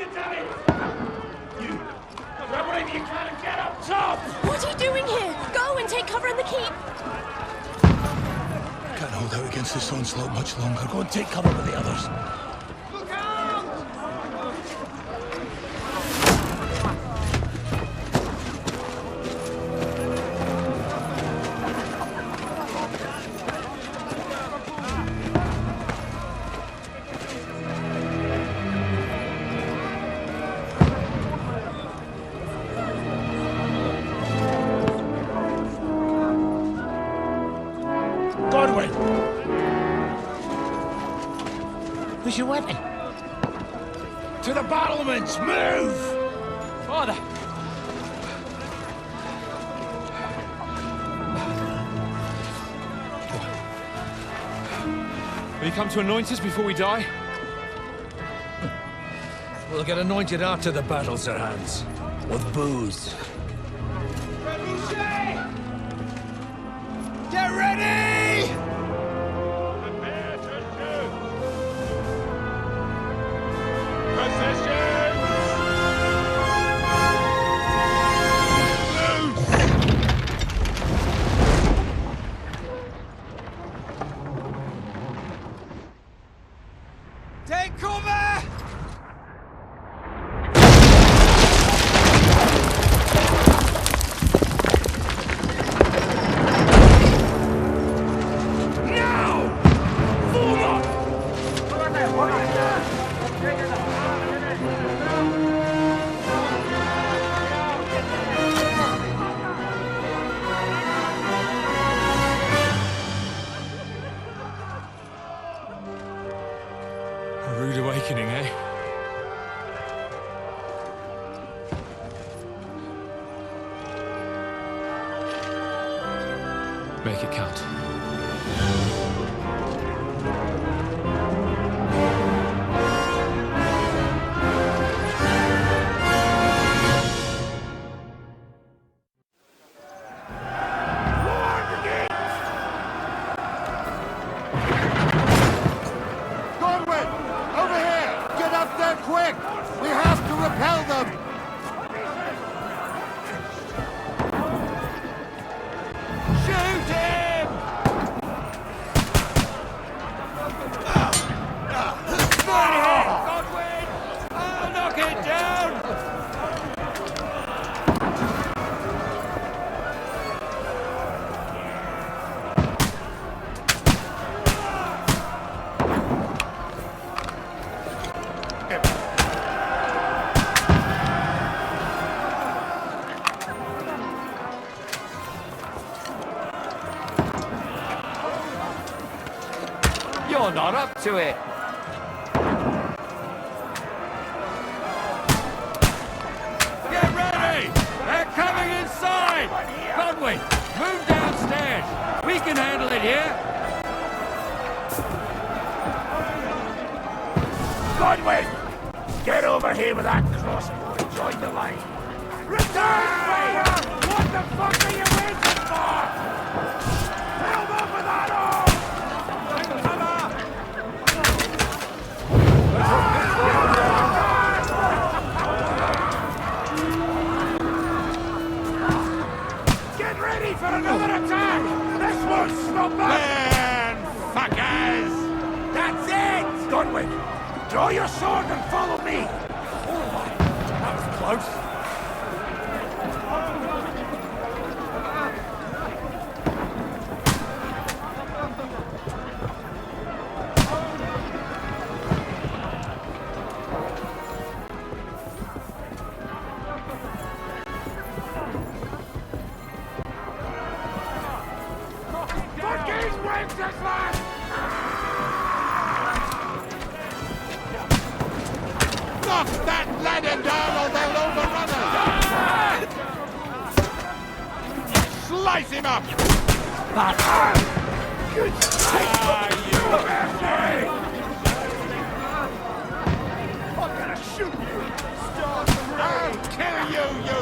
you, damn it! You! Grab whatever you can and get up top! What are you doing here? Go and take cover in the keep! Can't hold out against this onslaught much longer. Go and take cover with the others. Look out! Where's your weapon? To the battlements! Move! Father! Will you come to anoint us before we die? We'll get anointed after the battles are hands. With booze. Get ready! Prepare to shoot! Positions! Loose! Take cover! A rude awakening, eh? Make it count. Godwin! Over here! Get up there quick! We have to repel them! Shoot him! Godwin! I'll knock it down! You're not up to it. Get ready! They're coming inside! Godwin, move downstairs! We can handle it here! Godwin! Get over here with that crossbow and join the line. Return fire! What the fuck are you waiting for? Help up with that arm! Get ready for another attack! This won't stop us! Man, fuckers! That's it! Godwin, draw your sword and follow me! Oh my, that was close. Fucking Wenceslas! Knock that ladder down or they'll overrun us! Slice him up! Good I'm gonna shoot you! I'll kill you, you...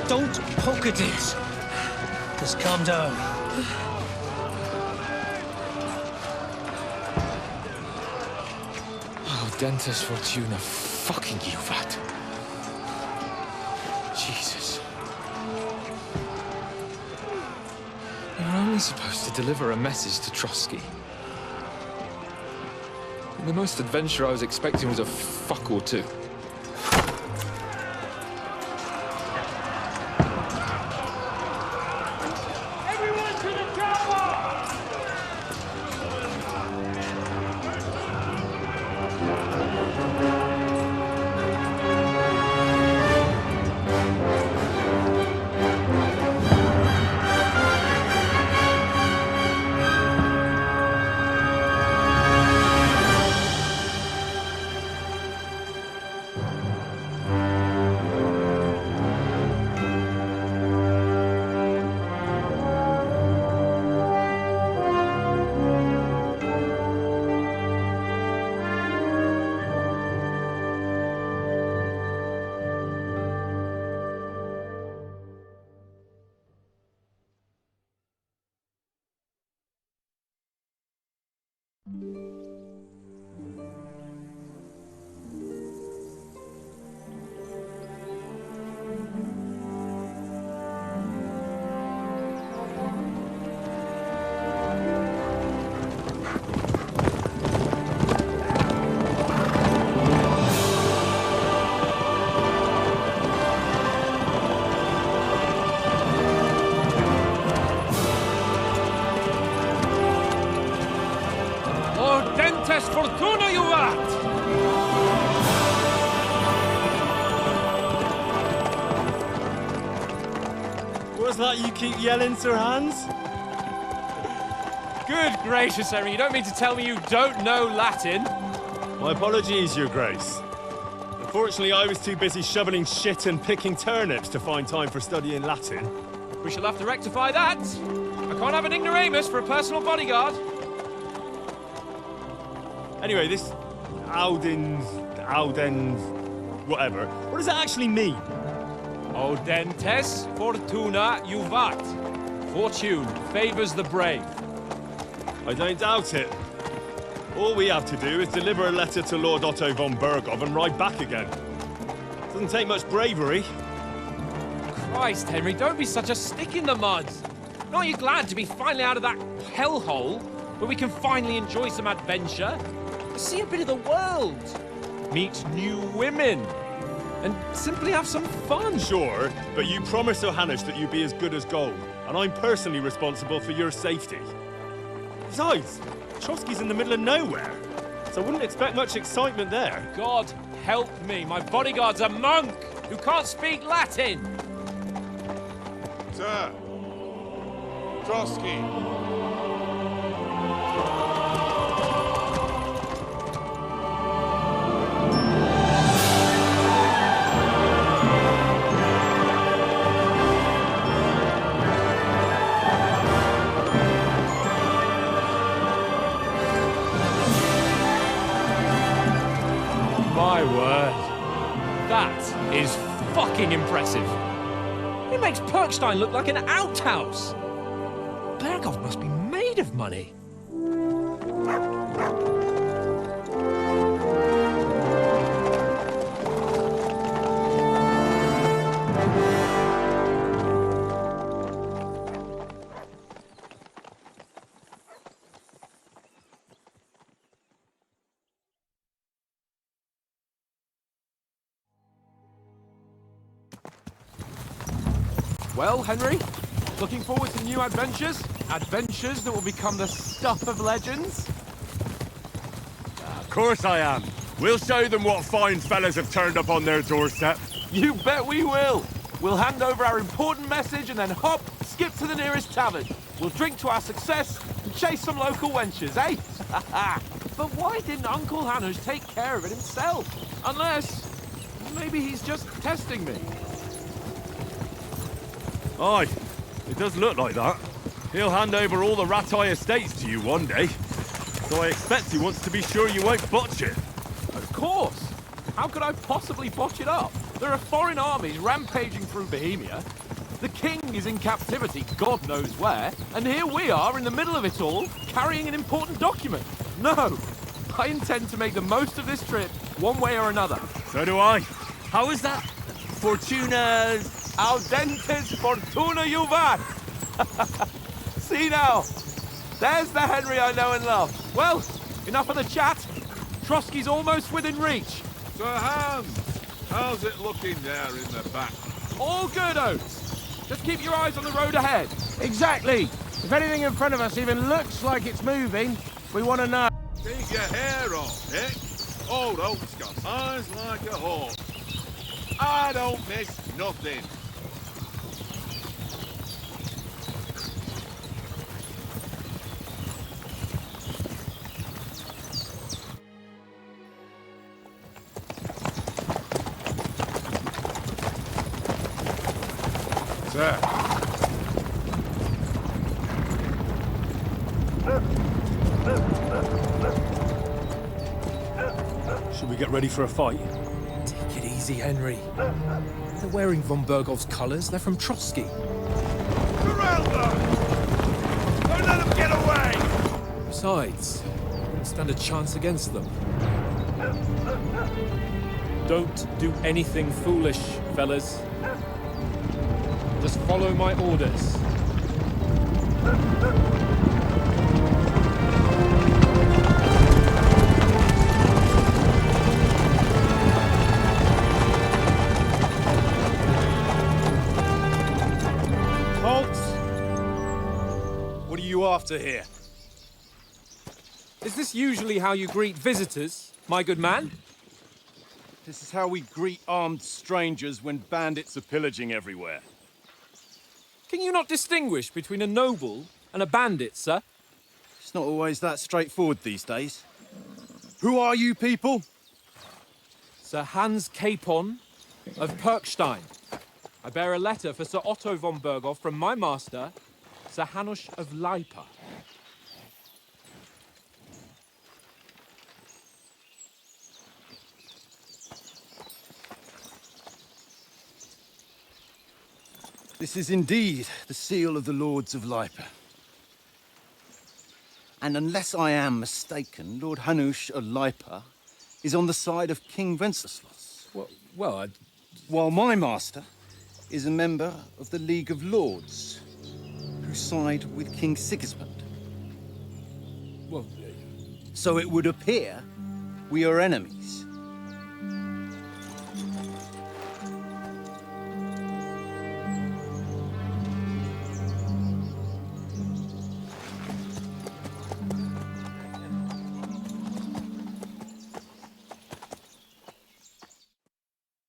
Don't poke at it. Just calm down. Oh, Dentes Fortuna, fucking you, that. Jesus. You're only supposed to deliver a message to Trotsky. And the most adventure I was expecting was a fuck or two. Fortuna, you rat! What's that you keep yelling, Sir Hans? Good gracious, Henry, you don't mean to tell me you don't know Latin? My apologies, Your Grace. Unfortunately, I was too busy shoveling shit and picking turnips to find time for studying Latin. We shall have to rectify that. I can't have an ignoramus for a personal bodyguard. Anyway, this Audens, whatever. What does that actually mean? Audentes Fortuna Juvat. Fortune favors the brave. I don't doubt it. All we have to do is deliver a letter to Lord Otto von Bergov and ride back again. Doesn't take much bravery. Christ, Henry, don't be such a stick in the mud. Aren't you glad to be finally out of that hellhole where we can finally enjoy some adventure? See a bit of the world, meet new women, and simply have some fun. Sure, but you promised Johannes that you'd be as good as gold, and I'm personally responsible for your safety. Besides, Trotsky's in the middle of nowhere, so I wouldn't expect much excitement there. God help me, my bodyguard's a monk who can't speak Latin. Sir. Trotsky. My word. That is fucking impressive. It makes Perkstein look like an outhouse. Bergov must be made of money. Well, Henry, looking forward to new adventures? Adventures that will become the stuff of legends? Of course I am. We'll show them what fine fellas have turned up on their doorstep. You bet we will. We'll hand over our important message and then hop, skip to the nearest tavern. We'll drink to our success and chase some local wenches, eh? But why didn't Uncle Hanners take care of it himself? Unless, maybe he's just testing me. Aye, it does look like that. He'll hand over all the Ratai estates to you one day. So I expect he wants to be sure you won't botch it. Of course. How could I possibly botch it up? There are foreign armies rampaging through Bohemia. The king is in captivity, God knows where, and here we are in the middle of it all, carrying an important document. No, I intend to make the most of this trip, one way or another. So do I. How is that? Fortuna's... Audentes fortuna juvat! See now, there's the Henry I know and love. Well, enough of the chat. Trotsky's almost within reach. Sir Hans, how's it looking there in the back? All good, Oates. Just keep your eyes on the road ahead. Exactly. If anything in front of us even looks like it's moving, we want to know. Take your hair off, eh? Old Oak's got eyes like a hawk. I don't miss nothing. Sir. Should we get ready for a fight? Take it easy, Henry. They're wearing von Bergov's colours. They're from Trotsky. Corral them! Don't let them get away! Besides, we don't stand a chance against them. Don't do anything foolish, fellas. Just follow my orders. What are you after here? Is this usually how you greet visitors, my good man? This is how we greet armed strangers when bandits are pillaging everywhere. Can you not distinguish between a noble and a bandit, sir? It's not always that straightforward these days. Who are you people? Sir Hans Capon of Perkstein. I bear a letter for Sir Otto von Berghoff from my master, Sir Hanush of Lipa. This is indeed the seal of the Lords of Lipa. And unless I am mistaken, Lord Hanush of Lipa is on the side of King Wenceslas. While my master is a member of the League of Lords, who side with King Sigismund. So it would appear we are enemies.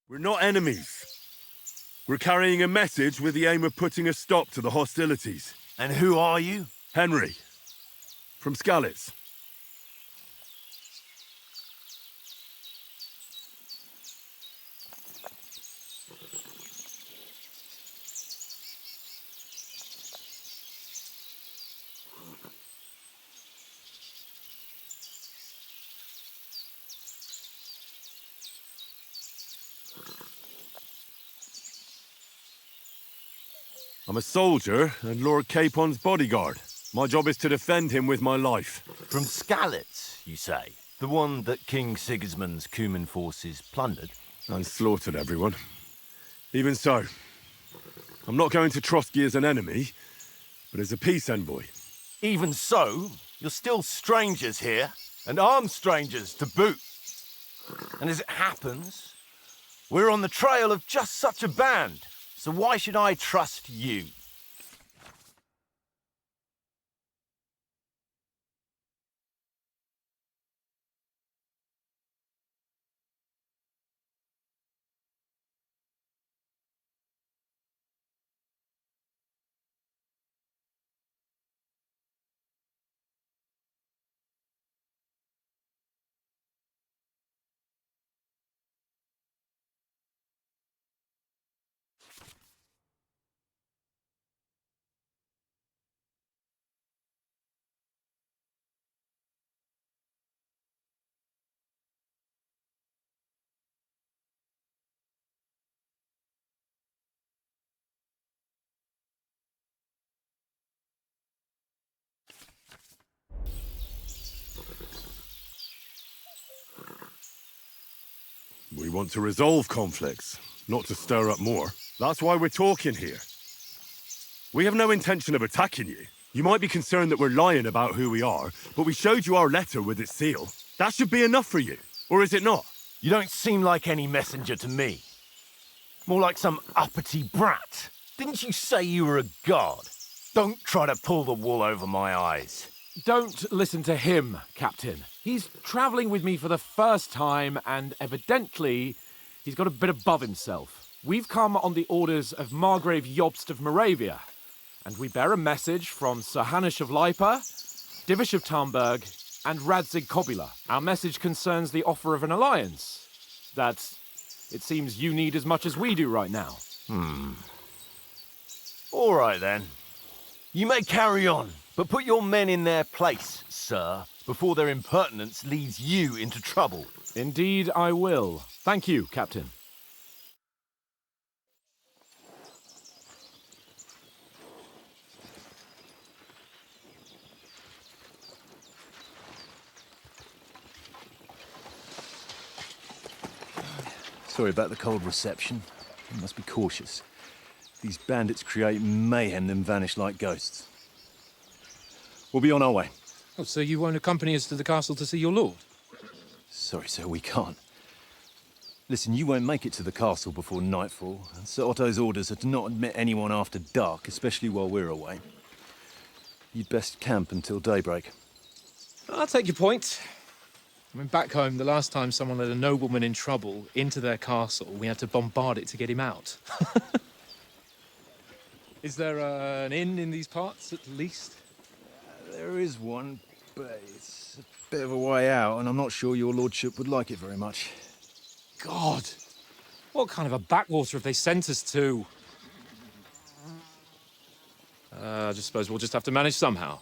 We're not enemies. We're carrying a message with the aim of putting a stop to the hostilities. And who are you? Henry. From Skalitz. I'm a soldier and Lord Capon's bodyguard. My job is to defend him with my life. From Skalitz, you say? The one that King Sigismund's Cuman forces plundered? And slaughtered everyone. Even so, I'm not going to Trotsky as an enemy, but as a peace envoy. Even so, you're still strangers here, and armed strangers to boot. And as it happens, we're on the trail of just such a band. So why should I trust you? We want to resolve conflicts, not to stir up more. That's why we're talking here. We have no intention of attacking you. You might be concerned that we're lying about who we are, but we showed you our letter with its seal. That should be enough for you, or is it not? You don't seem like any messenger to me. More like some uppity brat. Didn't you say you were a god? Don't try to pull the wool over my eyes. Don't listen to him, Captain. He's travelling with me for the first time, and evidently, he's got a bit above himself. We've come on the orders of Margrave Jobst of Moravia, and we bear a message from Sir Hanush of Lipa, Divish of Tarnberg, and Radzig Kobula. Our message concerns the offer of an alliance that it seems you need as much as we do right now. All right, then. You may carry on, but put your men in their place, sir, before their impertinence leads you into trouble. Indeed, I will. Thank you, Captain. Sorry about the cold reception. You must be cautious. These bandits create mayhem, then vanish like ghosts. We'll be on our way. Oh, so you won't accompany us to the castle to see your lord? Sorry, sir, we can't. Listen, you won't make it to the castle before nightfall, and Sir Otto's orders are to not admit anyone after dark, especially while we're away. You'd best camp until daybreak. I'll take your point. I mean, back home, the last time someone let a nobleman in trouble into their castle, we had to bombard it to get him out. Is there an inn in these parts, at least? There is one, but it's a bit of a way out, and I'm not sure your lordship would like it very much. God! What kind of a backwater have they sent us to? I just suppose we'll just have to manage somehow.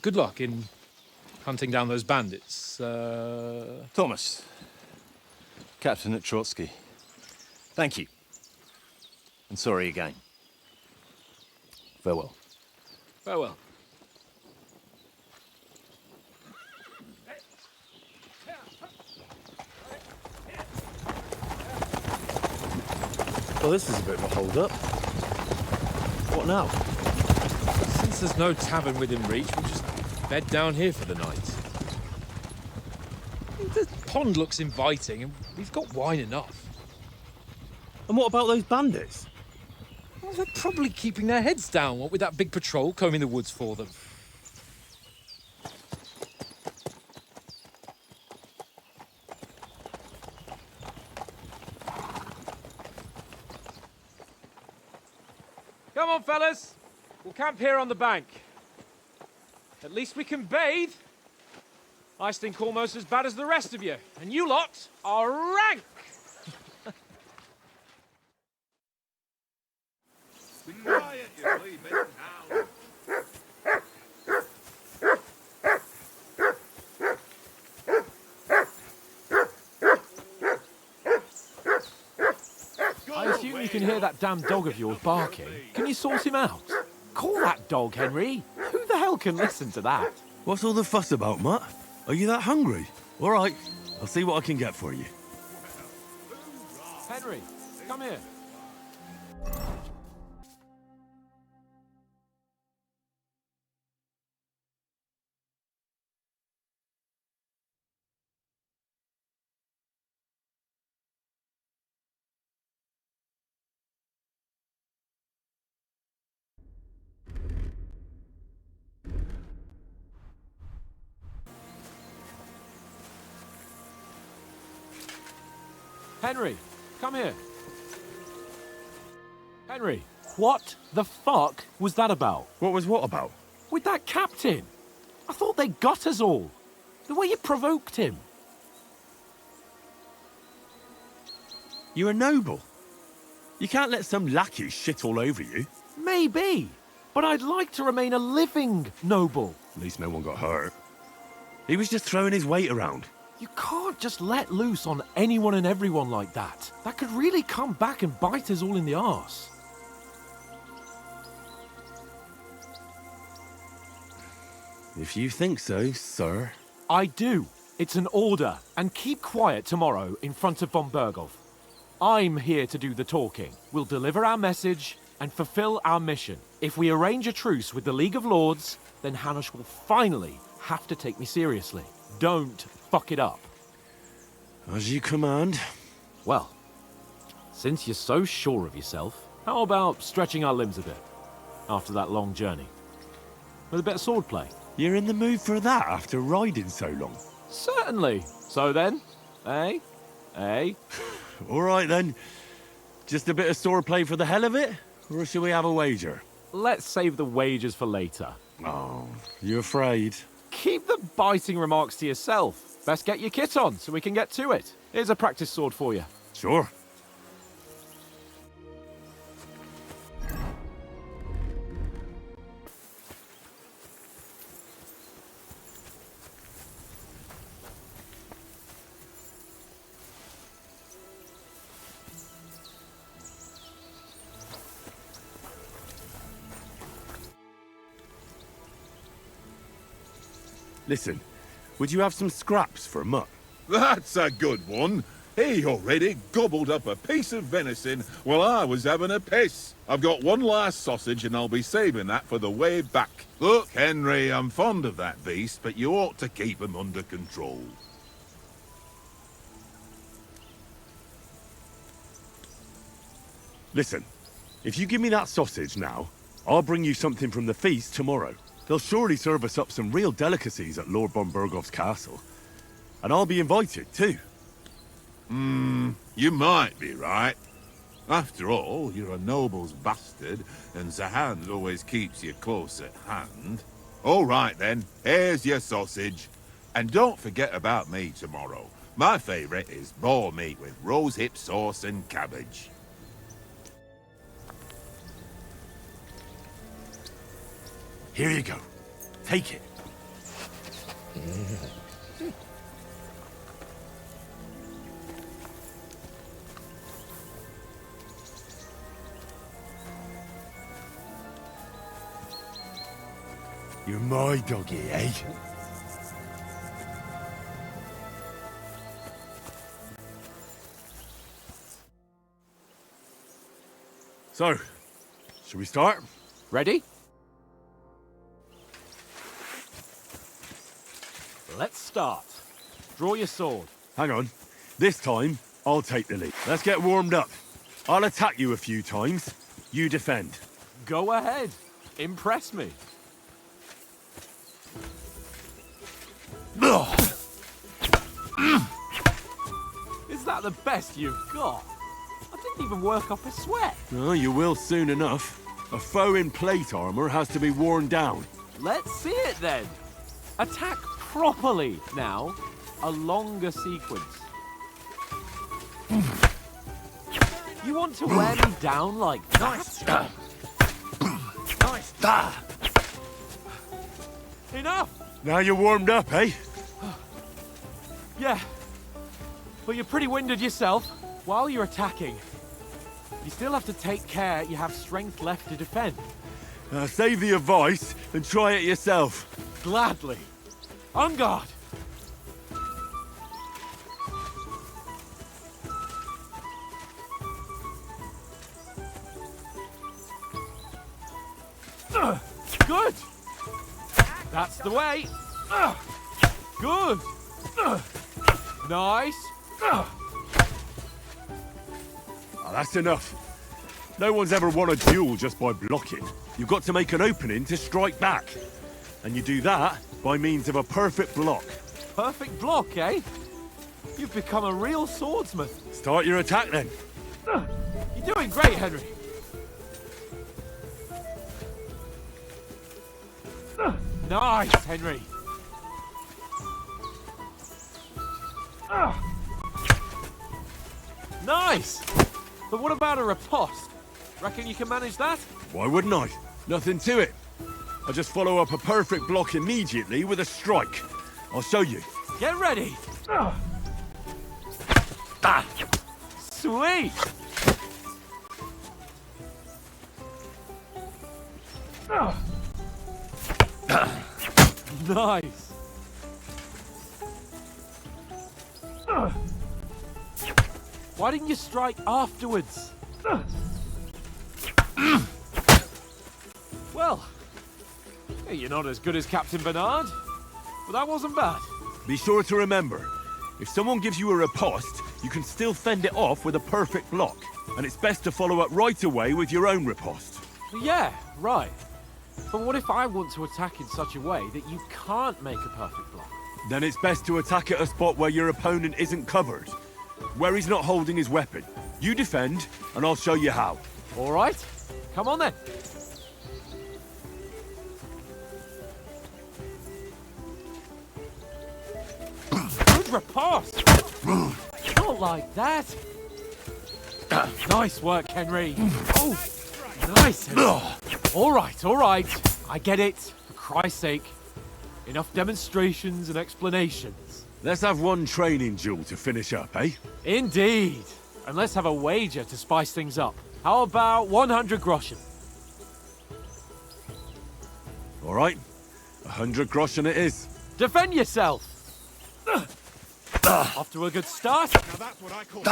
Good luck in hunting down those bandits. Thomas, Captain at Trotsky. Thank you. And sorry again. Farewell. Farewell. Well, this is a bit of a hold-up. What now? Since there's no tavern within reach, we'll just bed down here for the night. The pond looks inviting, and we've got wine enough. And what about those bandits? Well, they're probably keeping their heads down, what with that big patrol combing the woods for them. Come on, fellas. We'll camp here on the bank. At least we can bathe. I stink almost as bad as the rest of you, and you lot are rank! Be quiet, you sleeping now. I assume you can hear that damn dog of yours barking. Can you sort him out? Call that dog, Henry. Who the hell can listen to that? What's all the fuss about, Matt? Are you that hungry? All right, I'll see what I can get for you. Henry, come here. Henry, come here. Henry, what the fuck was that about? What was what about? With that captain? I thought they got us all. The way you provoked him. You're a noble. You can't let some lackey shit all over you. Maybe, but I'd like to remain a living noble. At least no one got hurt. He was just throwing his weight around. You can't just let loose on anyone and everyone like that. That could really come back and bite us all in the arse. If you think so, sir. I do. It's an order, and keep quiet tomorrow in front of von Berghoff. I'm here to do the talking. We'll deliver our message and fulfill our mission. If we arrange a truce with the League of Lords, then Hanush will finally have to take me seriously. Don't fuck it up. As you command. Well, since you're so sure of yourself, how about stretching our limbs a bit after that long journey? With a bit of swordplay. You're in the mood for that after riding so long? Certainly. So then, eh? Eh? All right then. Just a bit of swordplay for the hell of it? Or shall we have a wager? Let's save the wagers for later. Oh, you afraid? Keep the biting remarks to yourself. Best get your kit on so we can get to it. Here's a practice sword for you. Sure. Listen, would you have some scraps for Mutt? That's a good one. He already gobbled up a piece of venison while I was having a piss. I've got one last sausage and I'll be saving that for the way back. Look, Henry, I'm fond of that beast, but you ought to keep him under control. Listen, if you give me that sausage now, I'll bring you something from the feast tomorrow. They'll surely serve us up some real delicacies at Lord von Berghoff's castle. And I'll be invited, too. You might be right. After all, you're a noble's bastard, and Zahan always keeps you close at hand. All right then, here's your sausage. And don't forget about me tomorrow. My favourite is boar meat with rosehip sauce and cabbage. Here you go. Take it. You're my doggy, eh? So, should we start? Ready? Let's start. Draw your sword. Hang on. This time, I'll take the lead. Let's get warmed up. I'll attack you a few times. You defend. Go ahead. Impress me. Is that the best you've got? I didn't even work up a sweat. Oh, you will soon enough. A foe in plate armor has to be worn down. Let's see it then. Attack properly now. A longer sequence. You want to wear me down like that? Nice. Enough! Now you're warmed up, eh? Yeah. But you're pretty winded yourself. While you're attacking, you still have to take care you have strength left to defend. Save the advice and try it yourself. Gladly. On guard! Good! That's the way! Good! Nice! Oh, that's enough. No one's ever won a duel just by blocking. You've got to make an opening to strike back. And you do that by means of a perfect block. Perfect block, eh? You've become a real swordsman. Start your attack then. You're doing great, Henry. Nice, Henry. Nice! But what about a riposte? Reckon you can manage that? Why wouldn't I? Nothing to it. I just follow up a perfect block immediately with a strike. I'll show you. Get ready! Sweet! Nice! Why didn't you strike afterwards? Well, you're not as good as Captain Bernard, but that wasn't bad. Be sure to remember, if someone gives you a riposte, you can still fend it off with a perfect block. And it's best to follow up right away with your own riposte. Yeah, right. But what if I want to attack in such a way that you can't make a perfect block? Then it's best to attack at a spot where your opponent isn't covered. Where he's not holding his weapon. You defend, and I'll show you how. All right, come on then. Good riposte. Not like that. Nice work, Henry. Oh, nice, Henry. All right. I get it. For Christ's sake. Enough demonstrations and explanations. Let's have one training duel to finish up, eh? Indeed. And let's have a wager to spice things up. How about 100 groschen? All right. 100 groschen it is. Defend yourself. Off to a good start. Now that's what I call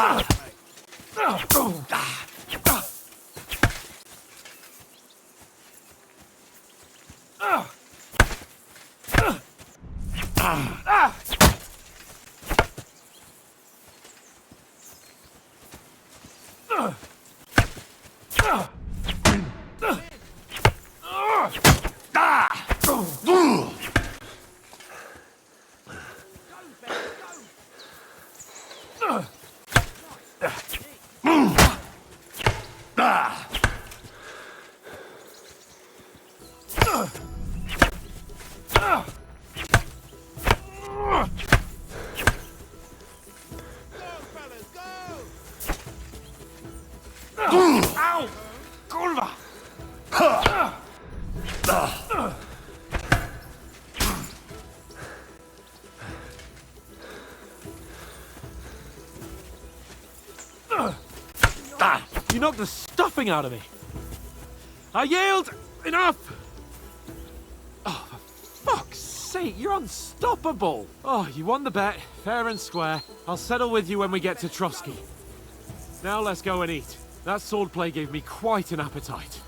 Ow! Kurwa! You knocked the stuffing out of me. I yield! Enough! Oh, for fuck's sake, you're unstoppable! Oh, you won the bet, fair and square. I'll settle with you when we get to Trotsky. Now let's go and eat. That swordplay gave me quite an appetite.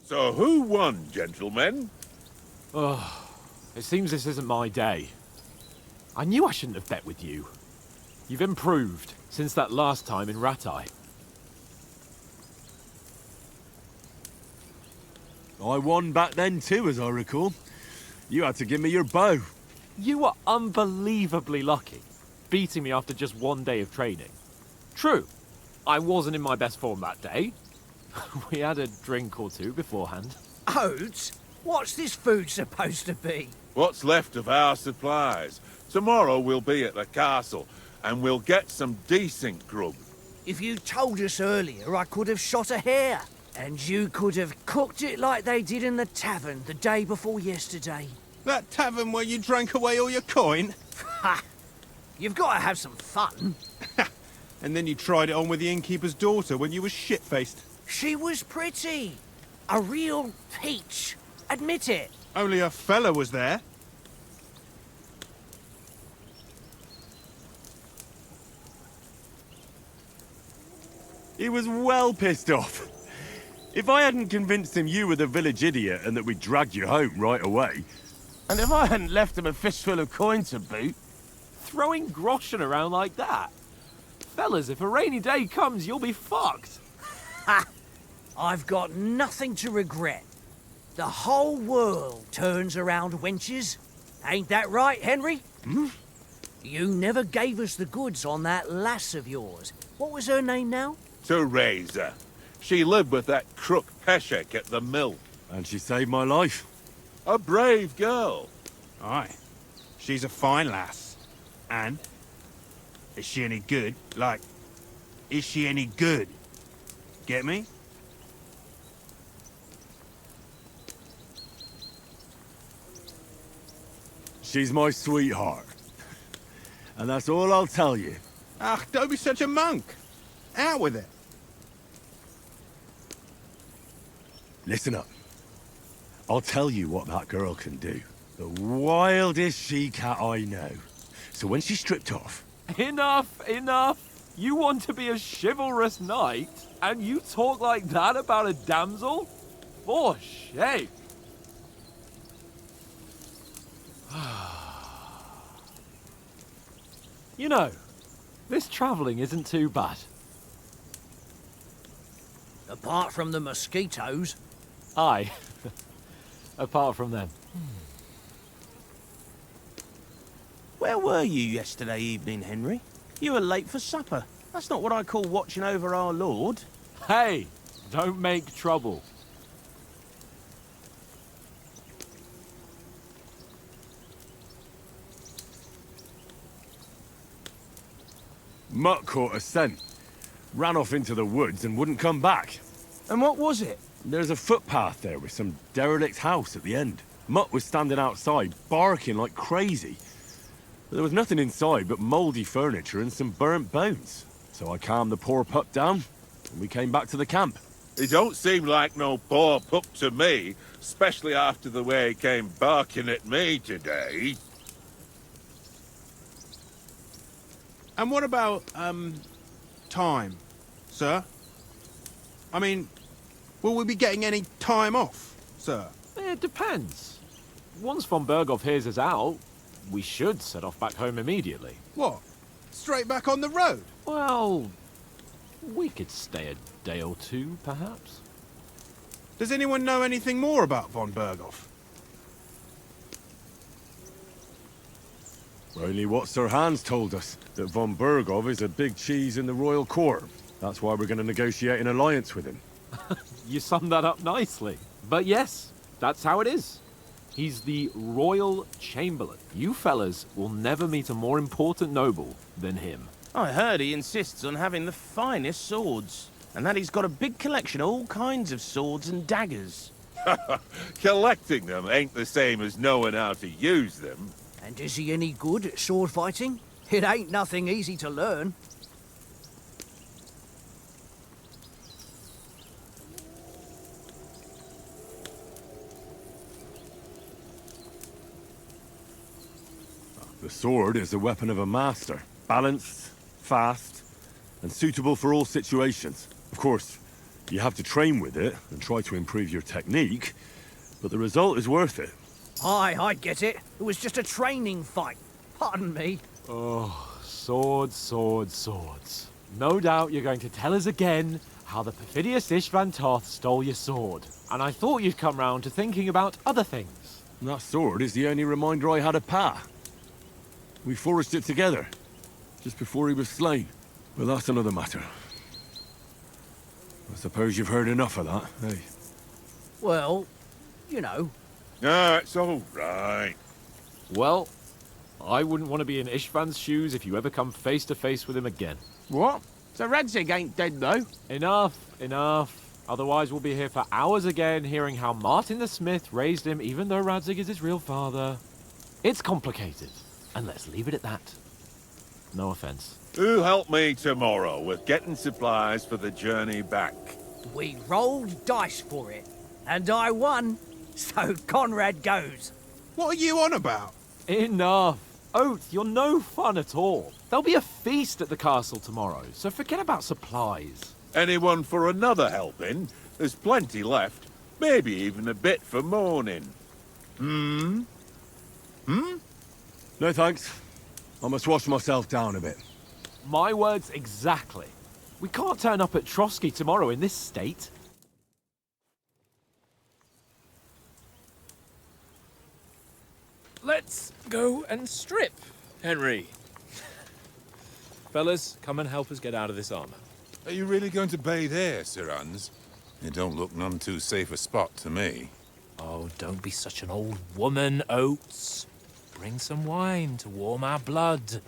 So who won, gentlemen? Oh, it seems this isn't my day. I knew I shouldn't have bet with you. You've improved since that last time in Ratai. I won back then too, as I recall. You had to give me your bow. You were unbelievably lucky, beating me after just one day of training. True, I wasn't in my best form that day. We had a drink or two beforehand. Oats? What's this food supposed to be? What's left of our supplies. Tomorrow we'll be at the castle, and we'll get some decent grub. If you told us earlier, I could have shot a hare. And you could have cooked it like they did in the tavern the day before yesterday. That tavern where you drank away all your coin? Ha! You've got to have some fun. And then you tried it on with the innkeeper's daughter when you were shit-faced. She was pretty. A real peach. Admit it. Only a fella was there. He was well pissed off. If I hadn't convinced him you were the village idiot and that we'd drag you home right away... And if I hadn't left him a fistful of coin to boot... Throwing groschen around like that? Fellas, if a rainy day comes, you'll be fucked. Ha! I've got nothing to regret. The whole world turns around wenches. Ain't that right, Henry? Hmm? You never gave us the goods on that lass of yours. What was her name now? Teresa. She lived with that crook Peshek at the mill. And she saved my life. A brave girl. Aye. She's a fine lass. And? Is she any good? Like, is she any good? Get me? She's my sweetheart. And that's all I'll tell you. Ach, don't be such a monk. Out with it. Listen up. I'll tell you what that girl can do. The wildest she-cat I know. So when she stripped off... Enough, enough. You want to be a chivalrous knight, and you talk like that about a damsel? For shame. You know, this travelling isn't too bad. Apart from the mosquitoes. Aye. Apart from them. Where were you yesterday evening, Henry? You were late for supper. That's not what I call watching over our Lord. Hey, don't make trouble. Mutt caught a scent. Ran off into the woods and wouldn't come back. And what was it? There's a footpath there with some derelict house at the end. Mutt was standing outside, barking like crazy. But there was nothing inside but mouldy furniture and some burnt bones. So I calmed the poor pup down, and we came back to the camp. He don't seem like no poor pup to me, especially after the way he came barking at me today. And what about, time, sir? I mean, will we be getting any time off, sir? It depends. Once von Berghoff hears us out, we should set off back home immediately. What? Straight back on the road? Well, we could stay a day or two, perhaps. Does anyone know anything more about von Berghoff? Only what Sir Hans told us, that von Berghoff is a big cheese in the royal court. That's why we're going to negotiate an alliance with him. You summed that up nicely. But yes, that's how it is. He's the Royal Chamberlain. You fellas will never meet a more important noble than him. I heard he insists on having the finest swords, and that he's got a big collection of all kinds of swords and daggers. Collecting them ain't the same as knowing how to use them. And is he any good at sword fighting? It ain't nothing easy to learn. The sword is the weapon of a master. Balanced, fast, and suitable for all situations. Of course, you have to train with it and try to improve your technique, but the result is worth it. Aye, I get it. It was just a training fight. Pardon me. Oh, swords, swords, swords. No doubt you're going to tell us again how the perfidious Ishvan Toth stole your sword. And I thought you'd come round to thinking about other things. And that sword is the only reminder I had of Pa. We forged it together, just before he was slain. But that's another matter. I suppose you've heard enough of that, eh? Well, you know. Ah, it's all right. Well, I wouldn't want to be in Ishvan's shoes if you ever come face to face with him again. What? So Radzig ain't dead, though? Enough, enough. Otherwise we'll be here for hours again hearing how Martin the Smith raised him even though Radzig is his real father. It's complicated, and let's leave it at that. No offense. Who'll help me tomorrow with getting supplies for the journey back? We rolled dice for it, and I won. So Conrad goes. What are you on about? Enough. Oath, you're no fun at all. There'll be a feast at the castle tomorrow, so forget about supplies. Anyone for another helping? There's plenty left. Maybe even a bit for morning. No thanks. I must wash myself down a bit. My words exactly. We can't turn up at Trotsky tomorrow in this state. Let's go and strip, Henry. Fellas, come and help us get out of this armor. Are you really going to bathe here, Sir Hans? It don't look none too safe a spot to me. Oh, don't be such an old woman, Oates. Bring some wine to warm our blood.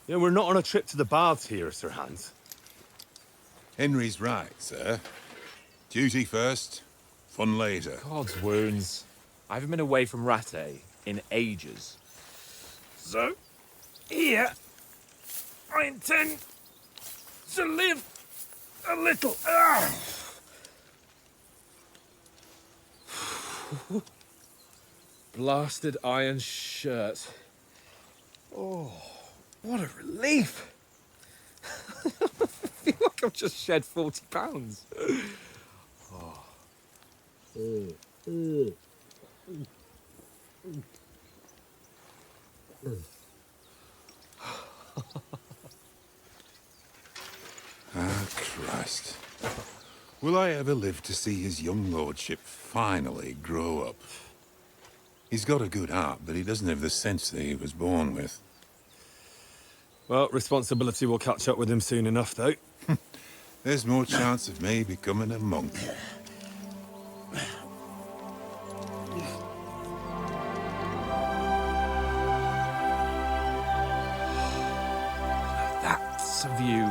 Yeah, we're not on a trip to the baths here, Sir Hans. Henry's right, sir. Duty first, fun later. God's wounds. I haven't been away from Rattay in ages. So, here, I intend to live a little. Blasted iron shirt. Oh, what a relief! I feel like I've just shed 40 pounds. Oh. Ah, Christ. Will I ever live to see his young lordship finally grow up? He's got a good heart, but he doesn't have the sense that he was born with. Well, responsibility will catch up with him soon enough, though. There's more chance of me becoming a monk. That's a view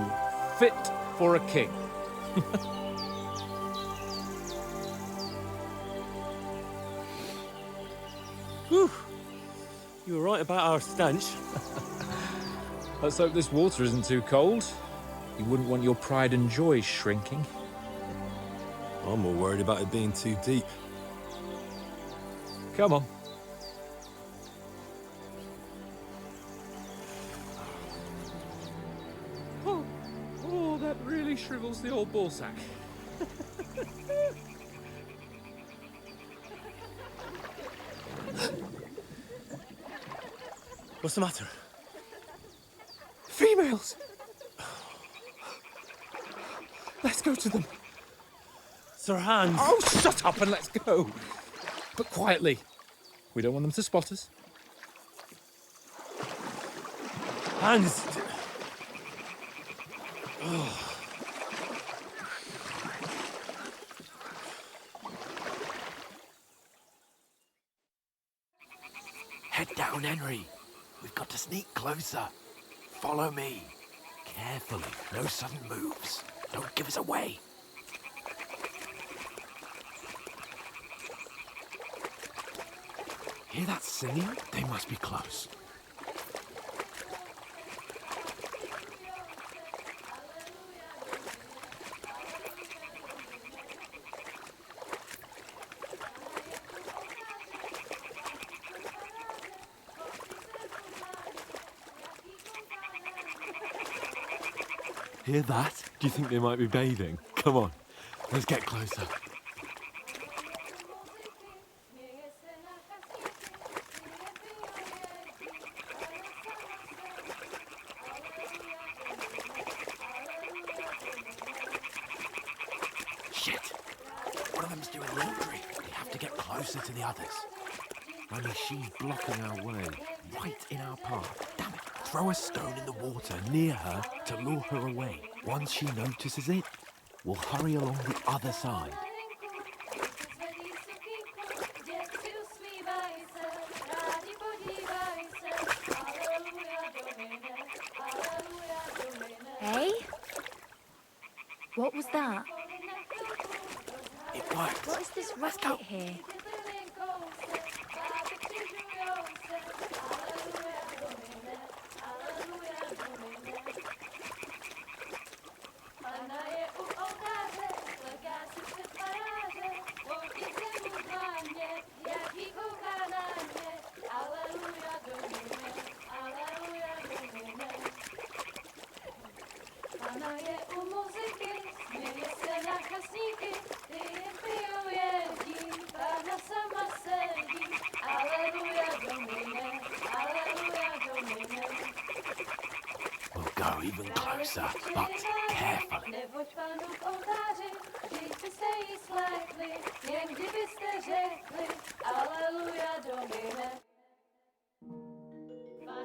fit for a king. Whew. You were right about our stench. Let's hope this water isn't too cold. You wouldn't want your pride and joy shrinking. I'm more worried about it being too deep. Come on. Oh, that really shrivels the old ballsack. What's the matter? Females! Let's go to them. Sir Hans! Oh, shut up and let's go. But quietly. We don't want them to spot us. Hans! Head down, Henry. We've got to sneak closer. Follow me. Carefully, no sudden moves. Don't give us away. Hear that singing? They must be close. Hear that? Do you think they might be bathing? Come on, let's get closer. Shit! One of them's doing laundry. We have to get closer to the others. Only she's blocking our way, right in our path. Damn it! Throw a stone in the water near her to lure her away. Once she notices it, we'll hurry along the other side. Hey? What was that? It worked. What is this racket here? We'll go even closer, but carefully.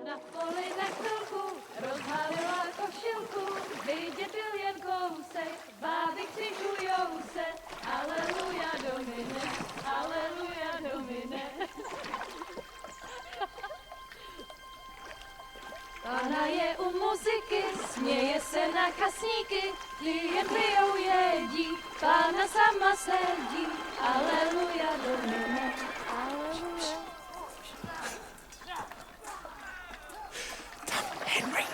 Na poli na chvilku rozhalila košilku, vidět byl jen kousek, báby křižujou se, aleluja Domine, aleluja Domine. Pána je u muziky, směje se na kasníky, klient pijou jedí, Pána sama sedí, aleluja Domine, aleluja. Henry,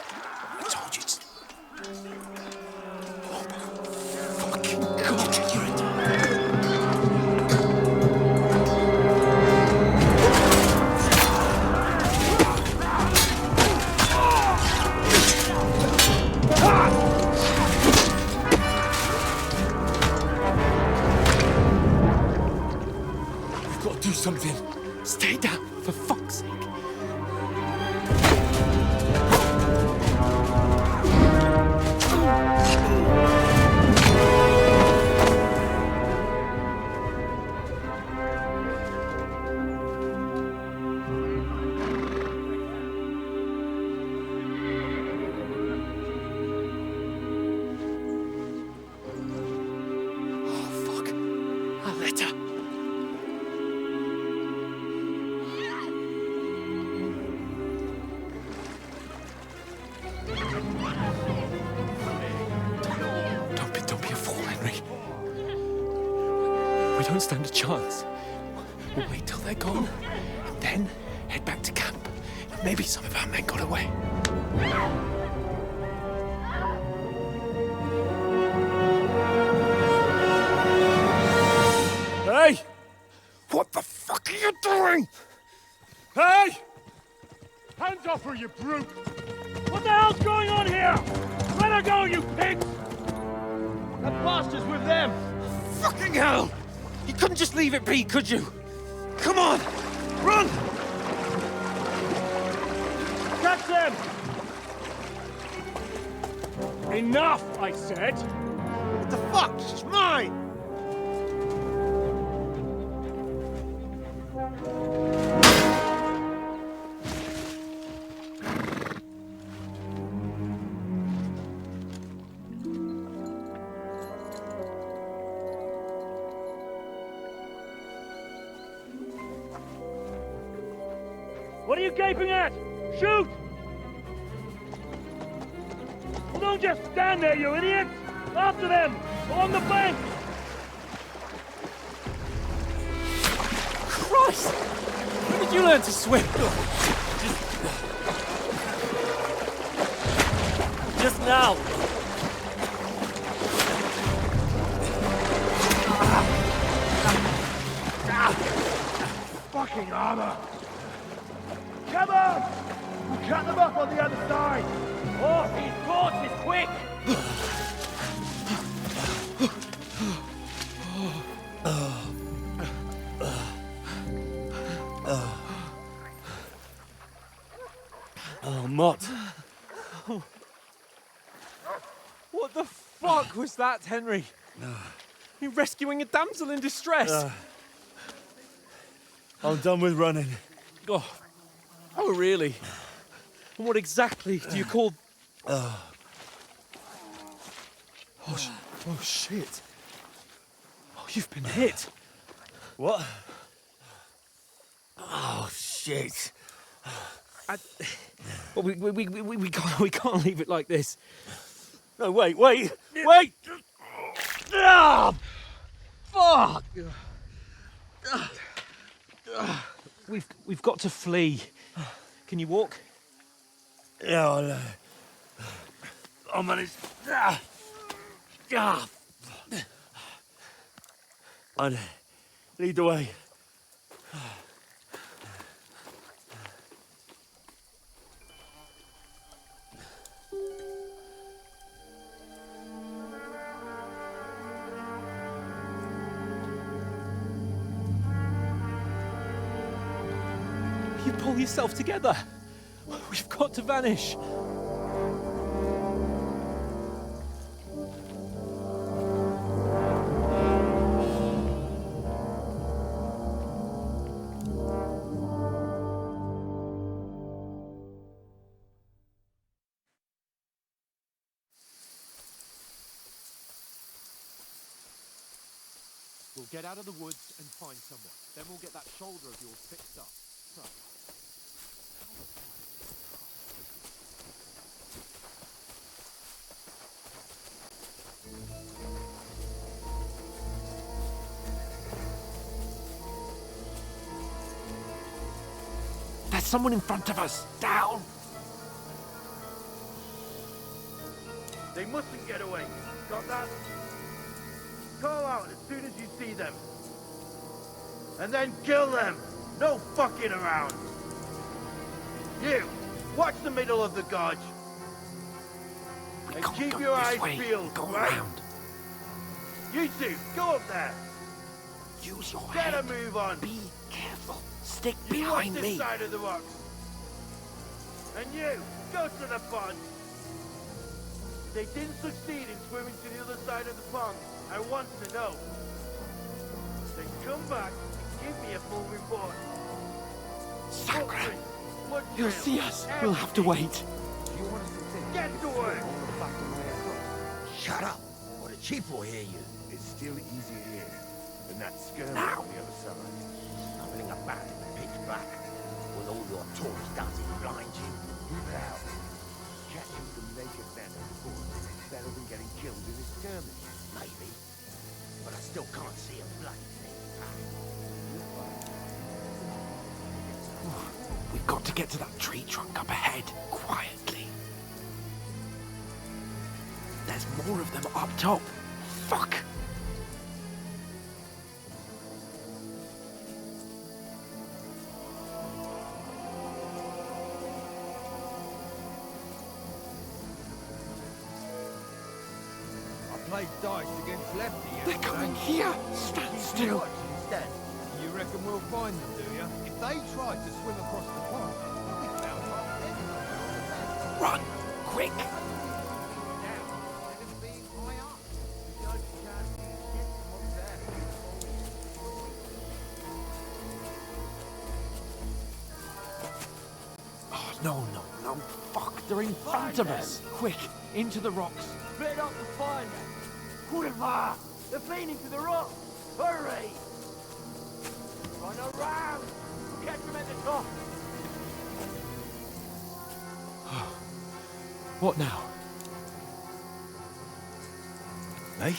I told you to... do something. Stay down, for fuck's sake. We don't stand a chance. We'll wait till they're gone, and then head back to camp. Maybe some of our men got away. Hey! What the fuck are you doing? Hey! Hands off her, you brute! What the hell's going on here? Let her go, you pigs! That bastard's with them! Fucking hell! You couldn't just leave it be, could you? Come on! Run! Catch them! Enough, I said! What the fuck? She's mine! What are you gaping at? Shoot! Well, don't just stand there, you idiots! After them! Along the bank! Christ! When did you learn to swim? Just now! Fucking armor! Come on! We'll cut them up on the other side! Oh, these torches, quick! Oh, Mott. What the fuck was that, Henry? You rescuing a damsel in distress? I'm done with running. Oh, really? And what exactly do you call... Oh, shit. Oh, you've been hit. What? Oh, shit. Well, we can't leave it like this. No, wait! Ah! Fuck! We've got to flee. Can you walk? Yeah, I'll manage. I'd lead the way. You pull yourself together. We've got to vanish. We'll get out of the woods and find someone. Then we'll get that shoulder of yours fixed up. So. There's someone in front of us! Down! They mustn't get away. Got that? Call out as soon as you see them. And then kill them! No fucking around! You! Watch the middle of the gorge! And keep your eyes peeled, right? Around. You two, go up there! Use your Get head. a move on! Be Careful. Stick You behind watch me. this side of the rocks. And you, go to the pond. They didn't succeed in swimming to the other side of the pond. I want to know. Then come back and give me a full report. Sacre. Blood He'll trail, see us. We'll have to wait. Get to work! Shut up, or the chief will hear you. It's still easier here than that skirmish Now. on the other side. Nothing about it in the pitch black. With all your talk, does it blind you? Now, catching some naked men on the board is better than getting killed in a skirmish. Maybe. But I still can't see a bloody thing. We've got to get to that tree trunk up ahead, quietly. There's more of them up top. Fuck! I played dice against Lefty. They're coming here! Stand still! Instead. You reckon we'll find them, do you? If they tried to swim across the pond, we'll be found by Run! Quick! Oh, no. Fuck, they're in front of us. Quick, into the rocks. Split up and find them. Boulevard! They're feeding to the rock! Hurry! Run around! Catch them at the top! What now? Hey?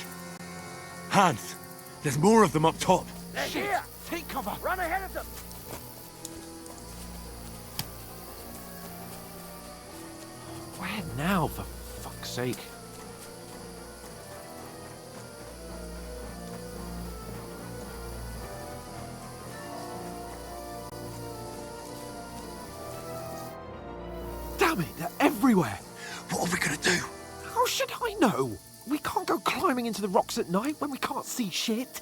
Hans! There's more of them up top! They're Shit! here! Take cover! Run ahead of them! Where now, for fuck's sake? Damn it, they're everywhere! What are we gonna do? How should I know? We can't go climbing into the rocks at night when we can't see shit.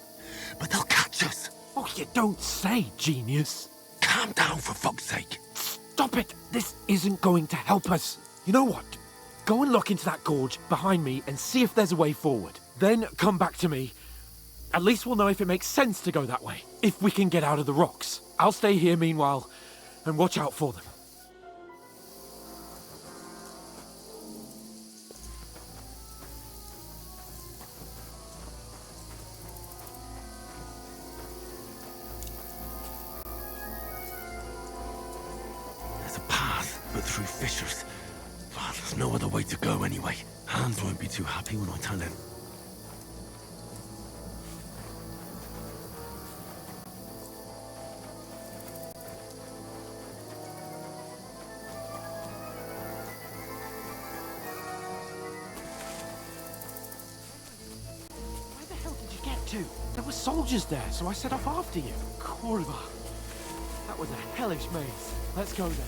But they'll catch us! Oh, you don't say, genius. Calm down, for fuck's sake! Stop it! This isn't going to help us. You know what? Go and look into that gorge behind me and see if there's a way forward. Then come back to me. At least we'll know if it makes sense to go that way. If we can get out of the rocks. I'll stay here meanwhile and watch out for them. There's a path, but through fissures. Well, there's no other way to go anyway. Hans won't be too happy when I tell him. Where the hell did you get to? There were soldiers there, so I set off after you. Corva. That was a hellish maze. Let's go then.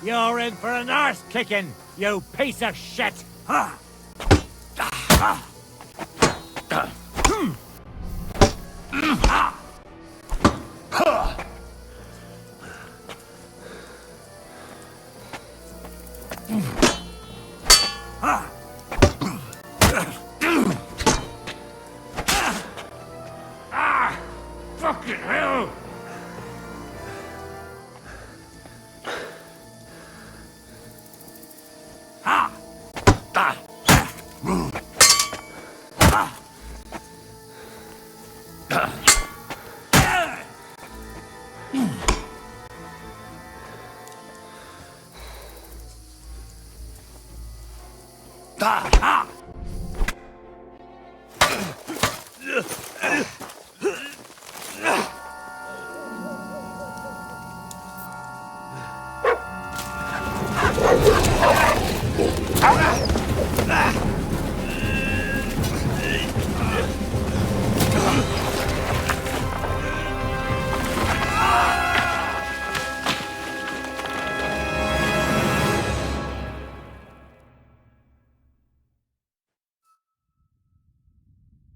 You're in for an arse kicking, you piece of shit! Ha! Fucking hell!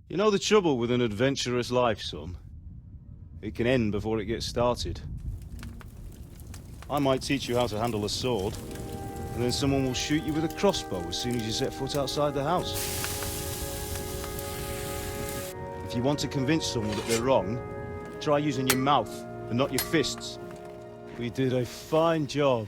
You know the trouble with an adventurous life, son? It can end before it gets started. I might teach you how to handle a sword, and then someone will shoot you with a crossbow as soon as you set foot outside the house. If you want to convince someone that they're wrong, try using your mouth and not your fists. We did a fine job.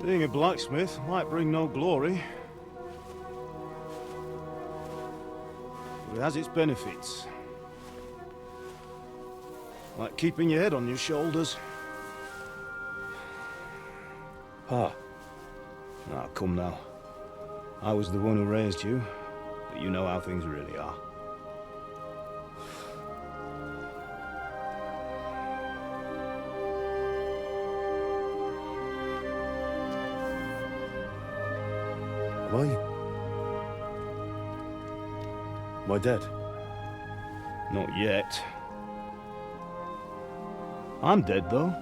Being a blacksmith might bring no glory, but it has its benefits. Like keeping your head on your shoulders. Pa. Ah, come now. I was the one who raised you, but you know how things really are. Am I dead? Not yet. I'm dead, though.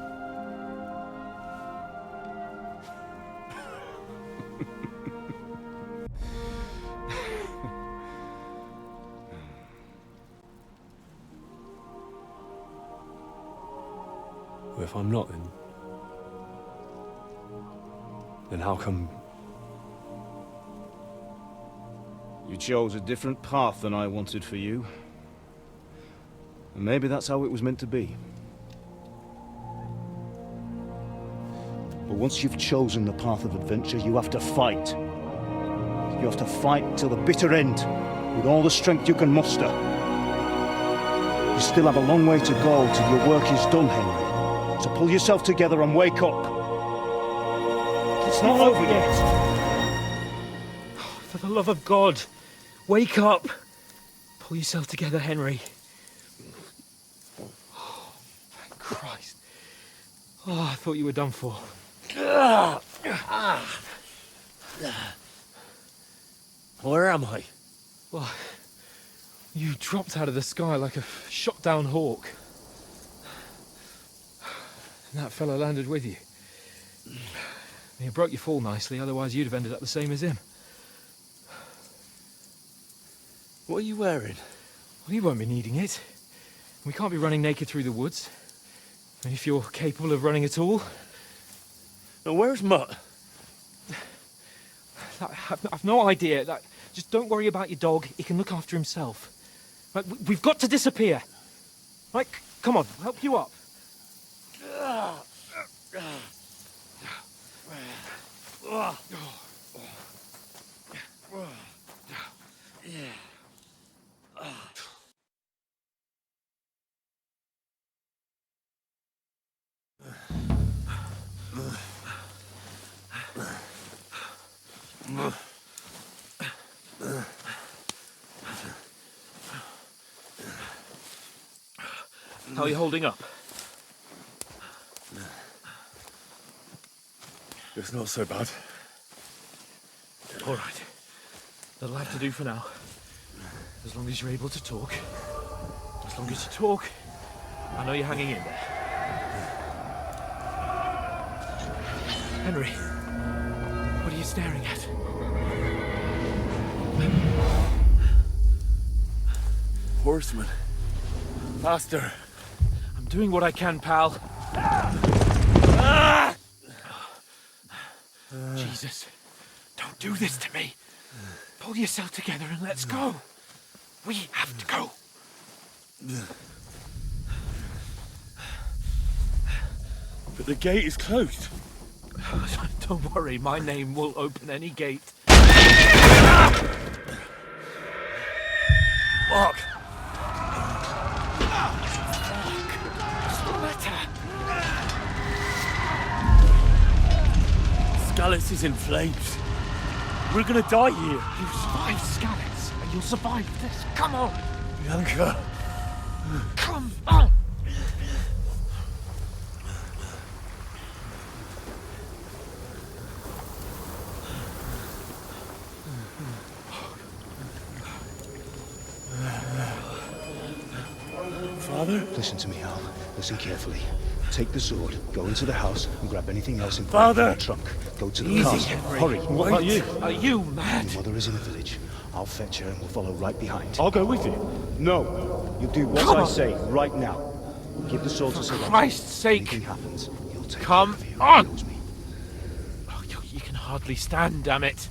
Well, if I'm not, then how come... You chose a different path than I wanted for you. And maybe that's how it was meant to be. But once you've chosen the path of adventure, you have to fight. You have to fight till the bitter end, with all the strength you can muster. You still have a long way to go till your work is done, Henry. So pull yourself together and wake up. It's not over yet. For the love of God, wake up! Pull yourself together, Henry. Oh, thank Christ. Oh, I thought you were done for. Where am I? Well, you dropped out of the sky like a shot-down hawk. And that fella landed with you. You broke your fall nicely, otherwise you'd have ended up the same as him. What are you wearing? Well, you won't be needing it. We can't be running naked through the woods. And if you're capable of running at all. Now, where's Mutt? I've no idea. Just don't worry about your dog. He can look after himself. Right, we've got to disappear. Right, come on, I'll help you up. How are you holding up? It's not so bad. All right. That'll have to do for now. As long as you're able to talk. As long as you talk, I know you're hanging in there. Henry, what are you staring at? Horseman. Faster. I'm doing what I can, pal. Jesus, don't do this to me. Pull yourself together and let's go. We have to go. But the gate is closed. Don't worry, my name will open any gate. Fuck! Scallis is in flames. We're gonna die here. You survived Scallis, and you'll survive this. Come on! Bianca. Come on! Father? Listen to me, Hal. Listen carefully. Take the sword, go into the house, and grab anything else in the trunk. Go to the castle. Hurry. What about you? Are you mad? Your mother is in the village. I'll fetch her and we'll follow right behind. I'll go with you. No. You do what I say right now. Give the sword to Sylvester. For Christ's sake. Anything happens, he'll take Come care of you. on. He knows me. Oh, you can hardly stand, damn it.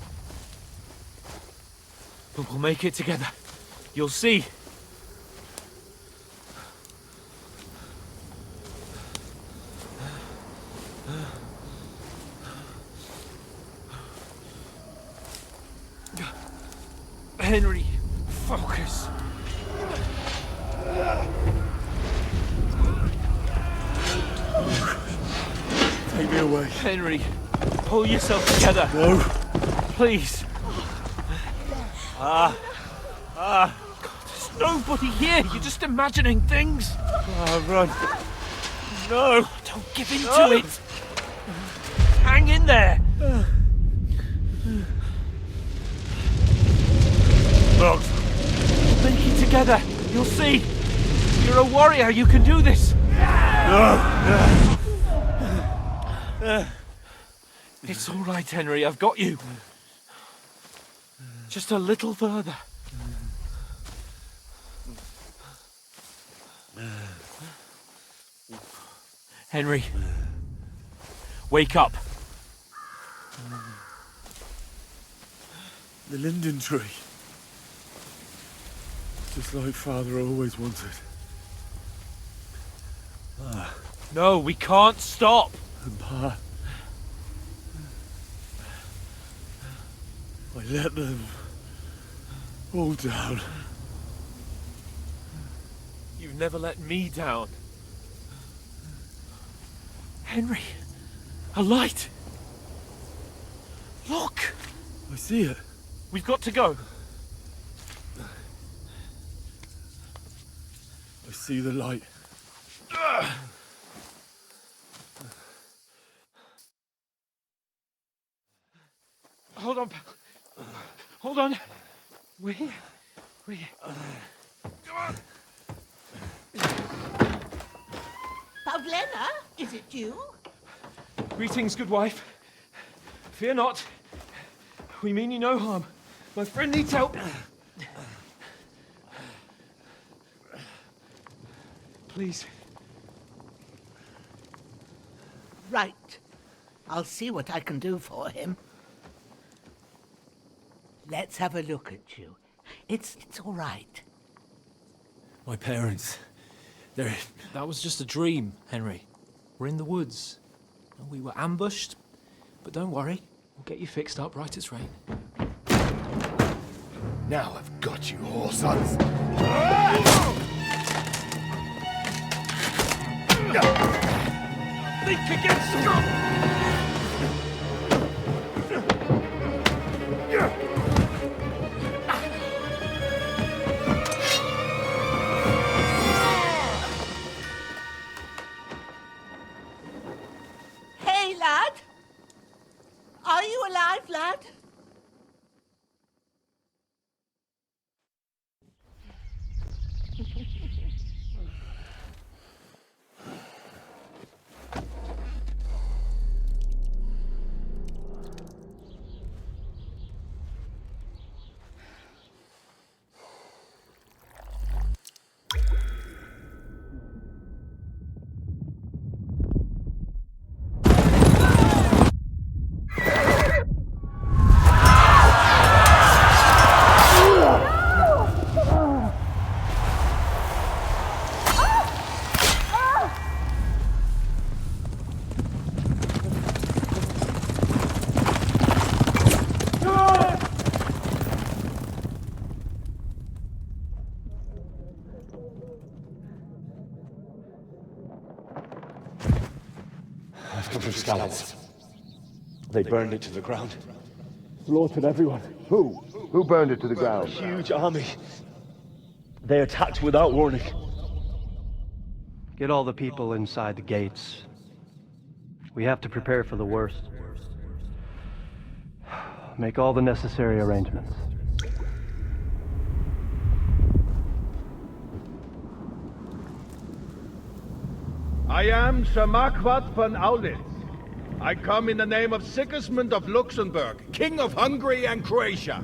But we'll make it together. You'll see. Henry, focus. Take me away. Henry, pull yourself together. No. Please. God, there's nobody here. You're just imagining things. Run. No, don't give in to it. Hang in there. Look. Make it together. You'll see. You're a warrior. You can do this. No. It's all right, Henry. I've got you. Just a little further. Henry. Wake up. The linden tree. Just like Father always wanted. No, we can't stop. And Pa. I let them all down. You've never let me down. Henry, a light. Look. I see it. We've got to go. I see the light. Hold on, pal. Hold on. We're here. We're here. Come on. Pavlena, is it you? Greetings, good wife. Fear not. We mean you no harm. My friend needs help. Please. Right. I'll see what I can do for him. Let's have a look at you. It's all right. My parents. They're... That was just a dream, Henry. We're in the woods. We were ambushed, but don't worry. We'll get you fixed up right as rain. Now I've got you, whore sons. Think against Scott! Hey, lad! Are you alive, lad? I've come from Scallops. They burned it to the ground. Slaughtered everyone. Who? Who burned it to the ground? A huge army. They attacked without warning. Get all the people inside the gates. We have to prepare for the worst. Make all the necessary arrangements. I am Sir Marquardt von Aulitz. I come in the name of Sigismund of Luxembourg, King of Hungary and Croatia.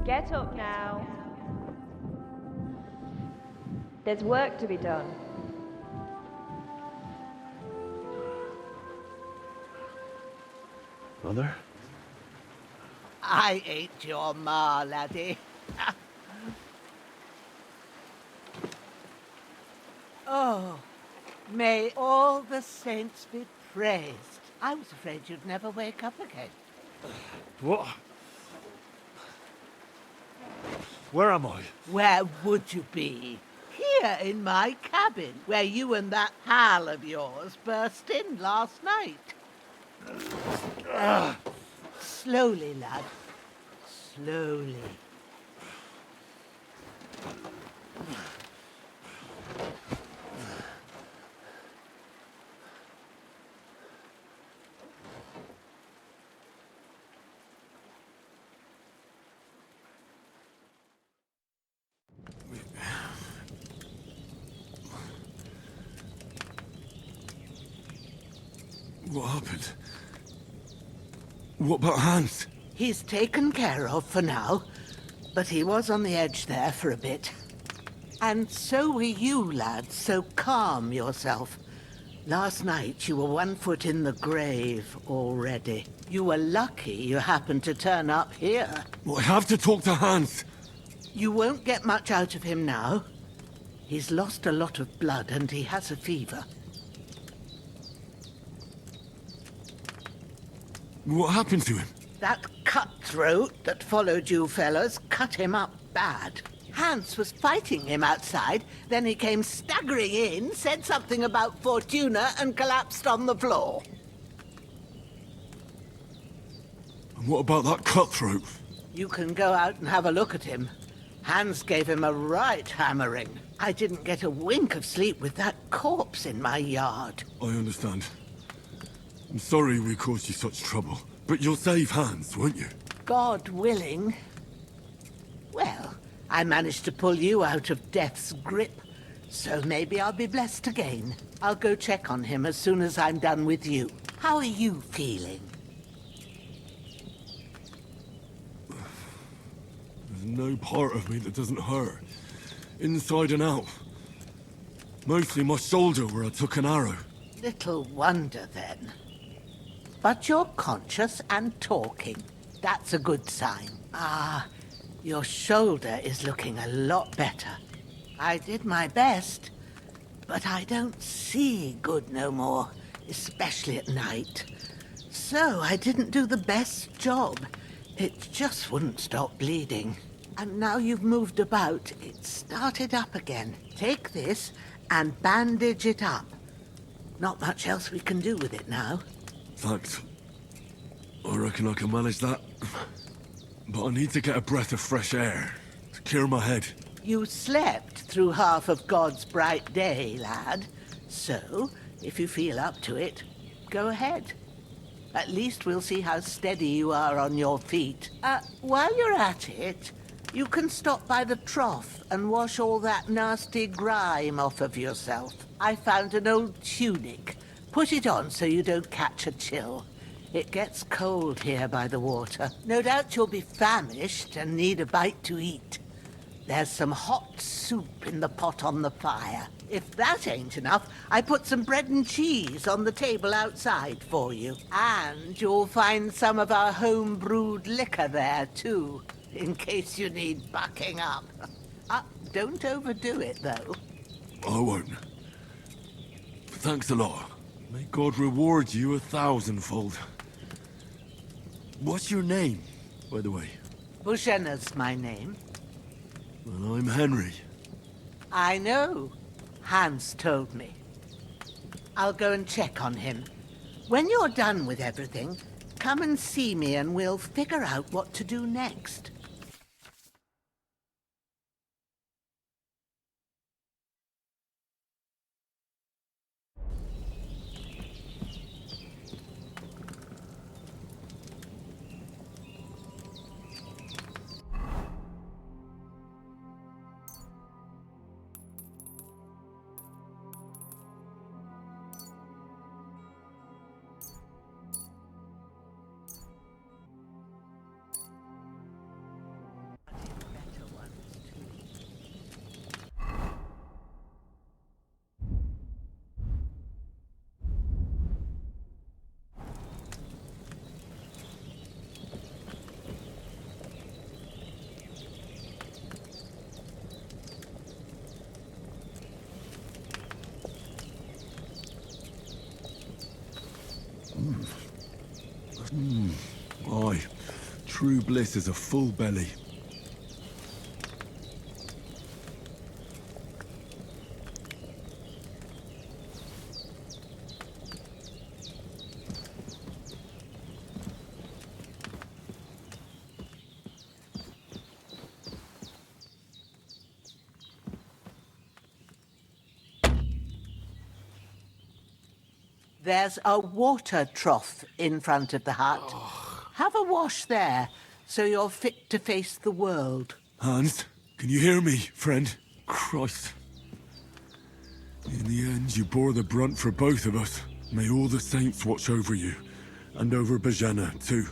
Get up now. There's work to be done. Mother? I ain't your ma, laddie. Oh, may all the saints be praised. I was afraid you'd never wake up again. What? Where am I? Where would you be? Here in my cabin, where you and that pal of yours burst in last night. Slowly, lad. Slowly. What happened? What about Hans? He's taken care of for now, but he was on the edge there for a bit. And so were you, lad, so calm yourself. Last night you were 1 foot in the grave already. You were lucky you happened to turn up here. Well, I have to talk to Hans. You won't get much out of him now. He's lost a lot of blood and he has a fever. What happened to him? That cutthroat that followed you fellas cut him up bad. Hans was fighting him outside, then he came staggering in, said something about Fortuna, and collapsed on the floor. And what about that cutthroat? You can go out and have a look at him. Hans gave him a right hammering. I didn't get a wink of sleep with that corpse in my yard. I understand. I'm sorry we caused you such trouble, but you'll save Hans, won't you? God willing. Well, I managed to pull you out of death's grip, so maybe I'll be blessed again. I'll go check on him as soon as I'm done with you. How are you feeling? There's no part of me that doesn't hurt. Inside and out. Mostly my shoulder where I took an arrow. Little wonder then. But you're conscious and talking. That's a good sign. Ah, your shoulder is looking a lot better. I did my best, but I don't see good no more, especially at night. So I didn't do the best job. It just wouldn't stop bleeding. And now you've moved about, it started up again. Take this and bandage it up. Not much else we can do with it now. Thanks. I reckon I can manage that. But I need to get a breath of fresh air to clear my head. You slept through half of God's bright day, lad. So, if you feel up to it, go ahead. At least we'll see how steady you are on your feet. While you're at it, you can stop by the trough and wash all that nasty grime off of yourself. I found an old tunic. Put it on so you don't catch a chill. It gets cold here by the water. No doubt you'll be famished and need a bite to eat. There's some hot soup in the pot on the fire. If that ain't enough, I put some bread and cheese on the table outside for you. And you'll find some of our home-brewed liquor there, too, in case you need bucking up. Don't overdo it, though. I won't. Thanks a lot. May God reward you 1,000-fold. What's your name, by the way? Bushenna's my name. Well, I'm Henry. I know. Hans told me. I'll go and check on him. When you're done with everything, come and see me and we'll figure out what to do next. Aye, true bliss is a full belly. There's a water trough in front of the hut. Have a wash there, so you're fit to face the world. Hans, can you hear me, friend? Christ. In the end, you bore the brunt for both of us. May all the saints watch over you, and over Bajana, too.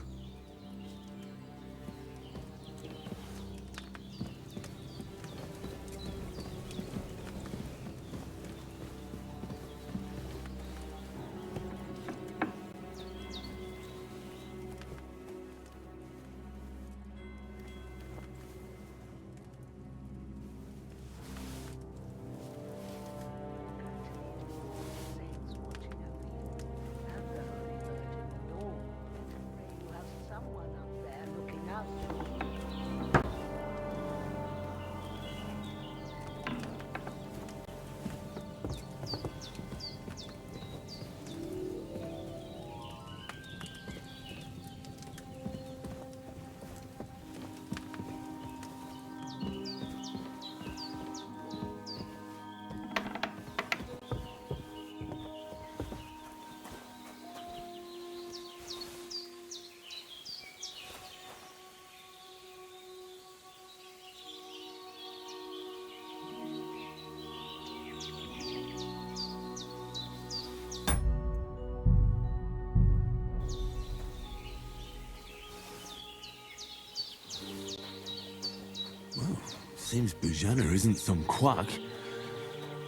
Seems Bujana isn't some quack.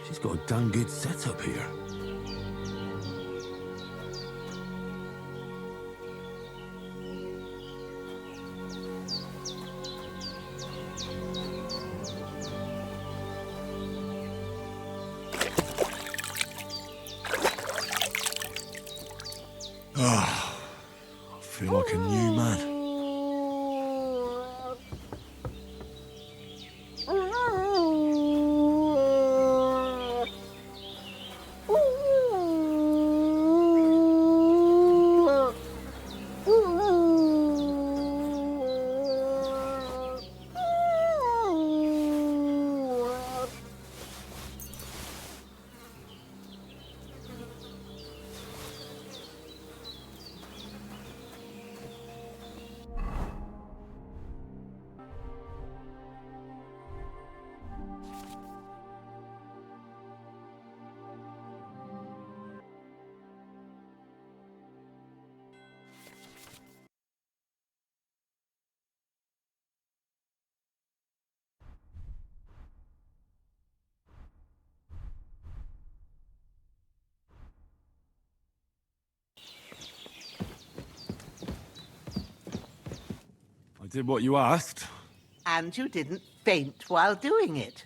She's got a damn good setup here. Ah, I feel like a new man. I did what you asked. And you didn't faint while doing it.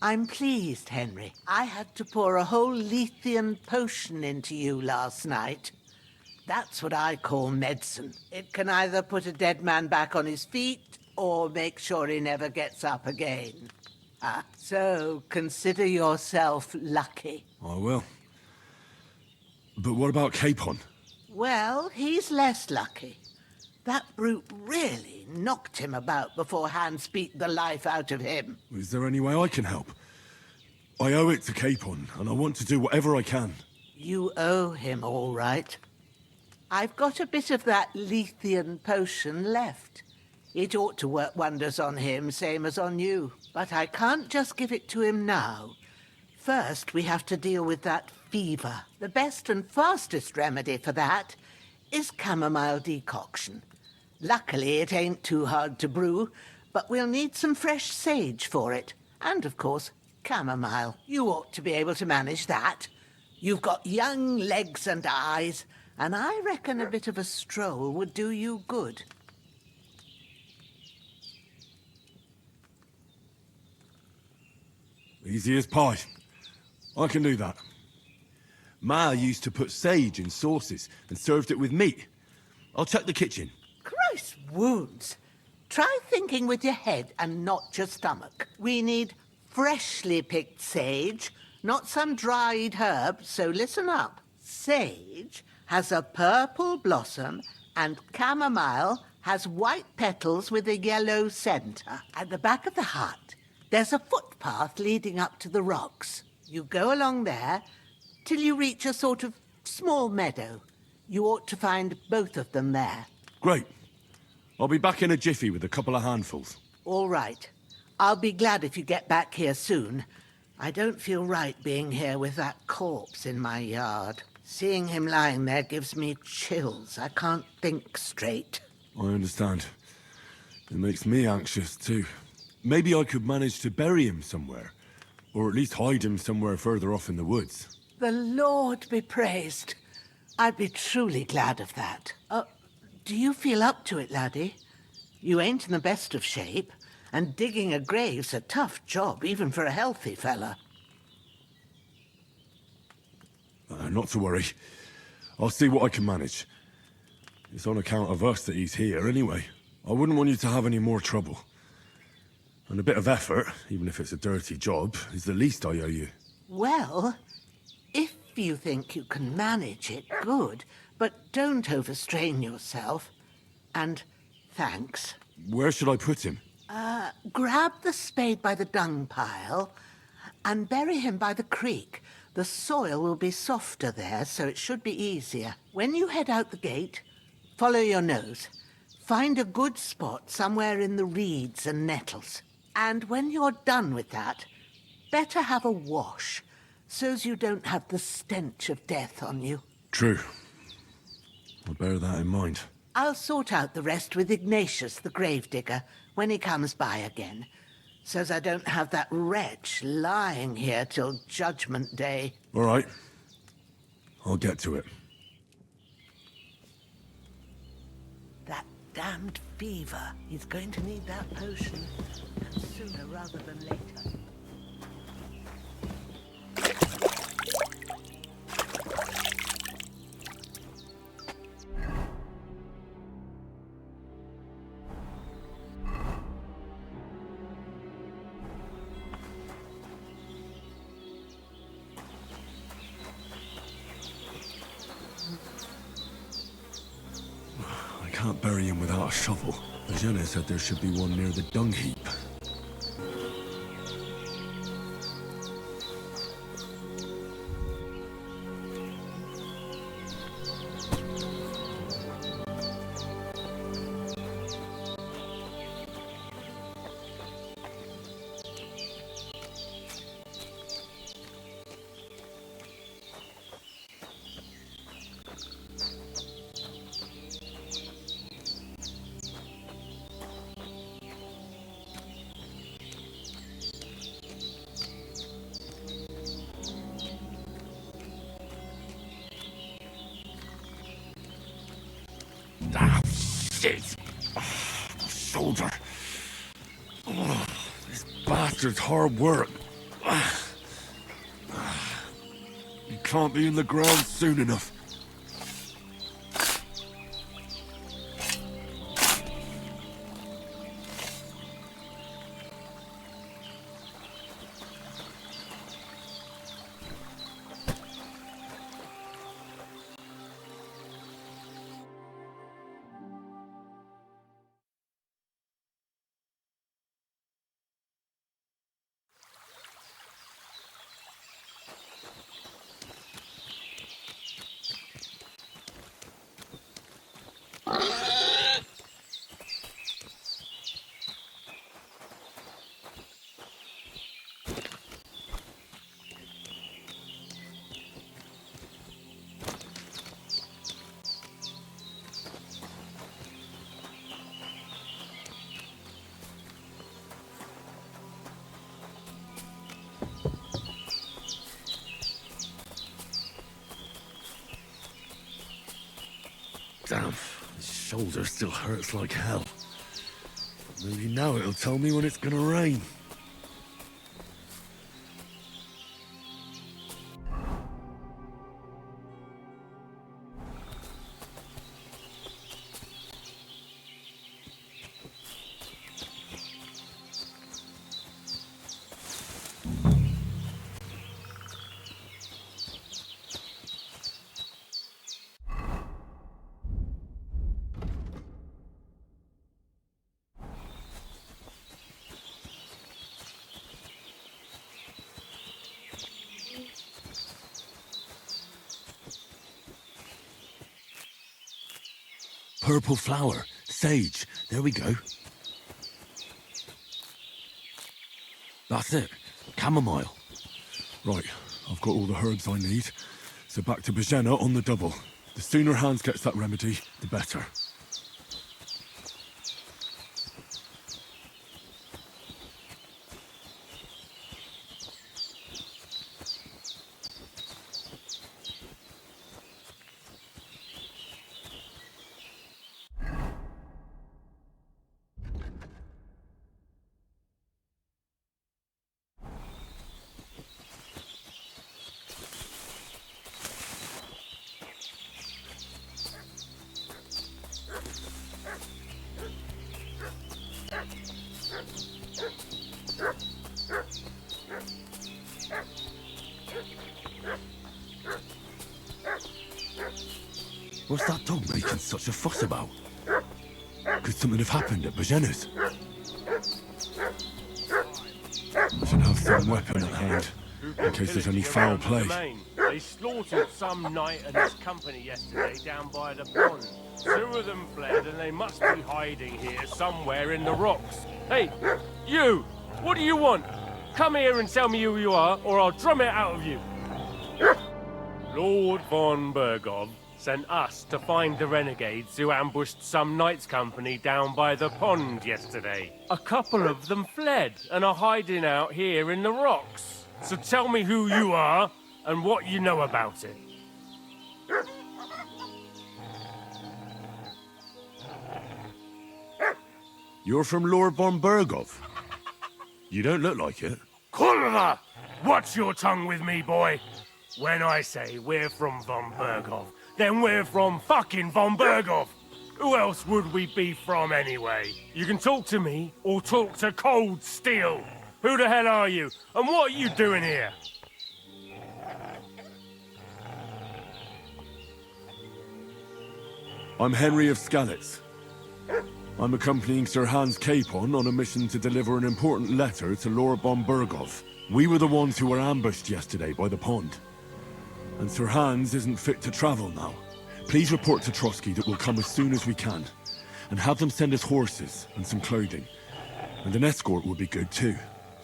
I'm pleased, Henry. I had to pour a whole Lethean potion into you last night. That's what I call medicine. It can either put a dead man back on his feet or make sure he never gets up again. So consider yourself lucky. I will. But what about Capon? Well, he's less lucky. That brute really knocked him about before Hans beat the life out of him. Is there any way I can help? I owe it to Capon, and I want to do whatever I can. You owe him, all right. I've got a bit of that Lethean potion left. It ought to work wonders on him, same as on you. But I can't just give it to him now. First, we have to deal with that fever. The best and fastest remedy for that is chamomile decoction. Luckily, it ain't too hard to brew, but we'll need some fresh sage for it. And, of course, chamomile. You ought to be able to manage that. You've got young legs and eyes, and I reckon a bit of a stroll would do you good. Easy as pie. I can do that. Ma used to put sage in sauces and served it with meat. I'll check the kitchen. Christ wounds. Try thinking with your head and not your stomach. We need freshly picked sage, not some dried herb, so listen up. Sage has a purple blossom and chamomile has white petals with a yellow centre. At the back of the hut, there's a footpath leading up to the rocks. You go along there till you reach a sort of small meadow. You ought to find both of them there. Great. I'll be back in a jiffy with a couple of handfuls. All right. I'll be glad if you get back here soon. I don't feel right being here with that corpse in my yard. Seeing him lying there gives me chills. I can't think straight. I understand. It makes me anxious, too. Maybe I could manage to bury him somewhere. Or at least hide him somewhere further off in the woods. The Lord be praised. I'd be truly glad of that. Do you feel up to it, laddie? You ain't in the best of shape, and digging a grave's a tough job, even for a healthy fella. Not to worry. I'll see what I can manage. It's on account of us that he's here, anyway. I wouldn't want you to have any more trouble. And a bit of effort, even if it's a dirty job, is the least I owe you. Well, if you think you can manage it, good. But don't overstrain yourself. And thanks. Where should I put him? Grab the spade by the dung pile and bury him by the creek. The soil will be softer there, so it should be easier. When you head out the gate, follow your nose. Find a good spot somewhere in the reeds and nettles. And when you're done with that, better have a wash, so's you don't have the stench of death on you. True. I'll bear that in mind. I'll sort out the rest with Ignatius, the gravedigger, when he comes by again, so's I don't have that wretch lying here till Judgment Day. All right. I'll get to it. That damned fever. He's going to need that potion, and sooner rather than later. I can't bury him without a shovel. Jenna said there should be one near the dung heap. Shit! The shoulder. This bastard's hard work. He can't be in the ground soon enough. Damn, his shoulder still hurts like hell. Maybe now it'll tell me when it's gonna rain. Purple flower. Sage. There we go. That's it. Chamomile. Right, I've got all the herbs I need. So back to Bajena on the double. The sooner Hans gets that remedy, the better. What's that dog making such a fuss about? Could something have happened at Bajena's? I should have some weapon at hand, in case there's any foul play. They slaughtered some knight and his company yesterday down by the pond. 2 of them fled and they must be hiding here somewhere in the rocks. Hey, you! What do you want? Come here and tell me who you are, or I'll drum it out of you. Lord von Bergov sent us to find the renegades who ambushed some knight's company down by the pond yesterday. A couple of them fled and are hiding out here in the rocks. So tell me who you are and what you know about it. You're from Lord von Bergov. You don't look like it. Kurva! Watch your tongue with me, boy. When I say we're from von Bergov, then we're from fucking von Bergov. Who else would we be from anyway? You can talk to me or talk to cold steel. Who the hell are you? And what are you doing here? I'm Henry of Skalitz. I'm accompanying Sir Hans Capon on a mission to deliver an important letter to Lord von Bergov. We were the ones who were ambushed yesterday by the pond. And Sir Hans isn't fit to travel now. Please report to Trotsky that we'll come as soon as we can. And have them send us horses and some clothing. And an escort would be good too.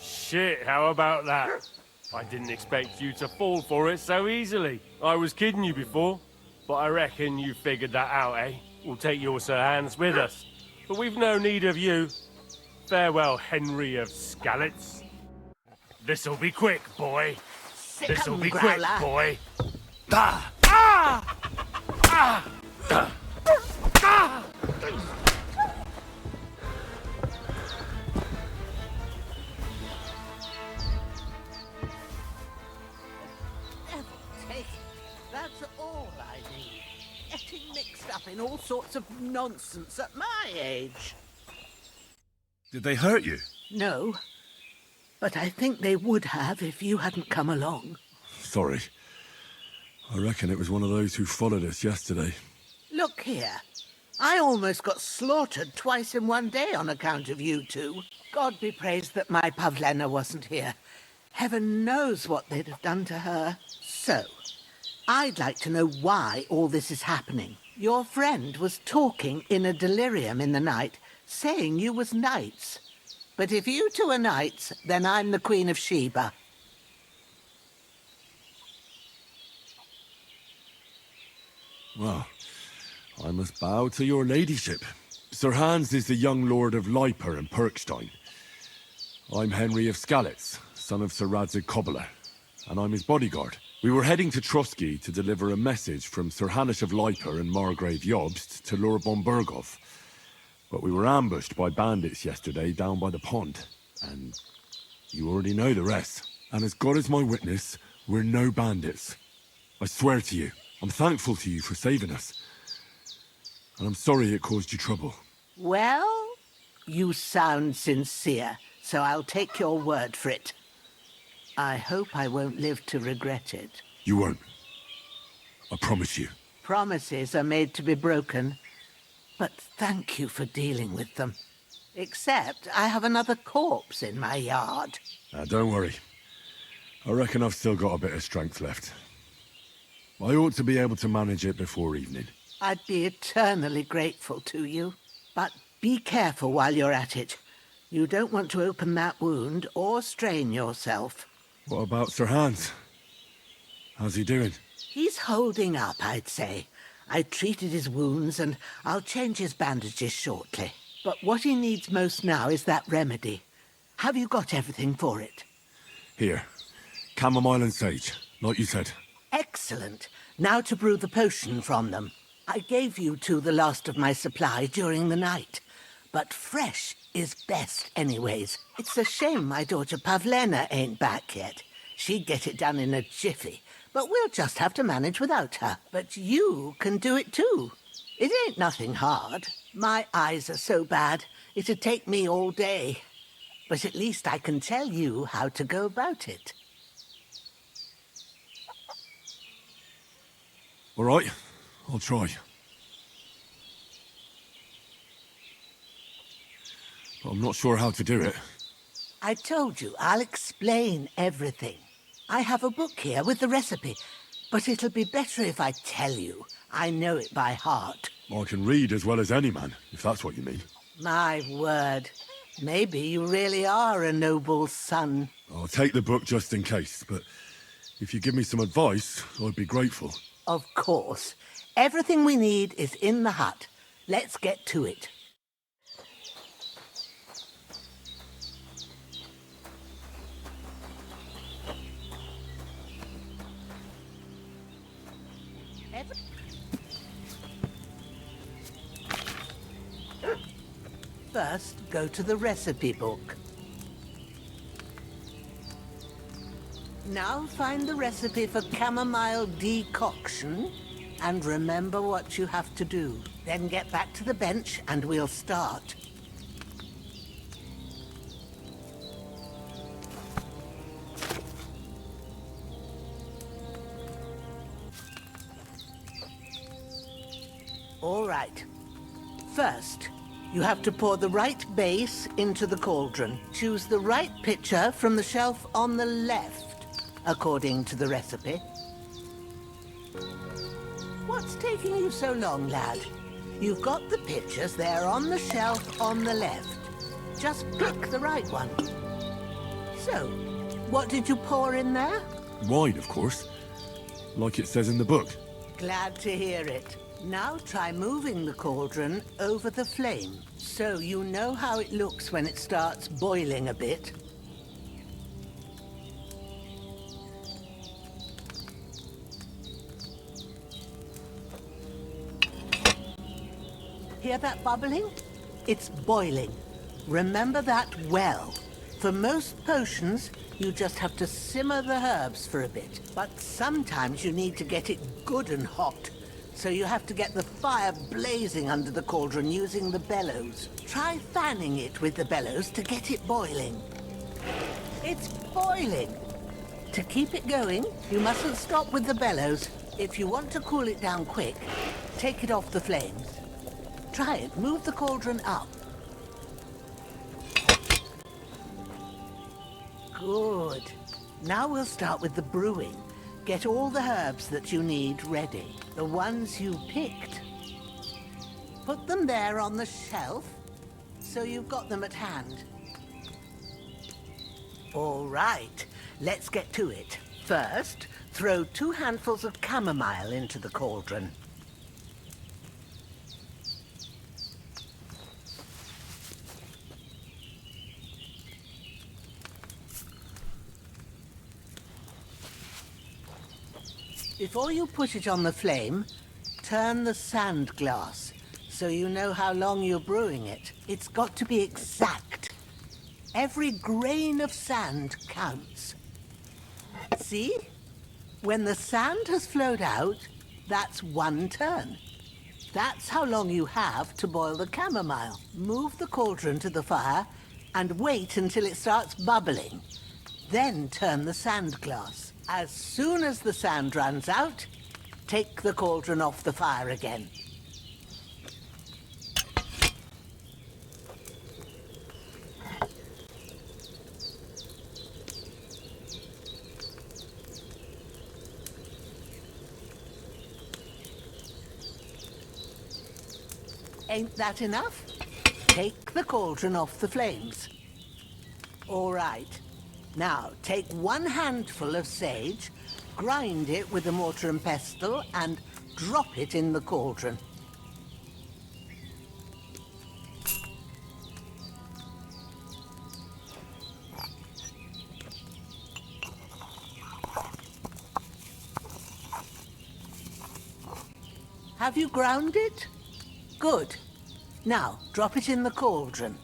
Shit, how about that? I didn't expect you to fall for it so easily. I was kidding you before, but I reckon you figured that out, eh? We'll take your Sir Hans with us. But we've no need of you. Farewell, Henry of Skalitz. This'll be quick, boy. This'll be quick, boy. Ah! Ah! Ah! Ah! Ah! That's all I need. Getting mixed up in all sorts of nonsense at my age. Did they hurt you? No, but I think they would have if you hadn't come along. Sorry. I reckon it was one of those who followed us yesterday. Look here. I almost got slaughtered twice in one day on account of you two. God be praised that my Pavlena wasn't here. Heaven knows what they'd have done to her. So, I'd like to know why all this is happening. Your friend was talking in a delirium in the night, saying you was knights. But if you two are knights, then I'm the Queen of Sheba. Well, I must bow to your ladyship. Sir Hans is the young lord of Leiper and Perkstein. I'm Henry of Skalitz, son of Sir Radzig Cobbler, and I'm his bodyguard. We were heading to Trotsky to deliver a message from Sir Hanush of Leiper and Margrave Jobst to Lord von Bergov. But we were ambushed by bandits yesterday down by the pond, and you already know the rest. And as God is my witness, we're no bandits. I swear to you, I'm thankful to you for saving us. And I'm sorry it caused you trouble. Well, you sound sincere, so I'll take your word for it. I hope I won't live to regret it. You won't. I promise you. Promises are made to be broken, but thank you for dealing with them. Except I have another corpse in my yard. Now, don't worry. I reckon I've still got a bit of strength left. I ought to be able to manage it before evening. I'd be eternally grateful to you. But be careful while you're at it. You don't want to open that wound or strain yourself. What about Sir Hans? How's he doing? He's holding up, I'd say. I treated his wounds and I'll change his bandages shortly. But what he needs most now is that remedy. Have you got everything for it? Here. Chamomile and sage, like you said. Excellent. Now to brew the potion from them. I gave you two the last of my supply during the night. But fresh is best anyways. It's a shame my daughter Pavlena ain't back yet. She'd get it done in a jiffy. But we'll just have to manage without her. But you can do it too. It ain't nothing hard. My eyes are so bad, it'd take me all day. But at least I can tell you how to go about it. All right, I'll try. But I'm not sure how to do it. I told you, I'll explain everything. I have a book here with the recipe, but it'll be better if I tell you. I know it by heart. I can read as well as any man, if that's what you mean. My word. Maybe you really are a noble son. I'll take the book just in case, but if you give me some advice, I'd be grateful. Of course. Everything we need is in the hut. Let's get to it. First, go to the recipe book. Now find the recipe for chamomile decoction and remember what you have to do. Then get back to the bench and we'll start. All right. First, you have to pour the right base into the cauldron. Choose the right pitcher from the shelf on the left, according to the recipe. What's taking you so long, lad? You've got the pitchers there on the shelf on the left. Just pick the right one. So, what did you pour in there? Wine, of course. Like it says in the book. Glad to hear it. Now try moving the cauldron over the flame, so you know how it looks when it starts boiling a bit. Hear that bubbling? It's boiling. Remember that well. For most potions, you just have to simmer the herbs for a bit, but sometimes you need to get it good and hot. So you have to get the fire blazing under the cauldron using the bellows. Try fanning it with the bellows to get it boiling. It's boiling! To keep it going, you mustn't stop with the bellows. If you want to cool it down quick, take it off the flames. Try it. Move the cauldron up. Good. Now we'll start with the brewing. Get all the herbs that you need ready. The ones you picked. Put them there on the shelf, so you've got them at hand. All right, let's get to it. First, throw 2 handfuls of chamomile into the cauldron. Before you put it on the flame, turn the sand glass so you know how long you're brewing it. It's got to be exact. Every grain of sand counts. See? When the sand has flowed out, that's 1 turn. That's how long you have to boil the chamomile. Move the cauldron to the fire and wait until it starts bubbling. Then turn the sand glass. As soon as the sand runs out, take the cauldron off the fire again. Ain't that enough? Take the cauldron off the flames. All right. Now, take 1 handful of sage, grind it with a mortar and pestle, and drop it in the cauldron. Have you ground it? Good. Now, drop it in the cauldron.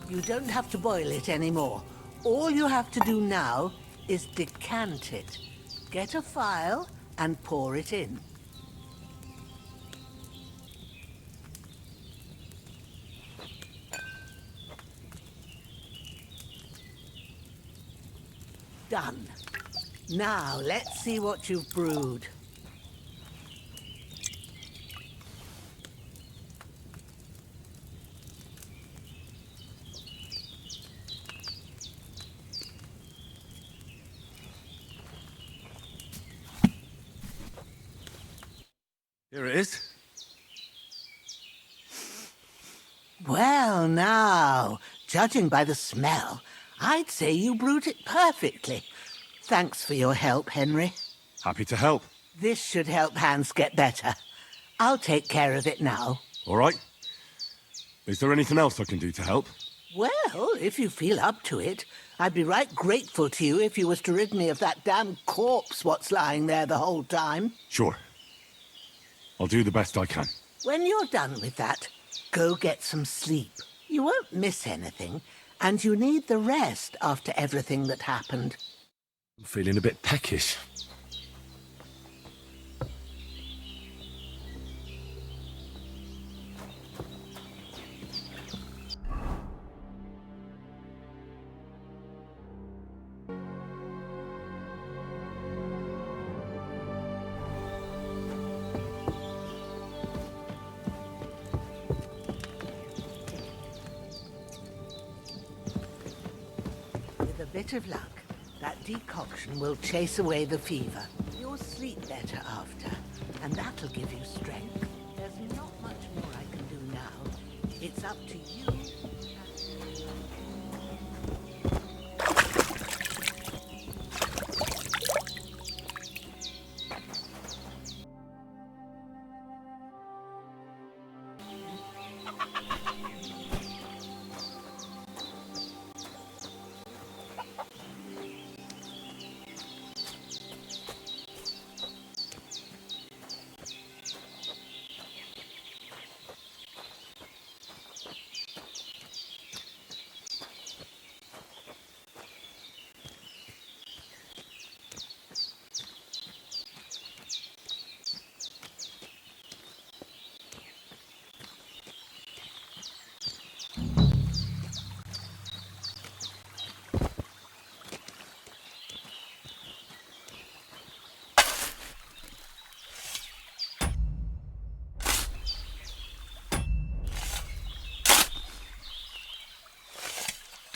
You don't have to boil it anymore. All you have to do now is decant it. Get a phial and pour it in. Done. Now, let's see what you've brewed. Here it is. Well, now, judging by the smell, I'd say you brewed it perfectly. Thanks for your help, Henry. Happy to help. This should help Hans get better. I'll take care of it now. All right. Is there anything else I can do to help? Well, if you feel up to it, I'd be right grateful to you if you was to rid me of that damn corpse what's lying there the whole time. Sure. I'll do the best I can. When you're done with that, go get some sleep. You won't miss anything, and you need the rest after everything that happened. I'm feeling a bit peckish. With a bit of luck, that decoction will chase away the fever. You'll sleep better after, and that'll give you strength. There's not much more I can do now. It's up to you.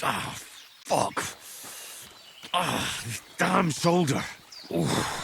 Ah, fuck. Ah, this damn shoulder. Oof.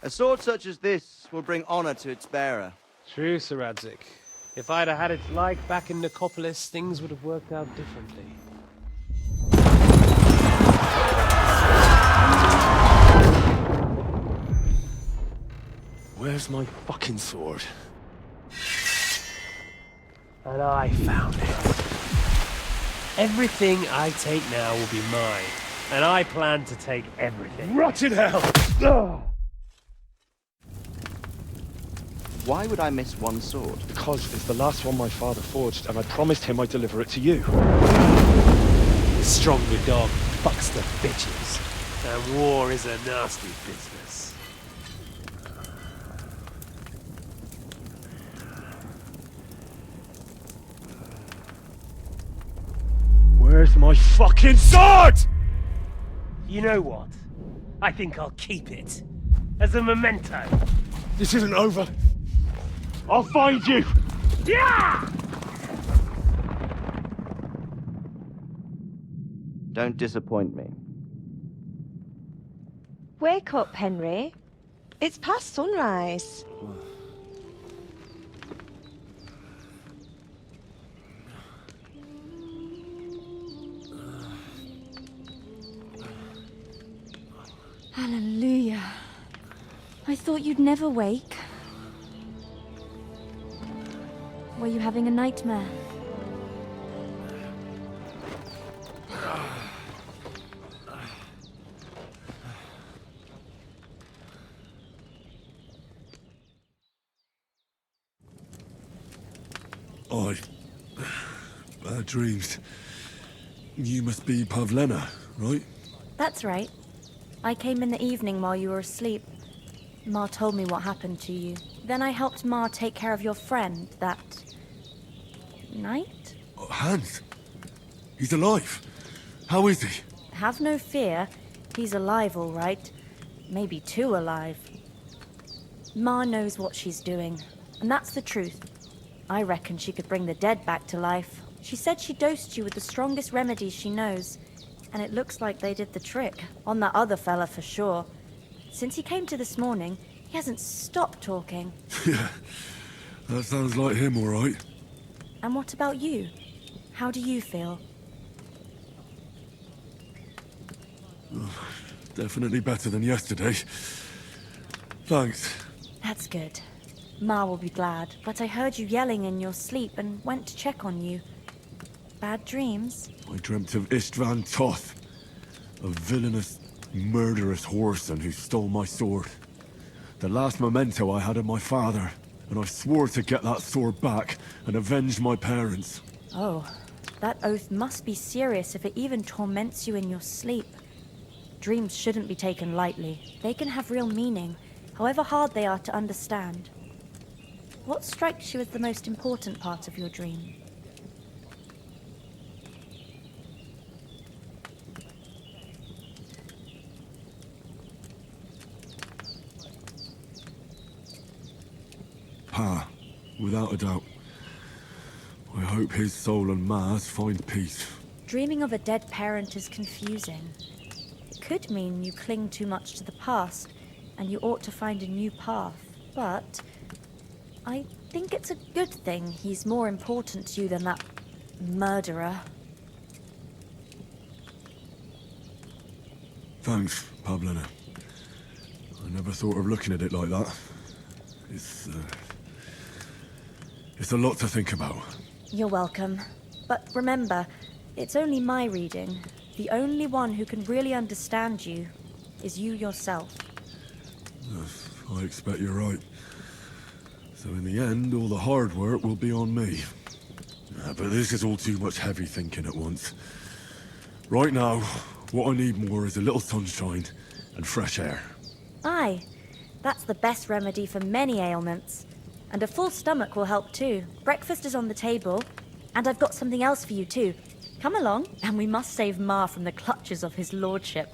A sword such as this will bring honor to its bearer. True, Sir Radzik. If I'd have had it like back in Nicopolis, things would have worked out differently. Where's my fucking sword? And I found it. Everything I take now will be mine. And I plan to take everything. Rot in hell! Why would I miss one sword? Because it's the last one my father forged, and I promised him I'd deliver it to you. The stronger dog fucks the bitches. And war is a nasty business. Where's my fucking sword? You know what? I think I'll keep it. As a memento. This isn't over. I'll find you! Yeah! Don't disappoint me. Wake up, Henry. It's past sunrise. Hallelujah. I thought you'd never wake. Were you having a nightmare? Bad dreams. You must be Pavlena, right? That's right. I came in the evening while you were asleep. Ma told me what happened to you. Then I helped Ma take care of your friend that night? Oh, Hans! He's alive! How is he? Have no fear. He's alive, all right. Maybe too alive. Ma knows what she's doing, and that's the truth. I reckon she could bring the dead back to life. She said she dosed you with the strongest remedies she knows, and it looks like they did the trick. On that other fella for sure. Since he came to this morning, he hasn't stopped talking. Yeah, that sounds like him, all right. And what about you? How do you feel? Oh, definitely better than yesterday. Thanks. That's good. Ma will be glad, but I heard you yelling in your sleep and went to check on you. Bad dreams? I dreamt of Istvan Toth, a villainous, murderous whoreson who stole my sword. The last memento I had of my father, and I swore to get that sword back and avenge my parents. Oh, that oath must be serious if it even torments you in your sleep. Dreams shouldn't be taken lightly. They can have real meaning, however hard they are to understand. What strikes you as the most important part of your dream? Pa, without a doubt. I hope his soul and Ma's find peace. Dreaming of a dead parent is confusing. It could mean you cling too much to the past, and you ought to find a new path. But I think it's a good thing he's more important to you than that murderer. Thanks, Pavlena. I never thought of looking at it like that. It's a lot to think about. You're welcome. But remember, it's only my reading. The only one who can really understand you is you yourself. I expect you're right. So in the end, all the hard work will be on me. But this is all too much heavy thinking at once. Right now, what I need more is a little sunshine and fresh air. Aye, that's the best remedy for many ailments. And a full stomach will help too. Breakfast is on the table, and I've got something else for you too. Come along, and we must save Ma from the clutches of his lordship.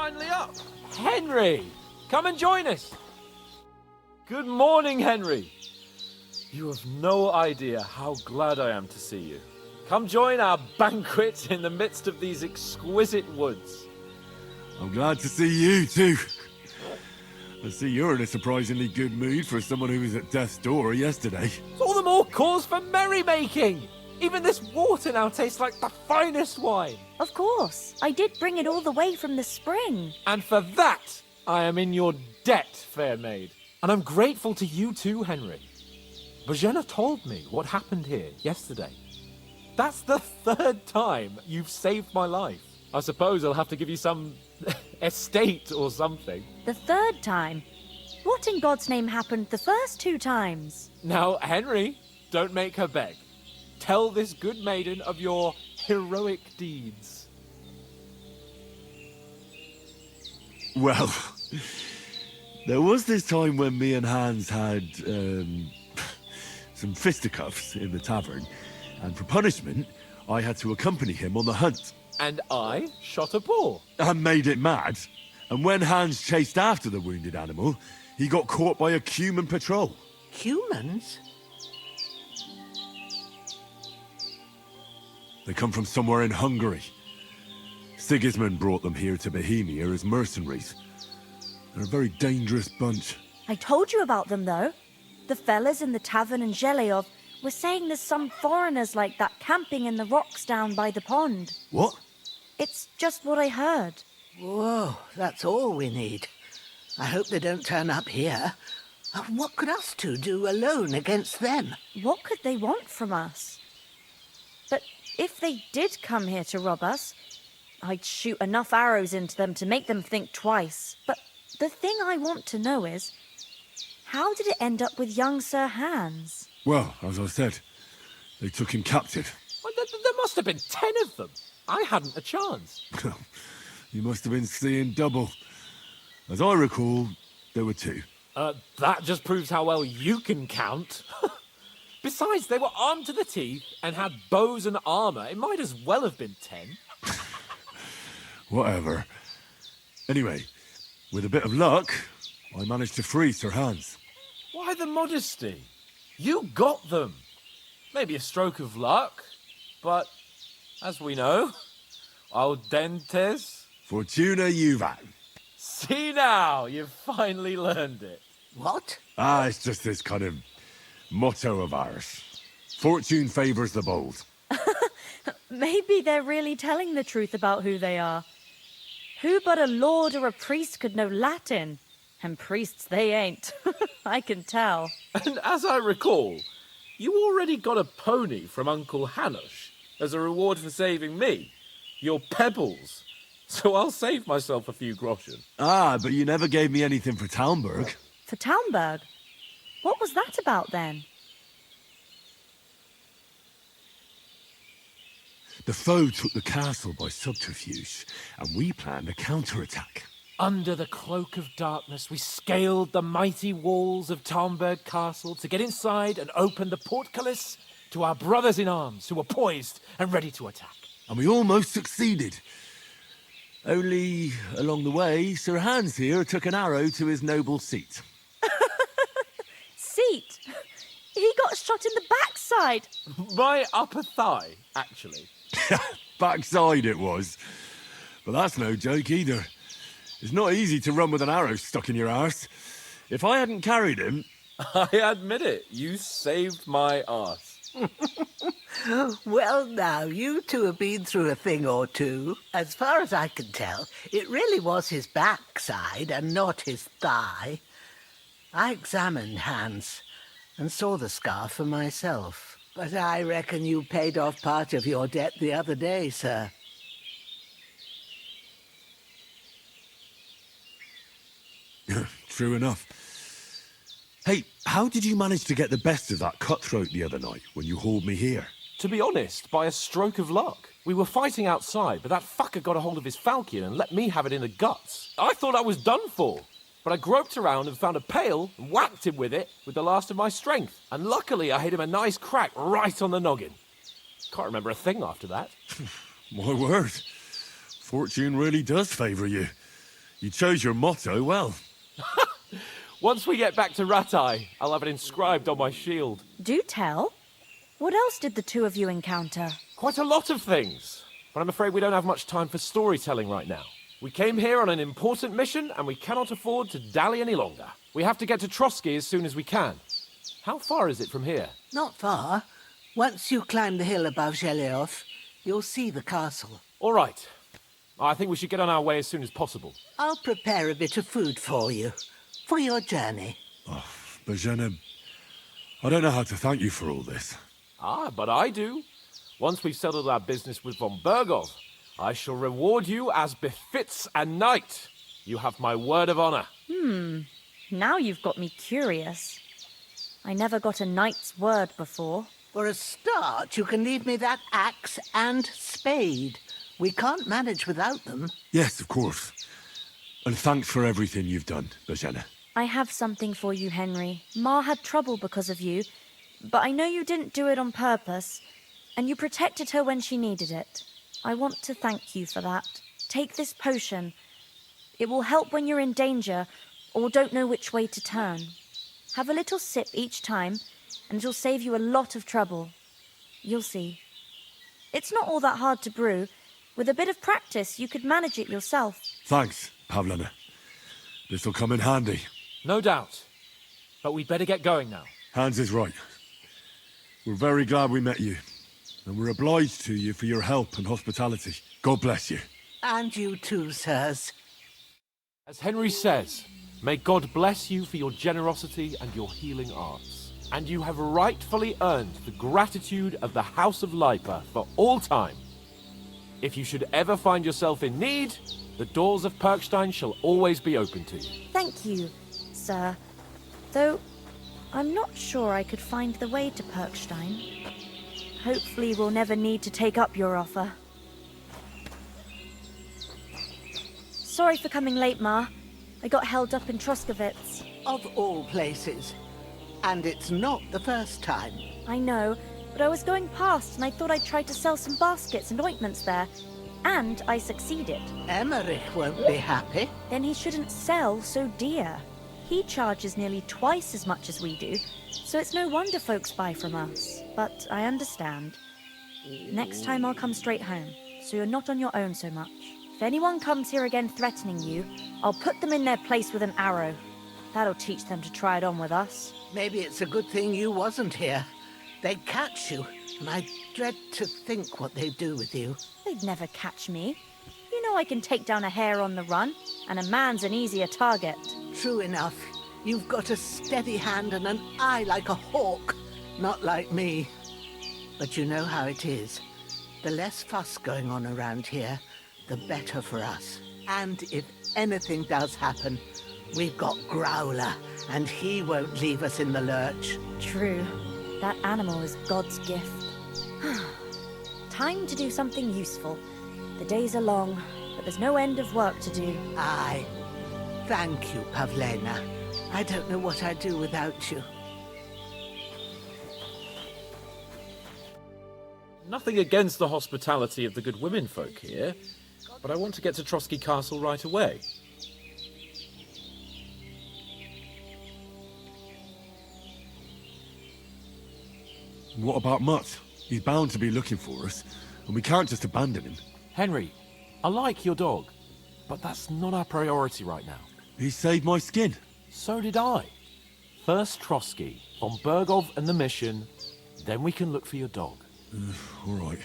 finally up. Henry, come and join us. Good morning, Henry. You have no idea how glad I am to see you. Come join our banquet in the midst of these exquisite woods. I'm glad to see you too. I see you're in a surprisingly good mood for someone who was at death's door yesterday. It's all the more cause for merrymaking. Even this water now tastes like the finest wine. Of course. I did bring it all the way from the spring. And for that, I am in your debt, fair maid. And I'm grateful to you too, Henry. Bojena told me what happened here yesterday. That's the 3rd time you've saved my life. I suppose I'll have to give you some estate or something. The 3rd time? What in God's name happened the first 2 times? Now, Henry, don't make her beg. Tell this good maiden of your heroic deeds. Well, there was this time when me and Hans had some fisticuffs in the tavern, and for punishment, I had to accompany him on the hunt. And I shot a boar. And made it mad. And when Hans chased after the wounded animal, he got caught by a human patrol. Humans? They come from somewhere in Hungary. Sigismund brought them here to Bohemia as mercenaries. They're a very dangerous bunch. I told you about them, though. The fellas in the tavern in Zheleyov were saying there's some foreigners like that camping in the rocks down by the pond. What? It's just what I heard. Whoa, that's all we need. I hope they don't turn up here. What could us two do alone against them? What could they want from us? But if they did come here to rob us, I'd shoot enough arrows into them to make them think twice. But the thing I want to know is, how did it end up with young Sir Hans? Well, as I said, they took him captive. Well, there must have been 10 of them. I hadn't a chance. You must have been seeing double. As I recall, there were 2. That just proves how well you can count. Besides, they were armed to the teeth and had bows and armor. It might as well have been 10. Whatever. Anyway, with a bit of luck, I managed to free Sir Hans. Why the modesty? You got them. Maybe a stroke of luck, but as we know, audentes. Fortuna juvat. See now, you've finally learned it. What? It's just this kind of motto of ours. Fortune favors the bold. Maybe they're really telling the truth about who they are. Who but a lord or a priest could know Latin? And priests they ain't. I can tell. And as I recall, you already got a pony from Uncle Hanush as a reward for saving me. Your pebbles. So I'll save myself a few groschen. But you never gave me anything for Talmberg. For Talmberg? What was that about then? The foe took the castle by subterfuge, and we planned a counterattack. Under the cloak of darkness, we scaled the mighty walls of Talmberg Castle to get inside and open the portcullis to our brothers in arms who were poised and ready to attack. And we almost succeeded. Only, along the way, Sir Hans here took an arrow to his noble seat. Seat? He got shot in the backside. My upper thigh, actually. Backside it was. But that's no joke either. It's not easy to run with an arrow stuck in your arse. If I hadn't carried him... I admit it, you saved my arse. Well, now, you two have been through a thing or two. As far as I can tell, it really was his backside and not his thigh. I examined Hans and saw the scar for myself. But I reckon you paid off part of your debt the other day, sir. True enough. Hey, how did you manage to get the best of that cutthroat the other night when you hauled me here? To be honest, by a stroke of luck. We were fighting outside, but that fucker got a hold of his falchion and let me have it in the guts. I thought I was done for. But I groped around and found a pail and whacked him with it with the last of my strength. And luckily I hit him a nice crack right on the noggin. Can't remember a thing after that. My word. Fortune really does favour you. You chose your motto well. Once we get back to Ratai, I'll have it inscribed on my shield. Do tell. What else did the two of you encounter? Quite a lot of things, but I'm afraid we don't have much time for storytelling right now. We came here on an important mission, and we cannot afford to dally any longer. We have to get to Trotsky as soon as we can. How far is it from here? Not far. Once you climb the hill above Zheleoth, you'll see the castle. All right. I think we should get on our way as soon as possible. I'll prepare a bit of food for you, for your journey. Oh, Bozhena, I don't know how to thank you for all this. Ah, but I do. Once we've settled our business with von Bergov, I shall reward you as befits a knight. You have my word of honor. Now you've got me curious. I never got a knight's word before. For a start, you can leave me that axe and spade. We can't manage without them. Yes, of course. And thanks for everything you've done, Bozhena. I have something for you, Henry. Ma had trouble because of you, but I know you didn't do it on purpose, and you protected her when she needed it. I want to thank you for that. Take this potion. It will help when you're in danger or don't know which way to turn. Have a little sip each time, and it'll save you a lot of trouble. You'll see. It's not all that hard to brew. With a bit of practice, you could manage it yourself. Thanks, Pavlena. This'll come in handy. No doubt. But we'd better get going now. Hans is right. We're very glad we met you. And we're obliged to you for your help and hospitality. God bless you. And you too, sirs. As Henry says, may God bless you for your generosity and your healing arts. And you have rightfully earned the gratitude of the House of Lipa for all time. If you should ever find yourself in need, the doors of Perkstein shall always be open to you. Thank you, sir. Though, I'm not sure I could find the way to Perkstein. Hopefully we'll never need to take up your offer. Sorry for coming late, Ma. I got held up in Troskovitz. Of all places. And it's not the first time. I know, but I was going past and I thought I'd try to sell some baskets and ointments there. And I succeeded. Emmerich won't be happy. Then he shouldn't sell so dear. He charges nearly twice as much as we do, so it's no wonder folks buy from us. But I understand. Next time I'll come straight home, so you're not on your own so much. If anyone comes here again threatening you, I'll put them in their place with an arrow. That'll teach them to try it on with us. Maybe it's a good thing you wasn't here. They'd catch you, and I dread to think what they'd do with you. They'd never catch me. You know I can take down a hare on the run, and a man's an easier target. True enough. You've got a steady hand and an eye like a hawk. Not like me. But you know how it is. The less fuss going on around here, the better for us. And if anything does happen, we've got Growler, and he won't leave us in the lurch. True. That animal is God's gift. Time to do something useful. The days are long, but there's no end of work to do. Aye. Thank you, Pavlena. I don't know what I'd do without you. Nothing against the hospitality of the good women folk here, but I want to get to Trotsky Castle right away. What about Mutt? He's bound to be looking for us, and we can't just abandon him. Henry, I like your dog, but that's not our priority right now. He saved my skin. So did I. First Trotsky, von Bergov and the mission, then we can look for your dog. All right.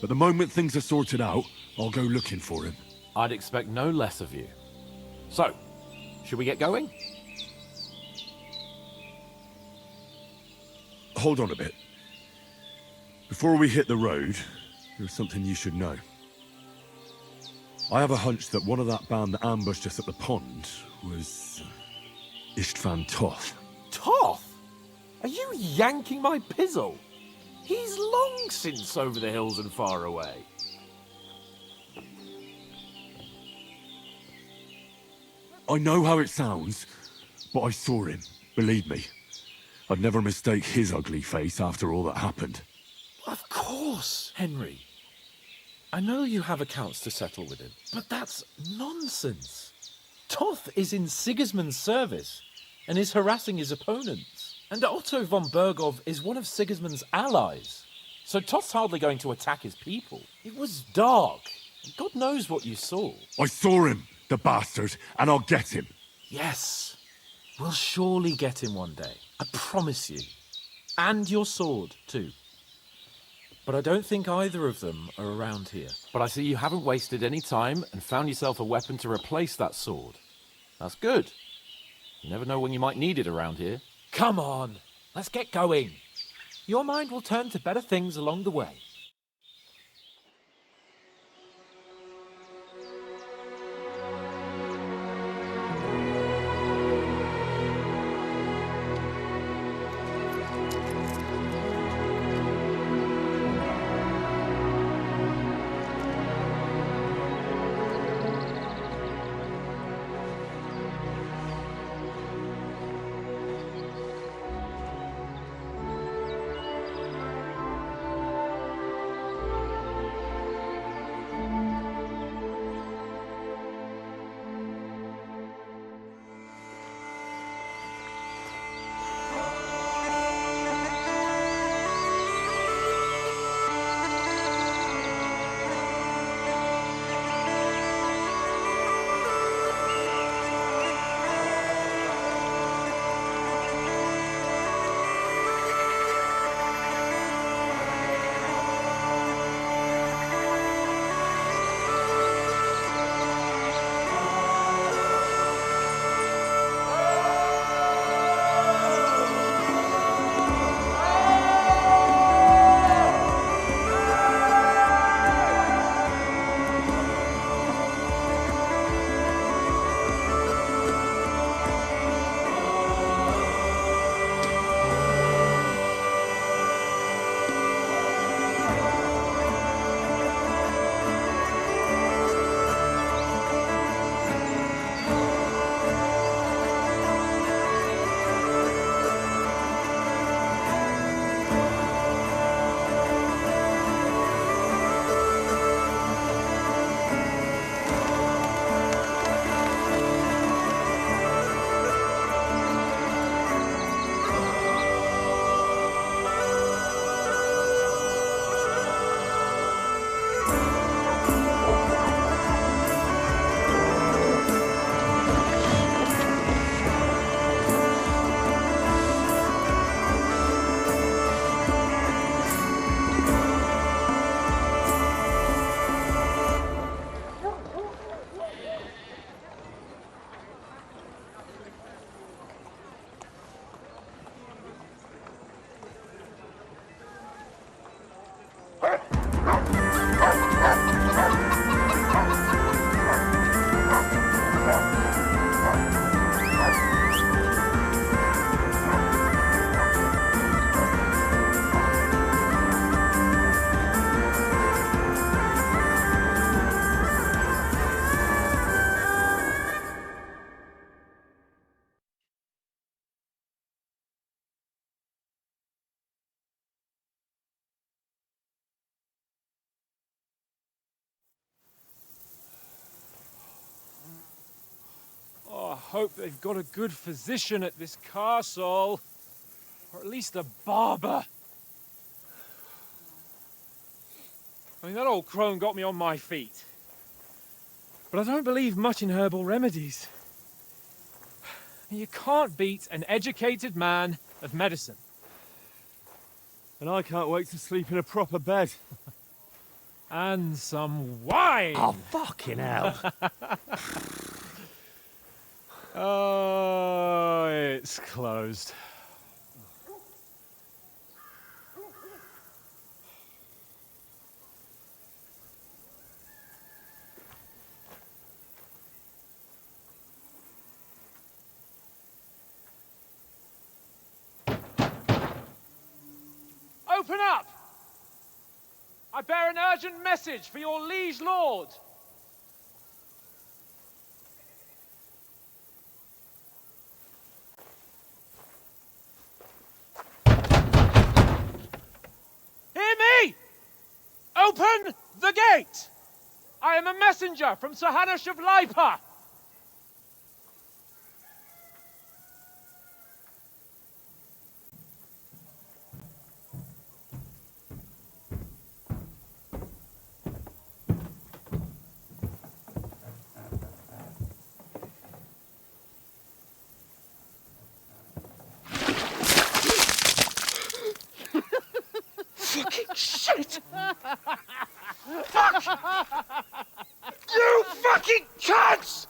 But the moment things are sorted out, I'll go looking for him. I'd expect no less of you. So, should we get going? Hold on a bit. Before we hit the road, there's something you should know. I have a hunch that one of that band that ambushed us at the pond was Istvan Toth. Toth? Are you yanking my pizzle? He's long since over the hills and far away. I know how it sounds, but I saw him, believe me. I'd never mistake his ugly face after all that happened. Of course, Henry. I know you have accounts to settle with him, but that's nonsense. Toth is in Sigismund's service and is harassing his opponents. And Otto von Bergov is one of Sigismund's allies. So Toth's hardly going to attack his people. It was dark. God knows what you saw. I saw him, the bastard, and I'll get him. Yes. We'll surely get him one day. I promise you. And your sword, too. But I don't think either of them are around here. But I see you haven't wasted any time and found yourself a weapon to replace that sword. That's good. You never know when you might need it around here. Come on, let's get going. Your mind will turn to better things along the way. Oh, I hope they've got a good physician at this castle. Or at least a barber. I mean, that old crone got me on my feet. But I don't believe much in herbal remedies. You can't beat an educated man of medicine. And I can't wait to sleep in a proper bed. And some wine! Oh, fucking hell. Oh, it's closed. Open up! I bear an urgent message for your liege lord. Hear me! Open the gate! Wait! I am a messenger from Sir Hanush of Lipa! Fucking shit! Fuck! You fucking cunts!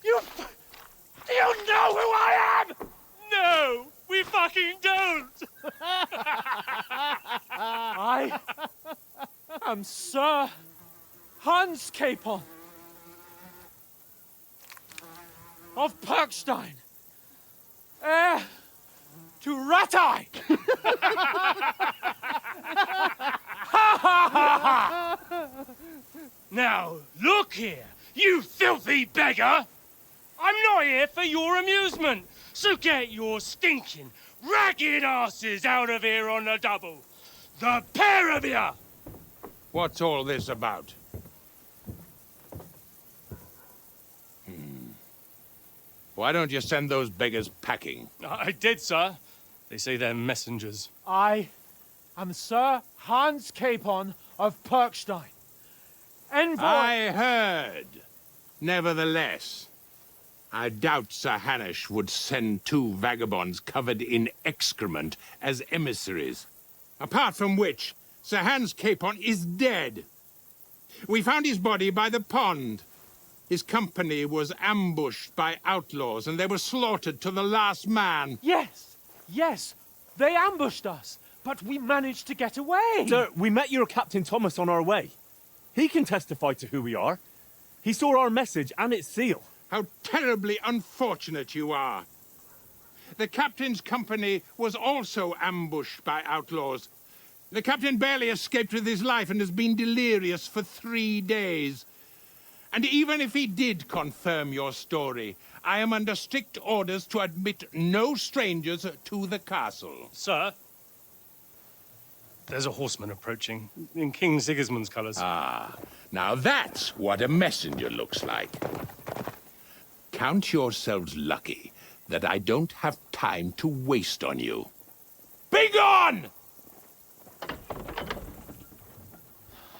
Do you know who I am? No, we fucking don't! I am Sir Hans Capon of Perkstein, heir to Ratai! Now, look here, you filthy beggar! I'm not here for your amusement, so get your stinking, ragged asses out of here on the double. The pair of you! What's all this about? Why don't you send those beggars packing? I did, sir. They say they're messengers. I am Sir Hans Capon of Perkstein. Envoy... I heard. Nevertheless, I doubt Sir Hanush would send two vagabonds covered in excrement as emissaries. Apart from which, Sir Hans Capon is dead. We found his body by the pond. His company was ambushed by outlaws, and they were slaughtered to the last man. Yes, yes, they ambushed us, but we managed to get away. Sir, we met your Captain Thomas on our way. He can testify to who we are. He saw our message and its seal. How terribly unfortunate you are. The captain's company was also ambushed by outlaws. The captain barely escaped with his life and has been delirious for 3 days. And even if he did confirm your story, I am under strict orders to admit no strangers to the castle. Sir, there's a horseman approaching in King Sigismund's colours. Ah, now that's what a messenger looks like. Count yourselves lucky that I don't have time to waste on you. Be gone!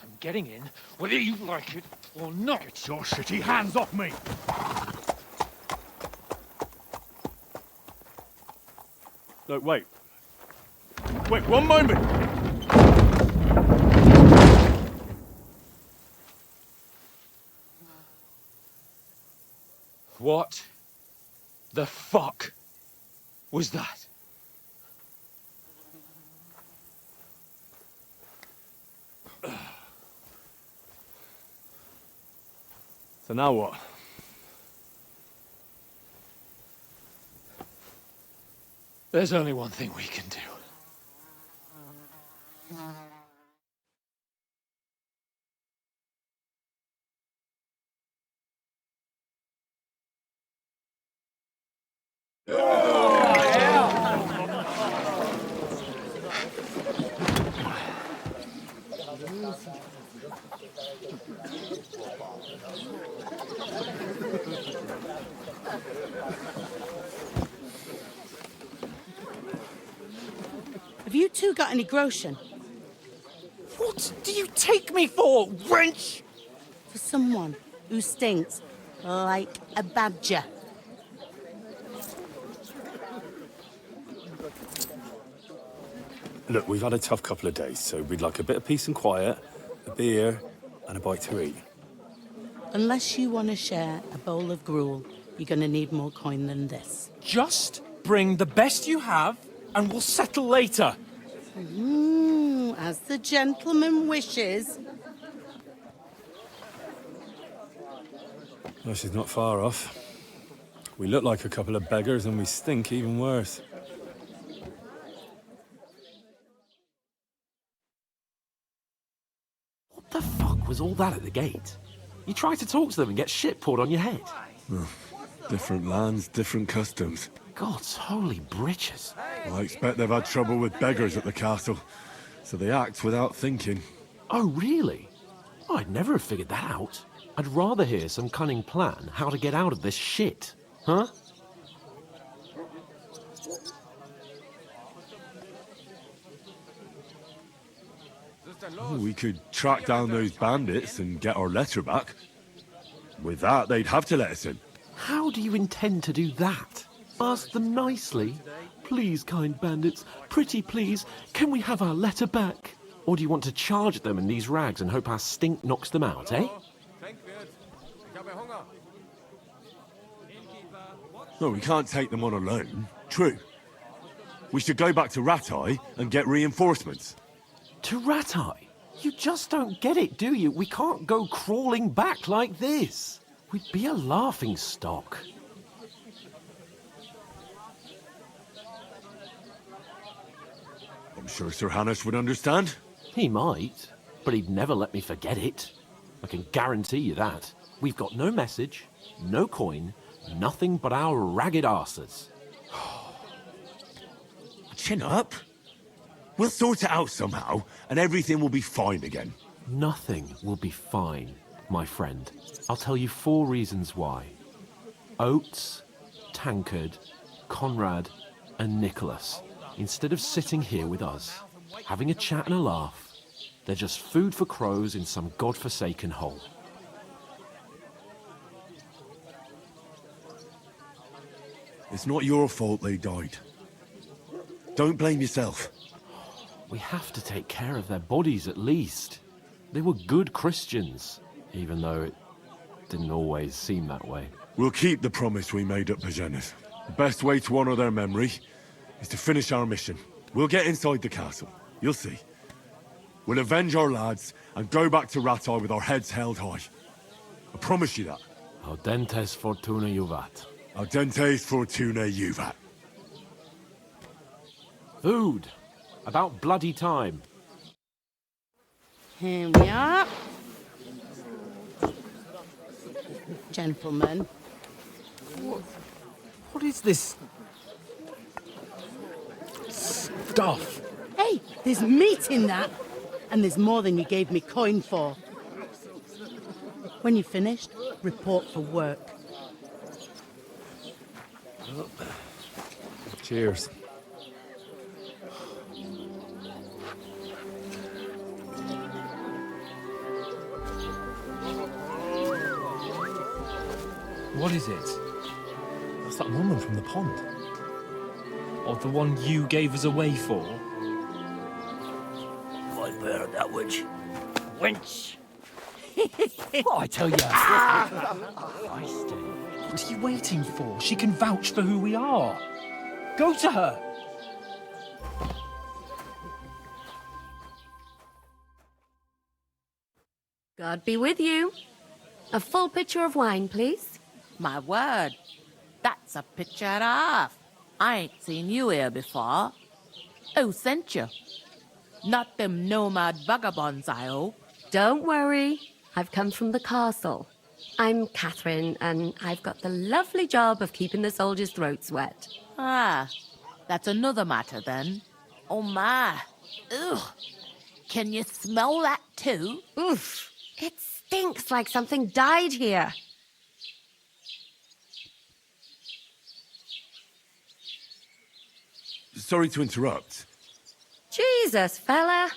I'm getting in, whether you like it or not. Get your shitty hands off me! Look, wait. Wait, one moment! What the fuck was that? So now what? There's only one thing we can do. Have you two got any groschen? What do you take me for, wench? For someone who stinks like a badger. Look, we've had a tough couple of days, so we'd like a bit of peace and quiet, a beer, and a bite to eat. Unless you want to share a bowl of gruel, you're going to need more coin than this. Just bring the best you have, and we'll settle later. As the gentleman wishes. Well, she's not far off. We look like a couple of beggars, and we stink even worse. What the fuck was all that at the gate? You tried to talk to them and get shit poured on your head. Different lands, different customs. God's holy britches. I expect they've had trouble with beggars at the castle, so they act without thinking. Oh, really? I'd never have figured that out. I'd rather hear some cunning plan how to get out of this shit. Huh? Oh, we could track down those bandits and get our letter back. With that, they'd have to let us in. How do you intend to do that? Ask them nicely. Please, kind bandits, pretty please, can we have our letter back? Or do you want to charge them in these rags and hope our stink knocks them out, eh? No, we can't take them on alone. True. We should go back to Ratai and get reinforcements. To Ratai? You just don't get it, do you? We can't go crawling back like this. We'd be a laughing stock. I'm sure Sir Hanush would understand. He might, but he'd never let me forget it. I can guarantee you that. We've got no message, no coin, nothing but our ragged arses. Chin up. We'll sort it out somehow, and everything will be fine again. Nothing will be fine, my friend. I'll tell you 4 reasons why. Oates, Tankard, Conrad, and Nicholas, instead of sitting here with us, having a chat and a laugh, they're just food for crows in some godforsaken hole. It's not your fault they died. Don't blame yourself. We have to take care of their bodies at least. They were good Christians, even though it didn't always seem that way. We'll keep the promise we made at Bajeneth. The best way to honor their memory is to finish our mission. We'll get inside the castle. You'll see. We'll avenge our lads and go back to Ratai with our heads held high. I promise you that. Audentes fortuna juvat. Audentes fortuna juvat. Food. About bloody time. Here we are. Gentlemen. What is this stuff? Hey, there's meat in that. And there's more than you gave me coin for. When you're finished, report for work. Cheers. What is it? That's that woman from the pond. Or the one you gave us away for? I bear that witch. Wench! What I tell you? What are you waiting for? She can vouch for who we are. Go to her. God be with you. A full pitcher of wine, please. My word, that's a picture and a half. I ain't seen you here before. Who sent you? Not them nomad vagabonds, I hope. Don't worry. I've come from the castle. I'm Catherine, and I've got the lovely job of keeping the soldiers' throats wet. Ah, that's another matter then. Oh my. Ugh. Can you smell that too? Oof. It stinks like something died here. Sorry to interrupt. Jesus, fella.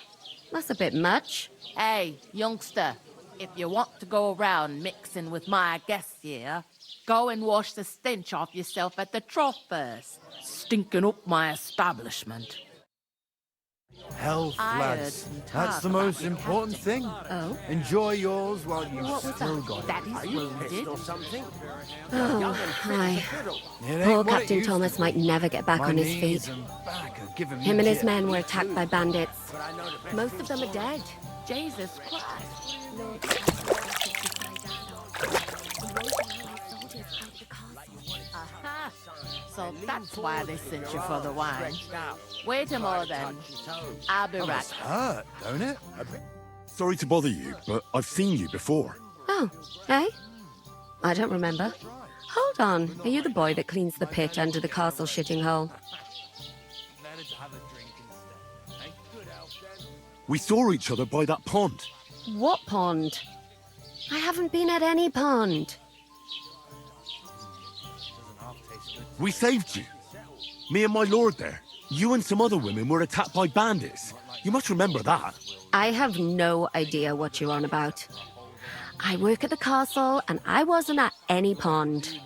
That's a bit much. Hey, youngster, if you want to go around mixing with my guests here, go and wash the stench off yourself at the trough first. Stinking up my establishment. Health, I lads. heard some That's talk the about most your important thing. Oh? Enjoy yours while you've What was still that? got it. Daddy's Are you wounded? pissed or something? Oh, hi. It ain't Poor what it Captain used Thomas to might be. never get back My on his knees feet. and back are giving me Him and his jip. men were attacked by bandits. Most of them are dead. Jesus Christ. Aha. So that's why they sent you for the wine. Wait a moment then. I'll be That right must hurt, don't it? Sorry to bother you, but I've seen you before. Oh, eh? I don't remember. Hold on. Are you the boy that cleans the pit under the castle shitting hole? We saw each other by that pond. What pond? I haven't been at any pond. We saved you. Me and my lord there. You and some other women were attacked by bandits. You must remember that. I have no idea what you're on about. I work at the castle, and I wasn't at any pond.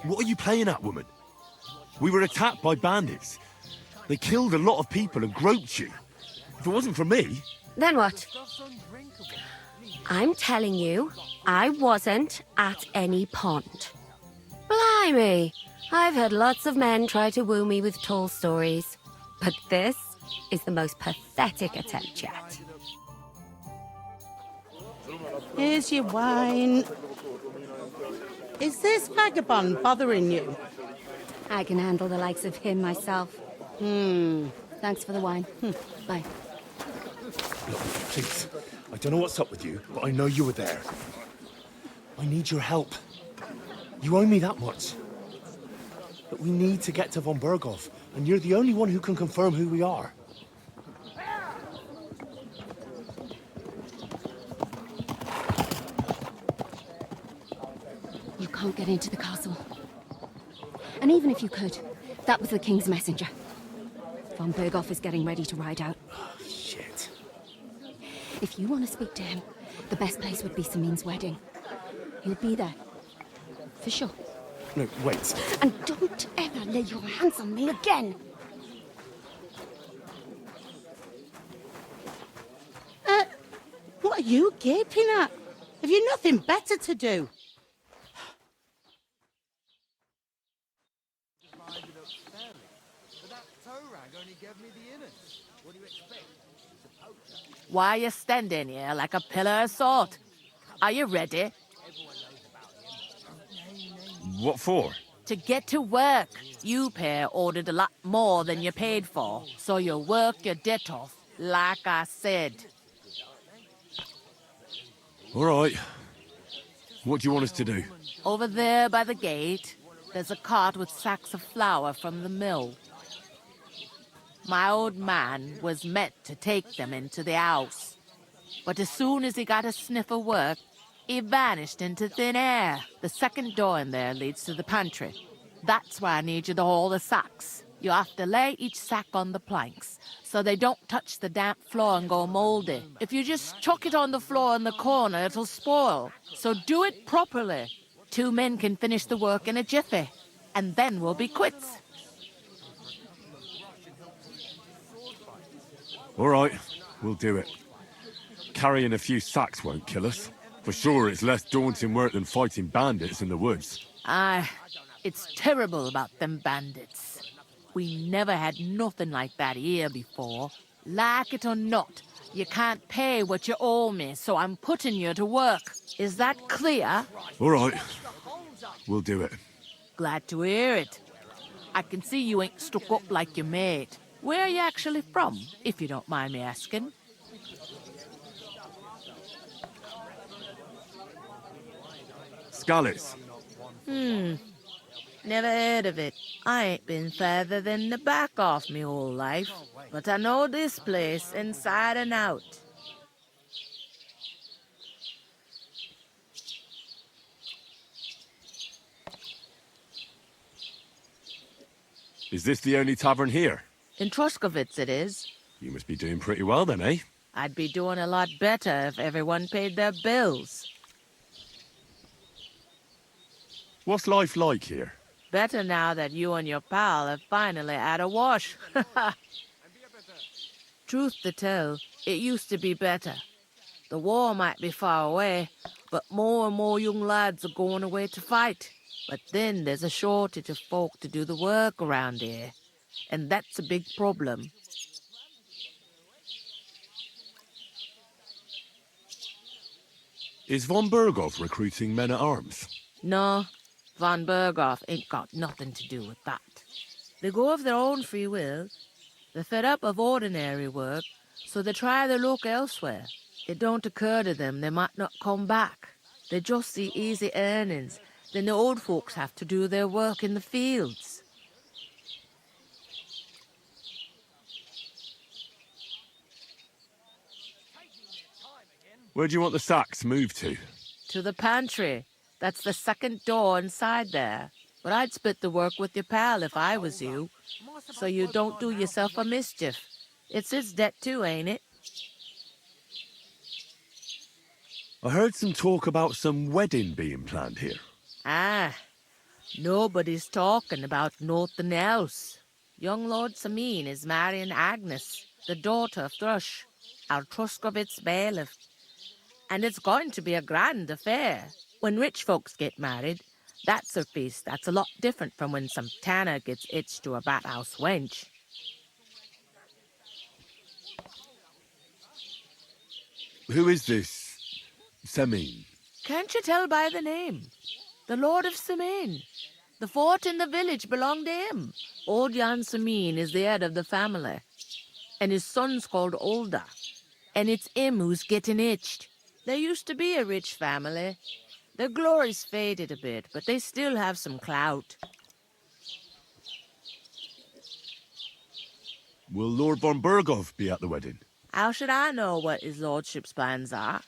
What are you playing at, woman? We were attacked by bandits. They killed a lot of people and groped you. If it wasn't for me... Then what? I'm telling you, I wasn't at any pond. Blimey! I've had lots of men try to woo me with tall stories. But this is the most pathetic attempt yet. Here's your wine. Is this vagabond bothering you? I can handle the likes of him myself. Thanks for the wine. Bye. Look, please. I don't know what's up with you, but I know you were there. I need your help. You owe me that much. But we need to get to von Berghoff, and you're the only one who can confirm who we are. You can't get into the castle. And even if you could, that was the King's messenger. Von Berghoff is getting ready to ride out. Shit. If you want to speak to him, the best place would be Samin's wedding. He'll be there. For sure. No, wait. And don't ever lay your hands on me again! What are you gaping at? Have you nothing better to do? Why are you standing here like a pillar of salt? Are you ready? What for? To get to work. You pair ordered a lot more than you paid for, so you work your debt off, like I said. All right. What do you want us to do? Over there by the gate, there's a cart with sacks of flour from the mill. My old man was meant to take them into the house. But as soon as he got a sniff of work, he vanished into thin air. The second door in there leads to the pantry. That's why I need you to haul the sacks. You have to lay each sack on the planks, so they don't touch the damp floor and go moldy. If you just chuck it on the floor in the corner, it'll spoil. So do it properly. 2 men can finish the work in a jiffy, and then we'll be quits. All right, we'll do it. Carrying a few sacks won't kill us. For sure, it's less daunting work than fighting bandits in the woods. Aye, it's terrible about them bandits. We never had nothing like that here before. Like it or not, you can't pay what you owe me, so I'm putting you to work. Is that clear? All right, we'll do it. Glad to hear it. I can see you ain't stuck up like your mate. Where are you actually from, if you don't mind me asking? Scallis. Never heard of it. I ain't been further than the back off me whole life, but I know this place inside and out. Is this the only tavern here? In Troskovitz it is. You must be doing pretty well then, eh? I'd be doing a lot better if everyone paid their bills. What's life like here? Better now that you and your pal have finally had a wash. Truth to tell, it used to be better. The war might be far away, but more and more young lads are going away to fight. But then there's a shortage of folk to do the work around here, and that's a big problem. Is von Berghoff recruiting men-at-arms? No, von Berghoff ain't got nothing to do with that. They go of their own free will. They're fed up of ordinary work, so they try their luck elsewhere. It don't occur to them they might not come back. They just see easy earnings. Then the old folks have to do their work in the fields. Where do you want the sacks moved to? To the pantry. That's the second door inside there. But I'd split the work with your pal if I was you, so you don't do yourself a mischief. It's his debt too, ain't it? I heard some talk about some wedding being planned here. Ah, nobody's talking about nothing else. Young Lord Sameen is marrying Agnes, the daughter of Thrush, our Truskovitz bailiff. And it's going to be a grand affair. When rich folks get married, that's a feast that's a lot different from when some tanner gets hitched to a bathouse wench. Who is this Sameen? Can't you tell by the name? The Lord of Sameen. The fort in the village belonged to him. Old Jan Sameen is the head of the family. And his son's called Olda. And it's him who's getting hitched. There used to be a rich family. Their glory's faded a bit, but they still have some clout. Will Lord von Burgov be at the wedding? How should I know what his lordship's plans are?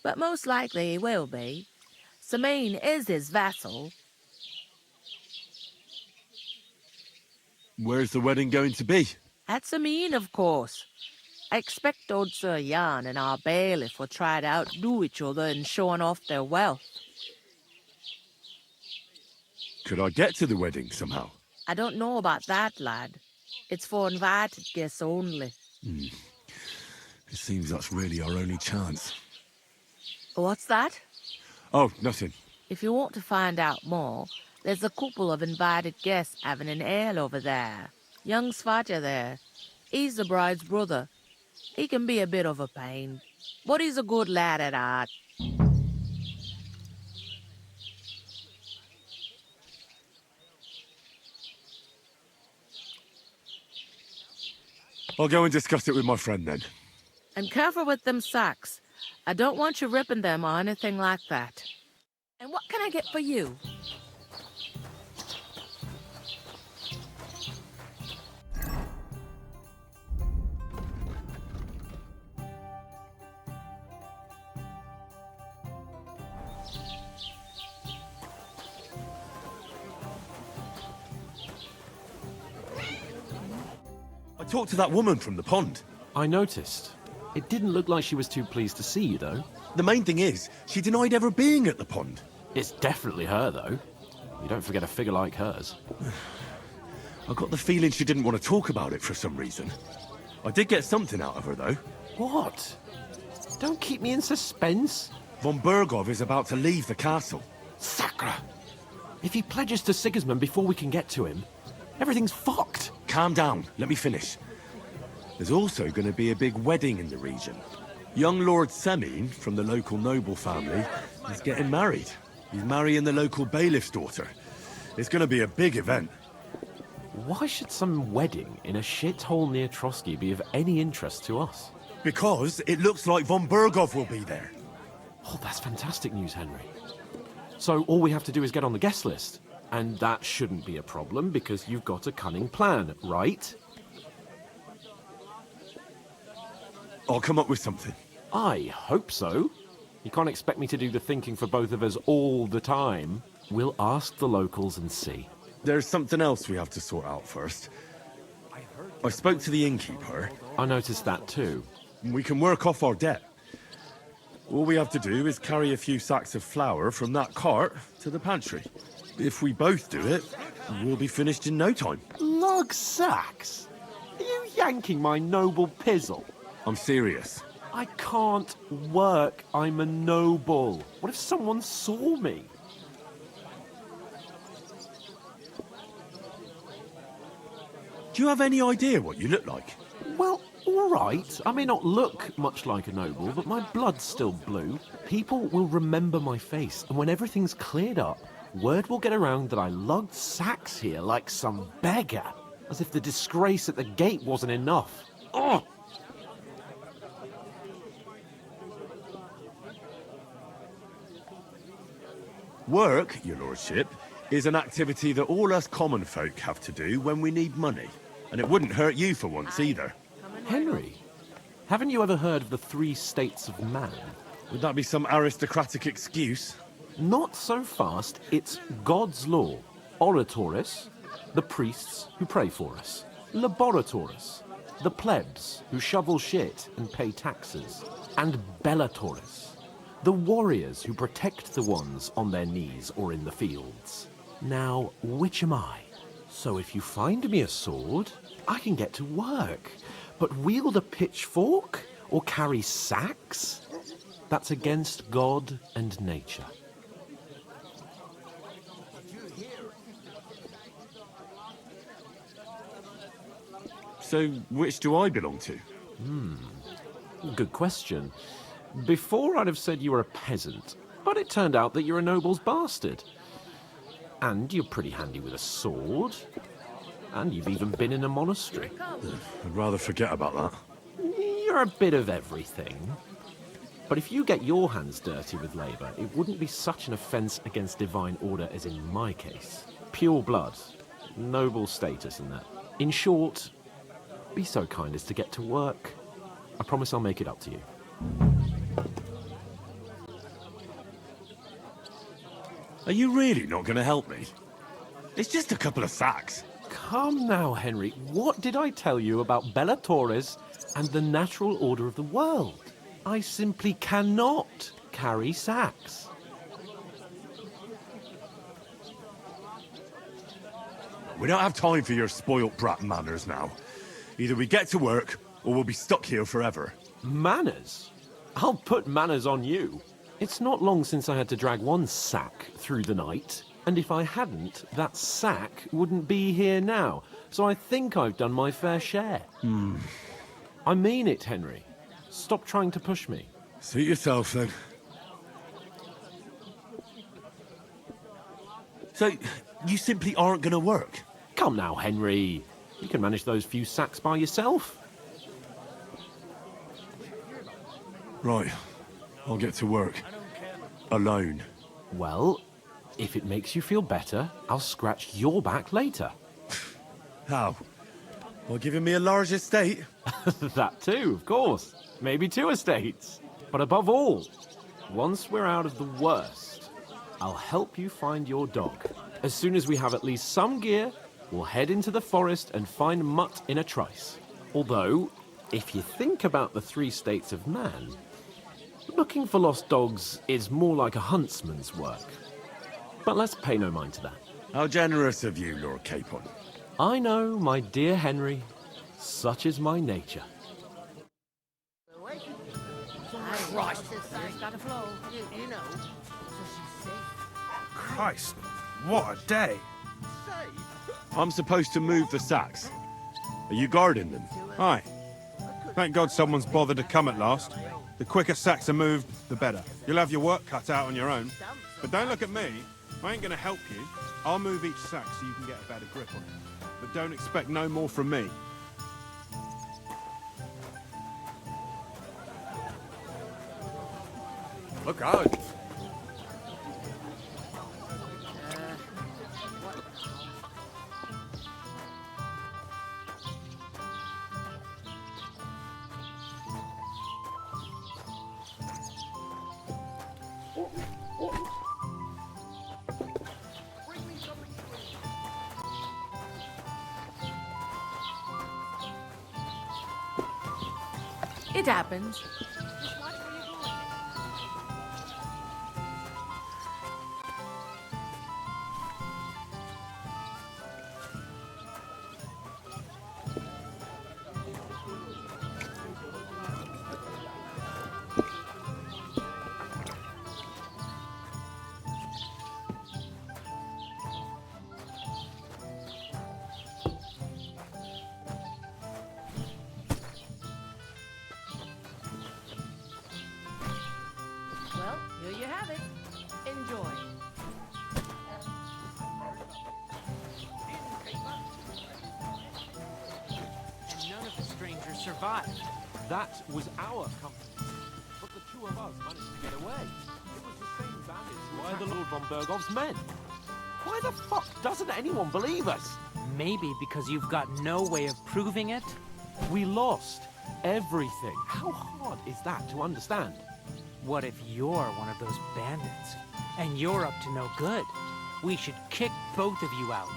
But most likely he will be. Sameen is his vassal. Where's the wedding going to be? At Sameen, of course. I expect old Sir Jan and our bailiff will try to outdo each other in showing off their wealth. Could I get to the wedding somehow? I don't know about that, lad. It's for invited guests only. It seems that's really our only chance. What's that? Oh, nothing. If you want to find out more, there's a couple of invited guests having an ale over there. Young Svatja there. He's the bride's brother. He can be a bit of a pain, but he's a good lad at heart. I'll go and discuss it with my friend then. And careful with them sacks. I don't want you ripping them or anything like that. And what can I get for you? I talked to that woman from the pond. I noticed. It didn't look like she was too pleased to see you, though. The main thing is, she denied ever being at the pond. It's definitely her, though. You don't forget a figure like hers. I got the feeling she didn't want to talk about it for some reason. I did get something out of her, though. What? Don't keep me in suspense. Von Burgov is about to leave the castle. Sacra! If he pledges to Sigismund before we can get to him, everything's fucked. Calm down. Let me finish. There's also going to be a big wedding in the region. Young Lord Sameen, from the local noble family, is getting married. He's marrying the local bailiff's daughter. It's going to be a big event. Why should some wedding in a shithole near Trotsky be of any interest to us? Because it looks like von Burgov will be there. Oh, that's fantastic news, Henry. So all we have to do is get on the guest list. And that shouldn't be a problem because you've got a cunning plan, right? I'll come up with something. I hope so. You can't expect me to do the thinking for both of us all the time. We'll ask the locals and see. There's something else we have to sort out first. I spoke to the innkeeper. I noticed that too. We can work off our debt. All we have to do is carry a few sacks of flour from that cart to the pantry. If we both do it, we'll be finished in no time. Lug sacks? Are you yanking my noble pizzle? I'm serious. I can't work. I'm a noble. What if someone saw me? Do you have any idea what you look like? Well, all right. I may not look much like a noble, but my blood's still blue. People will remember my face, and when everything's cleared up, word will get around that I lugged sacks here like some beggar. As if the disgrace at the gate wasn't enough. Ugh! Work, your lordship, is an activity that all us common folk have to do when we need money. And it wouldn't hurt you for once either. Henry, Haven't you ever heard of the 3 states of man? Would that be some aristocratic excuse? Not so fast. It's God's law. Oratoris, the priests who pray for us. Laboratoris, the plebs who shovel shit and pay taxes. And Bellatoris, the warriors who protect the ones on their knees or in the fields. Now, which am I? So if you find me a sword, I can get to work. But wield a pitchfork or carry sacks? That's against God and nature. So, which do I belong to? Good question. Before I'd have said you were a peasant, but it turned out that you're a noble's bastard. And you're pretty handy with a sword. And you've even been in a monastery. I'd rather forget about that. You're a bit of everything. But if you get your hands dirty with labour, it wouldn't be such an offence against divine order as in my case. Pure blood, noble status and that. In short, be so kind as to get to work. I promise I'll make it up to you. Are you really not going to help me? It's just a couple of sacks. Come now, Henry. What did I tell you about Bellatoris and the natural order of the world? I simply cannot carry sacks. We don't have time for your spoilt brat manners now. Either we get to work, or we'll be stuck here forever. Manners? I'll put manners on you. It's not long since I had to drag one sack through the night, and if I hadn't, that sack wouldn't be here now. So I think I've done my fair share. I mean it, Henry. Stop trying to push me. Suit yourself, then. So, you simply aren't going to work? Come now, Henry. You can manage those few sacks by yourself. Right. I'll get to work. Alone. Well, if it makes you feel better, I'll scratch your back later. How? By giving me a large estate? That too, of course. Maybe 2 estates. But above all, once we're out of the worst, I'll help you find your dog. As soon as we have at least some gear, we'll head into the forest and find Mutt in a trice. Although, if you think about the 3 states of man, looking for lost dogs is more like a huntsman's work. But let's pay no mind to that. How generous of you, Lord Capon. I know, my dear Henry. Such is my nature. Christ. Christ, what a day. I'm supposed to move the sacks. Are you guarding them? Aye. Thank God someone's bothered to come at last. The quicker sacks are moved, the better. You'll have your work cut out on your own. But don't look at me. I ain't gonna help you. I'll move each sack so you can get a better grip on it. But don't expect no more from me. Look out. It happens. Well, here you have it. Enjoy. None of the strangers survived. That was our company. But the 2 of us managed to get away. It was the same bandits who were the Lord von Bergov's men. Why the fuck doesn't anyone believe us? Maybe because you've got no way of proving it? We lost. Everything. How hard is that to understand? What if you're one of those bandits, and you're up to no good? We should kick both of you out,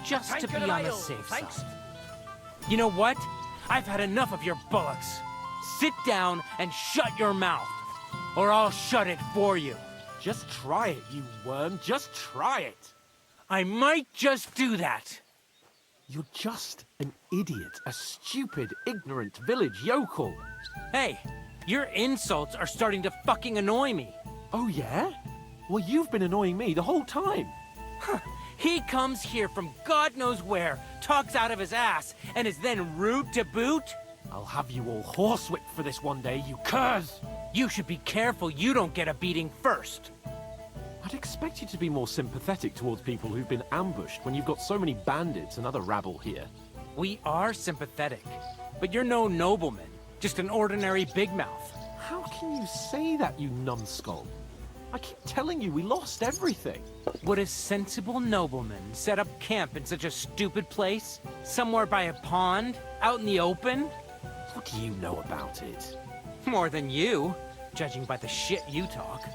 just to be on the safe side. You know what? I've had enough of your bullocks. Sit down and shut your mouth, or I'll shut it for you. Just try it, you worm. Just try it. I might just do that. You're just an idiot, a stupid, ignorant village yokel. Hey, your insults are starting to fucking annoy me. Oh, yeah? Well, you've been annoying me the whole time. He comes here from God knows where, talks out of his ass, and is then rude to boot? I'll have you all horsewhipped for this one day, you curs! You should be careful you don't get a beating first. I'd expect you to be more sympathetic towards people who've been ambushed when you've got so many bandits and other rabble here. We are sympathetic, but you're no nobleman, just an ordinary big mouth. How can you say that, you numbskull? I keep telling you we lost everything. Would a sensible nobleman set up camp in such a stupid place? Somewhere by a pond? Out in the open? What do you know about it? More than you, judging by the shit you talk.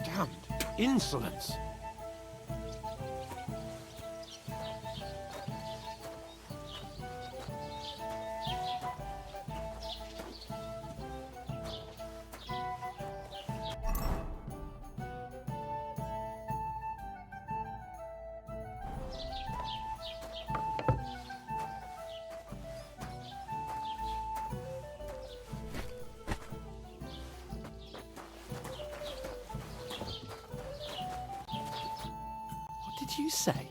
Damned insolence. You say?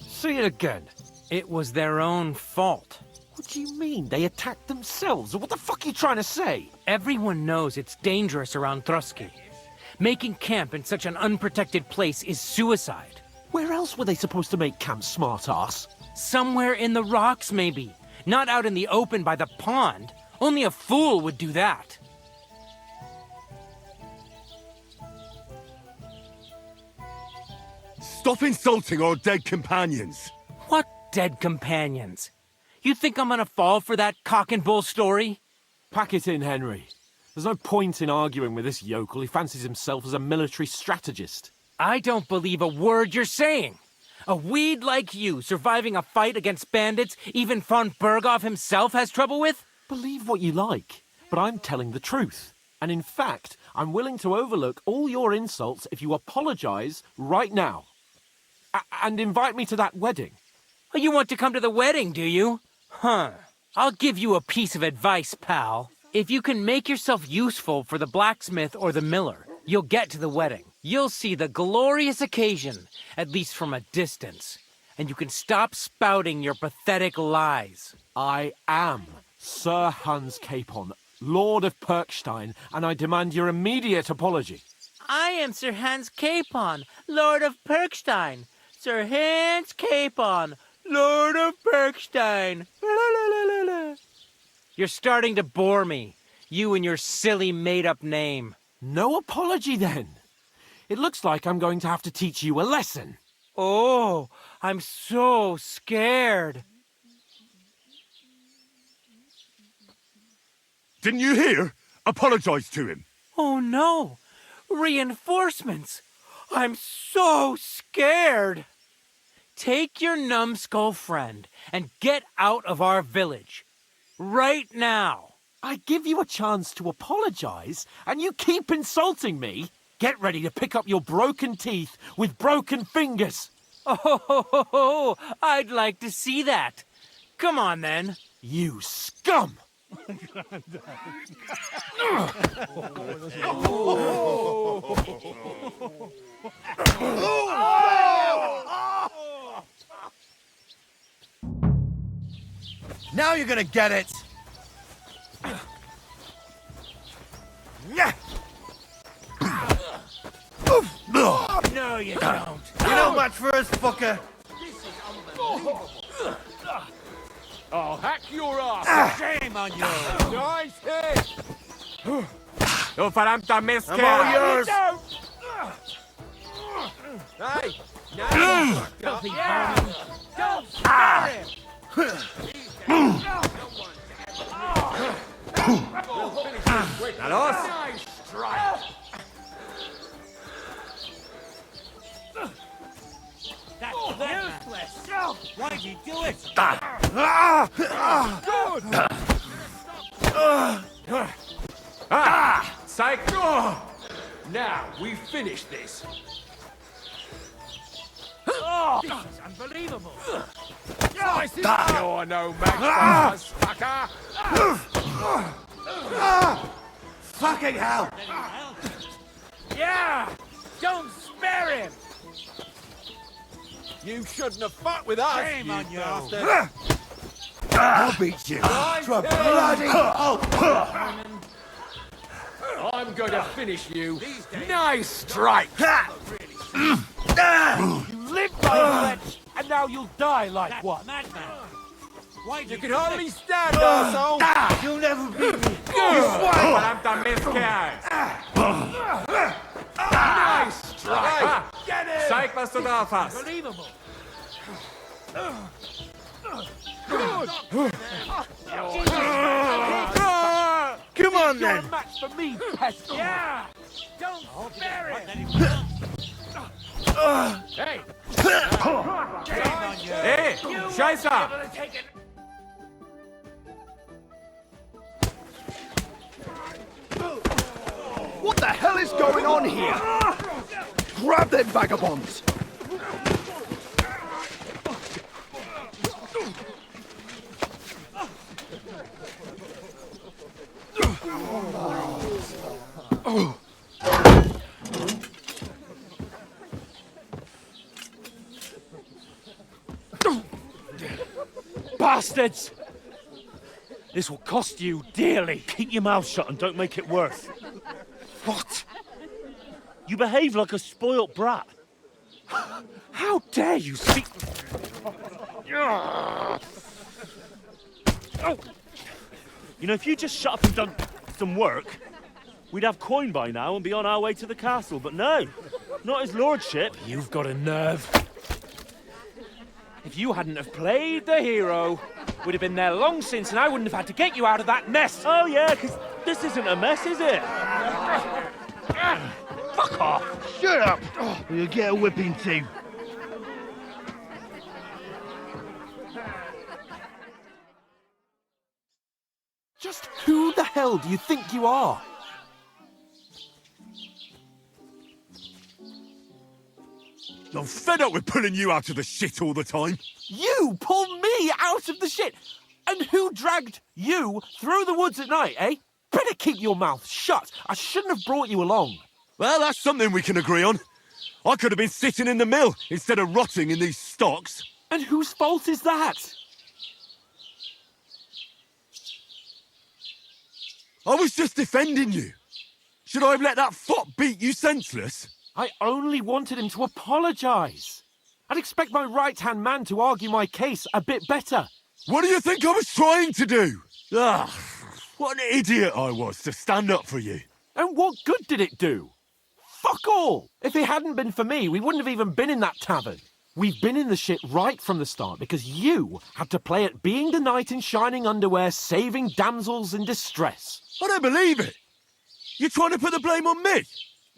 Say it again. It was their own fault. What do you mean? They attacked themselves? What the fuck are you trying to say? Everyone knows it's dangerous around Trotsky. Making camp in such an unprotected place is suicide. Where else were they supposed to make camp, smartass? Somewhere in the rocks, maybe. Not out in the open by the pond. Only a fool would do that. Stop insulting our dead companions! What dead companions? You think I'm gonna fall for that cock and bull story? Pack it in, Henry. There's no point in arguing with this yokel. He fancies himself as a military strategist. I don't believe a word you're saying. A weed like you surviving a fight against bandits even von Berghoff himself has trouble with? Believe what you like, but I'm telling the truth. And in fact, I'm willing to overlook all your insults if you apologize right now. And invite me to that wedding. Oh, you want to come to the wedding, do you? Huh. I'll give you a piece of advice, pal. If you can make yourself useful for the blacksmith or the miller, you'll get to the wedding. You'll see the glorious occasion, at least from a distance. And you can stop spouting your pathetic lies. I am Sir Hans Capon, Lord of Perkstein, and I demand your immediate apology. I am Sir Hans Capon, Lord of Perkstein. Sir Hans Capon, Lord of Perkstein. You're starting to bore me. You and your silly made-up name. No apology, then. It looks like I'm going to have to teach you a lesson. Oh, I'm so scared. Didn't you hear? Apologize to him. Oh, no. Reinforcements. I'm so scared. Take your numbskull friend and get out of our village. Right now. I give you a chance to apologize, and you keep insulting me. Get ready to pick up your broken teeth with broken fingers. Oh, I'd like to see that. Come on, then. You scum! Now you're gonna get it! No, you don't. You know much for us, fucker! I'll hack your ass! Shame on you! Nice hit! You're verdammter Mist! I'm all yours! Hey! Filthy vermin. Don't spare him! That us? Nice strike. That's useless! Why'd you do it? Psych! Now, we finish this. Oh, this is unbelievable! You're no match for us, fucker! Fucking hell! Yeah! Don't spare him! You shouldn't have fought with us, Shame on you, bastard! I'll beat you. To a bloody pulp. I'm going to finish you. Nice strike! You live by the wretch, and now you'll die like what? Madman! You can hardly stand, arsehole! You'll never beat me. Nice strike! Get him! Zeig, was du drauf hast! Unbelievable! Come on, You're then. a match for me, pest! Yeah! Don't spare him! Hey! Shame on you! Hey! Scheiße! What the hell is going on here? Grab them vagabonds! Bastards! This will cost you dearly. Keep your mouth shut and don't make it worse. What? You behave like a spoilt brat. How dare you speak... Oh. You know, if you just shut up and done some work, we'd have coin by now and be on our way to the castle, but no, not his lordship. You've got a nerve. If you hadn't have played the hero, we'd have been there long since and I wouldn't have had to get you out of that mess. Oh yeah, because this isn't a mess, is it? Fuck off. Shut up! Or you'll get a whipping too. Just who the hell do you think you are? I'm fed up with pulling you out of the shit all the time. You pulled me out of the shit! And who dragged you through the woods at night, eh? Better keep your mouth shut. I shouldn't have brought you along. Well, that's something we can agree on. I could have been sitting in the mill instead of rotting in these stocks. And whose fault is that? I was just defending you. Should I have let that fop beat you senseless? I only wanted him to apologise. I'd expect my right-hand man to argue my case a bit better. What do you think I was trying to do? Ah, what an idiot I was to stand up for you. And what good did it do? Fuck all! If it hadn't been for me, we wouldn't have even been in that tavern. We've been in the shit right from the start because you had to play at being the knight in shining underwear, saving damsels in distress. I don't believe it. You're trying to put the blame on me?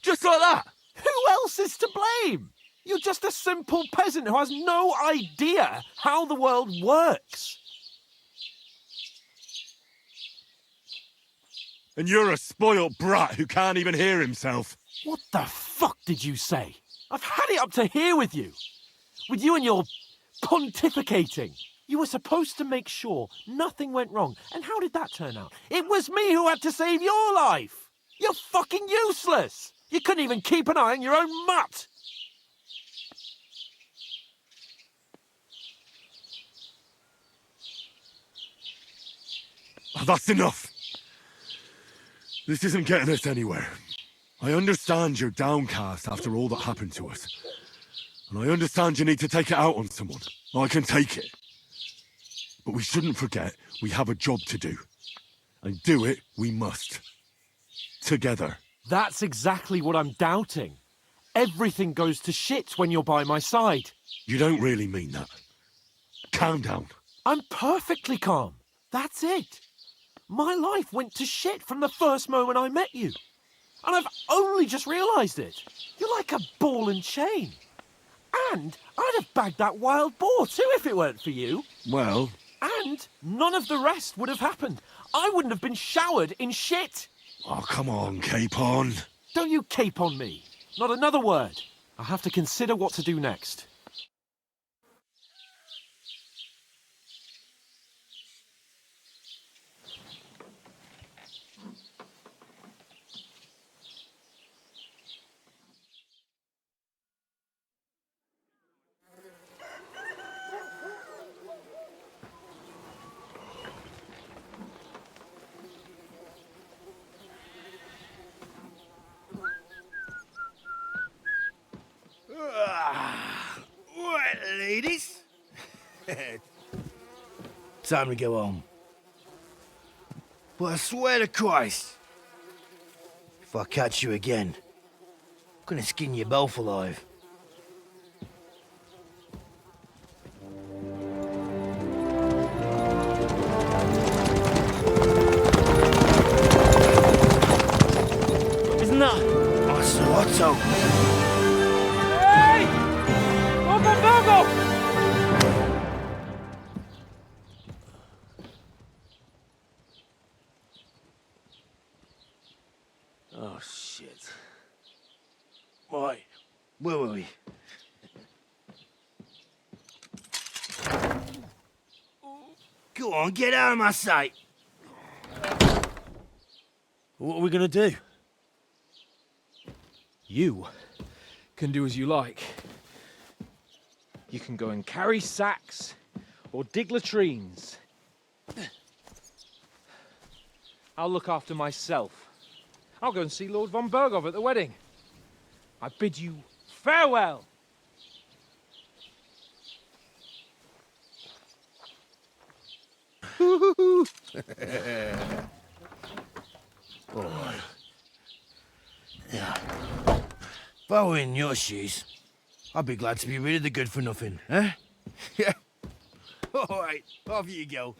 Just like that? Who else is to blame? You're just a simple peasant who has no idea how the world works. And you're a spoilt brat who can't even hear himself. What the fuck did you say? I've had it up to here with you. With you and your pontificating. You were supposed to make sure nothing went wrong. And how did that turn out? It was me who had to save your life. You're fucking useless. You couldn't even keep an eye on your own mutt. Oh, that's enough. This isn't getting us anywhere. I understand you're downcast after all that happened to us. And I understand you need to take it out on someone. I can take it. But we shouldn't forget we have a job to do. And do it we must. Together. That's exactly what I'm doubting. Everything goes to shit when you're by my side. You don't really mean that. Calm down. I'm perfectly calm. That's it. My life went to shit from the first moment I met you. And I've only just realised it. You're like a ball and chain. And I'd have bagged that wild boar too if it weren't for you. Well... And none of the rest would have happened. I wouldn't have been showered in shit. Oh, come on, Capon. Don't you cape on me. Not another word. I'll have to consider what to do next. Right, ladies. Time to go home. But I swear to Christ, if I catch you again, I'm gonna skin you both alive. Isn't that? Oh, so Otto. Hey! Go! Oh, shit. Right, where were we? Go on, get out of my sight. What are we gonna do? You can do as you like. You can go and carry sacks or dig latrines. I'll look after myself. I'll go and see Lord von Berghoff at the wedding. I bid you farewell. All right. Yeah. If I were in your shoes, I'd be glad to be rid of the good-for-nothing, eh? Yeah. All right, off you go.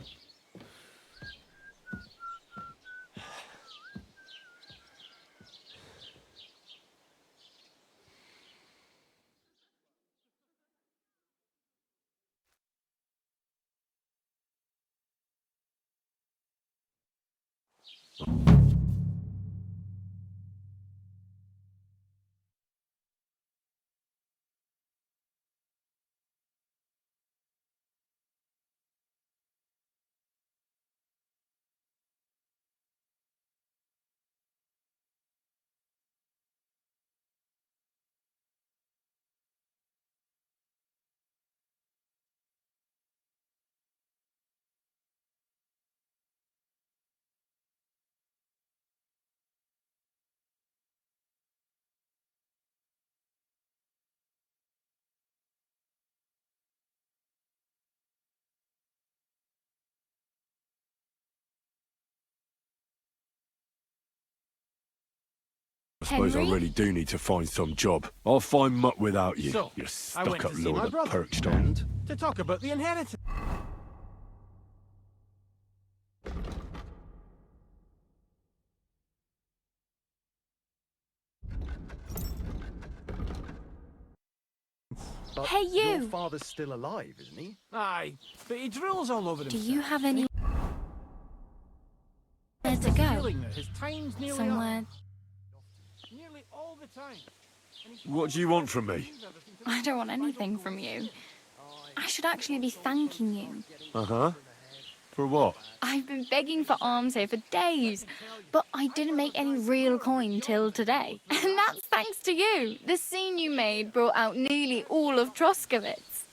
I suppose I really do need to find some job. I'll find mutt without you. So, You I went stuck-up to see lord my of brother, perched on. and to talk about the inheritance. But Hey, you! Your father's still alive, isn't he? Aye, but he drills all over Do himself. you have any... Where to The go? feeling that his time's nearly Somewhere... up. Nearly all the time. What do you want from me? I don't want anything from you. I should actually be thanking you. Uh-huh. For what? I've been begging for alms here for days, but I didn't make any real coin till today. And that's thanks to you. The scene you made brought out nearly all of Troskowitz.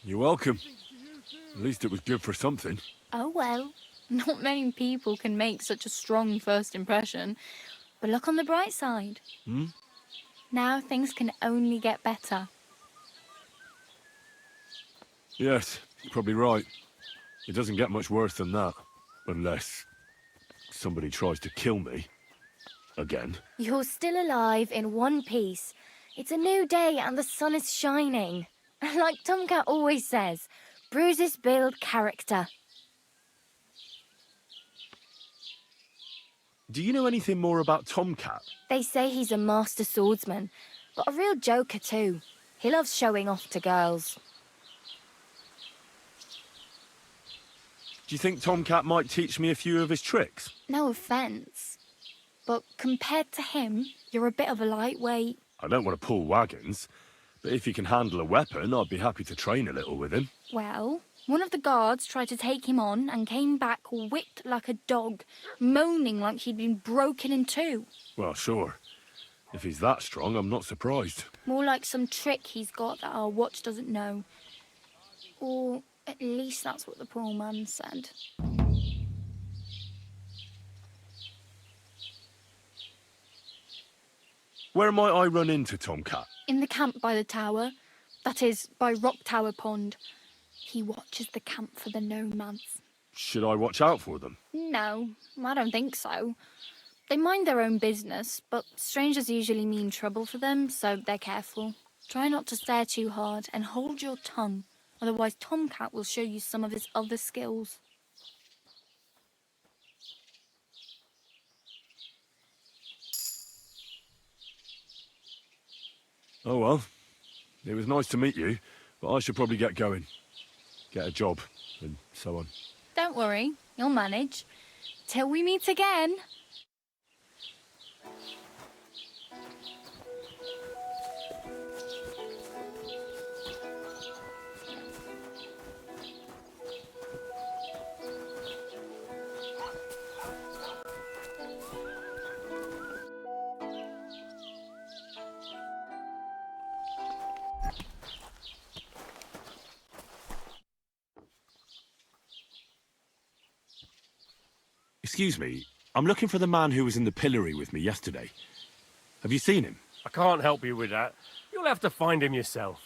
You're welcome. At least it was good for something. Oh well, not many people can make such a strong first impression. But look on the bright side. Hmm? Now things can only get better. Yes, you're probably right. It doesn't get much worse than that. Unless somebody tries to kill me. Again. You're still alive in one piece. It's a new day and the sun is shining. Like Tomcat always says, bruises build character. Do you know anything more about Tomcat? They say he's a master swordsman, but a real joker too. He loves showing off to girls. Do you think Tomcat might teach me a few of his tricks? No offence, but compared to him, you're a bit of a lightweight. I don't want to pull wagons, but if he can handle a weapon, I'd be happy to train a little with him. Well, one of the guards tried to take him on and came back whipped like a dog, moaning like he'd been broken in two. Well, sure. If he's that strong, I'm not surprised. More like some trick he's got that our watch doesn't know. Or at least that's what the poor man said. Where might I run into Tomcat? In the camp by the tower. That is, by Rock Tower Pond. He watches the camp for the nomads. Should I watch out for them? No, I don't think so. They mind their own business, but strangers usually mean trouble for them, so they're careful. Try not to stare too hard and hold your tongue, otherwise Tomcat will show you some of his other skills. Oh well. It was nice to meet you, but I should probably get going. Get a job, and so on. Don't worry, you'll manage. Till we meet again. Excuse me, I'm looking for the man who was in the pillory with me yesterday. Have you seen him? I can't help you with that. You'll have to find him yourself.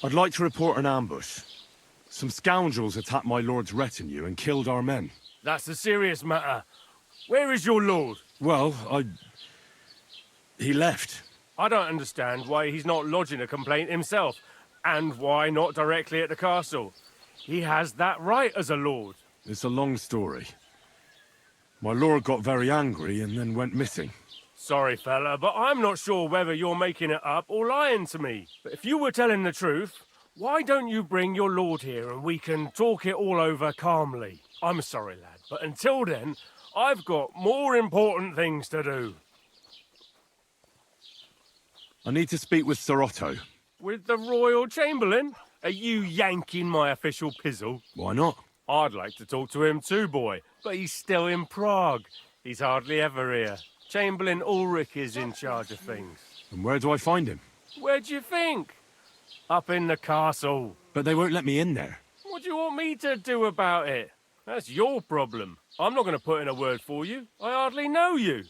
I'd like to report an ambush. Some scoundrels attacked my lord's retinue and killed our men. That's a serious matter. Where is your lord? Well, he left. I don't understand why he's not lodging a complaint himself, and why not directly at the castle. He has that right as a lord. It's a long story. My lord got very angry and then went missing. Sorry, fella, but I'm not sure whether you're making it up or lying to me. But if you were telling the truth, why don't you bring your lord here and we can talk it all over calmly? I'm sorry, lad, but until then, I've got more important things to do. I need to speak with Sir Otto. With the Royal Chamberlain? Are you yanking my official pizzle? Why not? I'd like to talk to him too, boy, but he's still in Prague. He's hardly ever here. Chamberlain Ulrich is in charge of things. And where do I find him? Where do you think? Up in the castle. But they won't let me in there. What do you want me to do about it? That's your problem. I'm not going to put in a word for you. I hardly know you.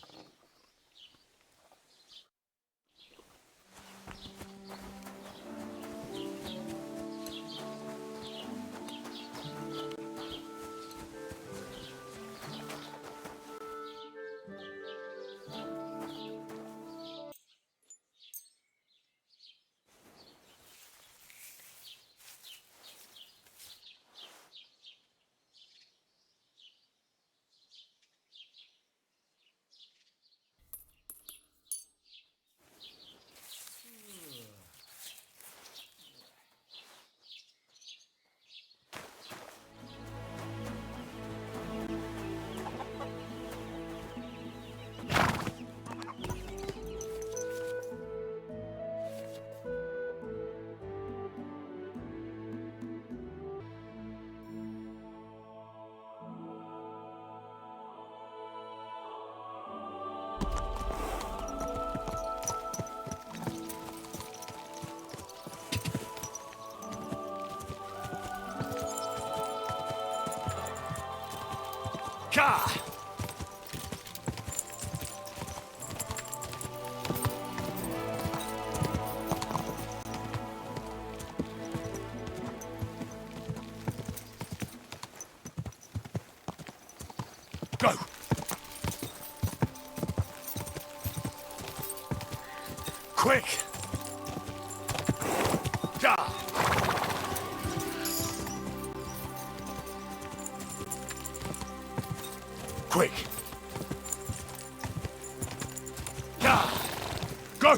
Ka! Go! Quick! Ka! Quick! Go!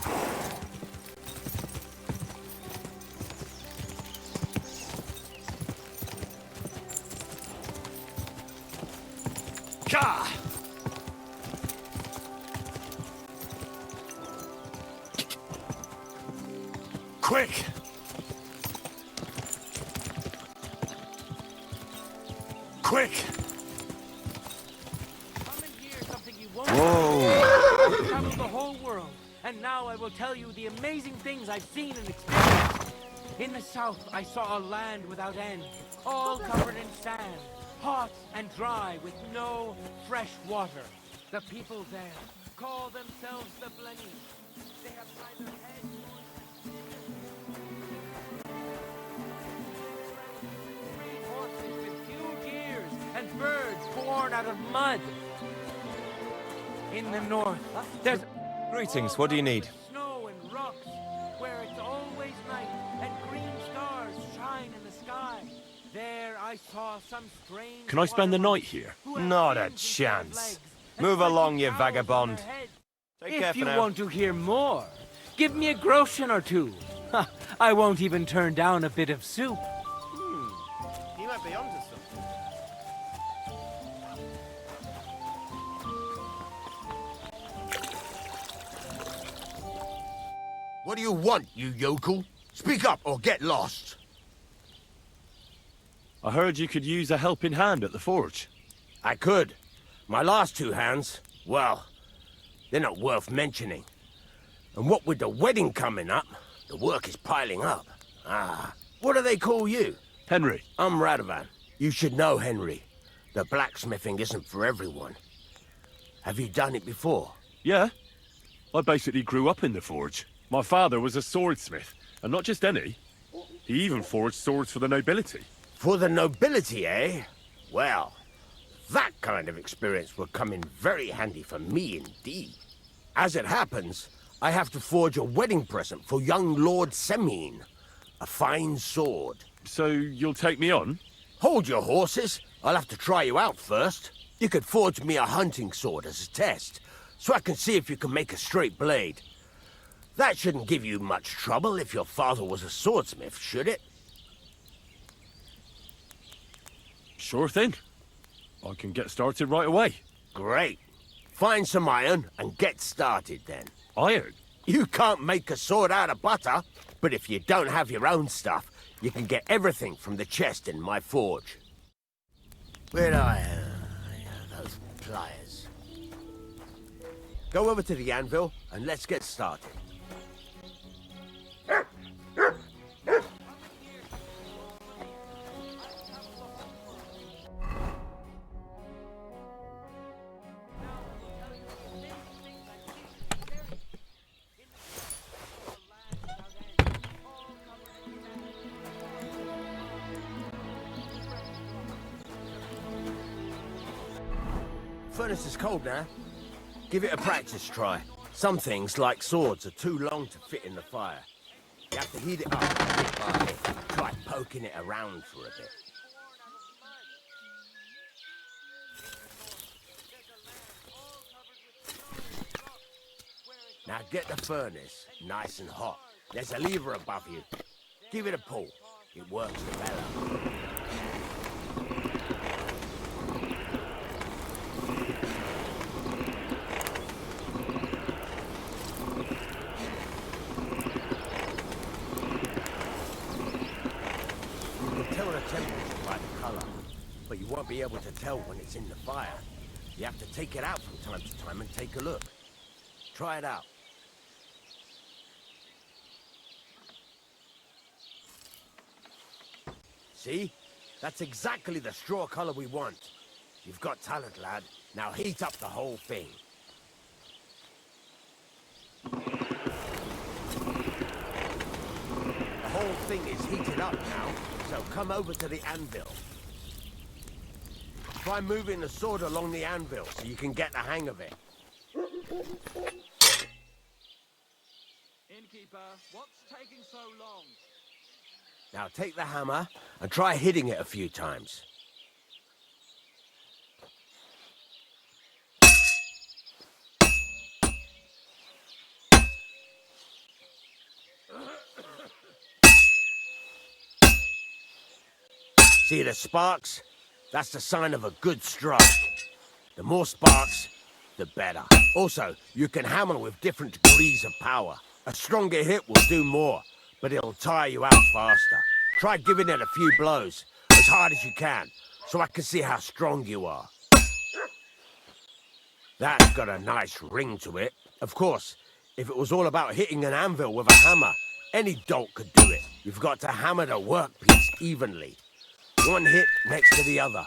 Ka! Quick! Quick! Whoa! I've traveled the whole world, and now I will tell you the amazing things I've seen and experienced. In the south, I saw a land without end, all covered in sand, hot and dry with no fresh water. The people there call themselves the Blennies. They have neither head nor three horses with huge ears and birds born out of mud. In the north, there's Greetings, what do you need? snow and rocks, where it's always night and green stars shine in the sky. There I saw some strange. Can I spend the night here? Not a chance. Move along, you vagabond. Take care If for you now. want to hear more, give me a groschen or two. I won't even turn down a bit of soup. You might be onto something. What do you want, you yokel? Speak up or get lost. I heard you could use a helping hand at the forge. I could. My last two hands, well, they're not worth mentioning. And what with the wedding coming up, the work is piling up. What do they call you? Henry. I'm Radovan. You should know, Henry. The blacksmithing isn't for everyone. Have you done it before? Yeah. I basically grew up in the forge. My father was a swordsmith, and not just any. He even forged swords for the nobility. For the nobility, eh? Well, that kind of experience will come in very handy for me indeed. As it happens, I have to forge a wedding present for young Lord Semine. A fine sword. So you'll take me on? Hold your horses. I'll have to try you out first. You could forge me a hunting sword as a test, so I can see if you can make a straight blade. That shouldn't give you much trouble if your father was a swordsmith, should it? Sure thing. I can get started right away. Great. Find some iron and get started then. Iron? You can't make a sword out of butter, but if you don't have your own stuff, you can get everything from the chest in my forge. Where are I? Those pliers. Go over to the anvil and let's get started. Furnace is cold now. Give it a practice try. Some things, like swords, are too long to fit in the fire. You have to heat it up bit by bit. Try poking it around for a bit. Now get the furnace nice and hot. There's a lever above you. Give it a pull. It works better. But you won't be able to tell when it's in the fire. You have to take it out from time to time and take a look. Try it out. See? That's exactly the straw color we want. You've got talent, lad. Now heat up the whole thing. The whole thing is heated up now, so come over to the anvil. Try moving the sword along the anvil so you can get the hang of it. Innkeeper, what's taking so long? Now take the hammer and try hitting it a few times. See the sparks? That's the sign of a good strike. The more sparks, the better. Also, you can hammer with different degrees of power. A stronger hit will do more, but it'll tire you out faster. Try giving it a few blows, as hard as you can, so I can see how strong you are. That's got a nice ring to it. Of course, if it was all about hitting an anvil with a hammer, any dolt could do it. You've got to hammer the workpiece evenly. One hit next to the other.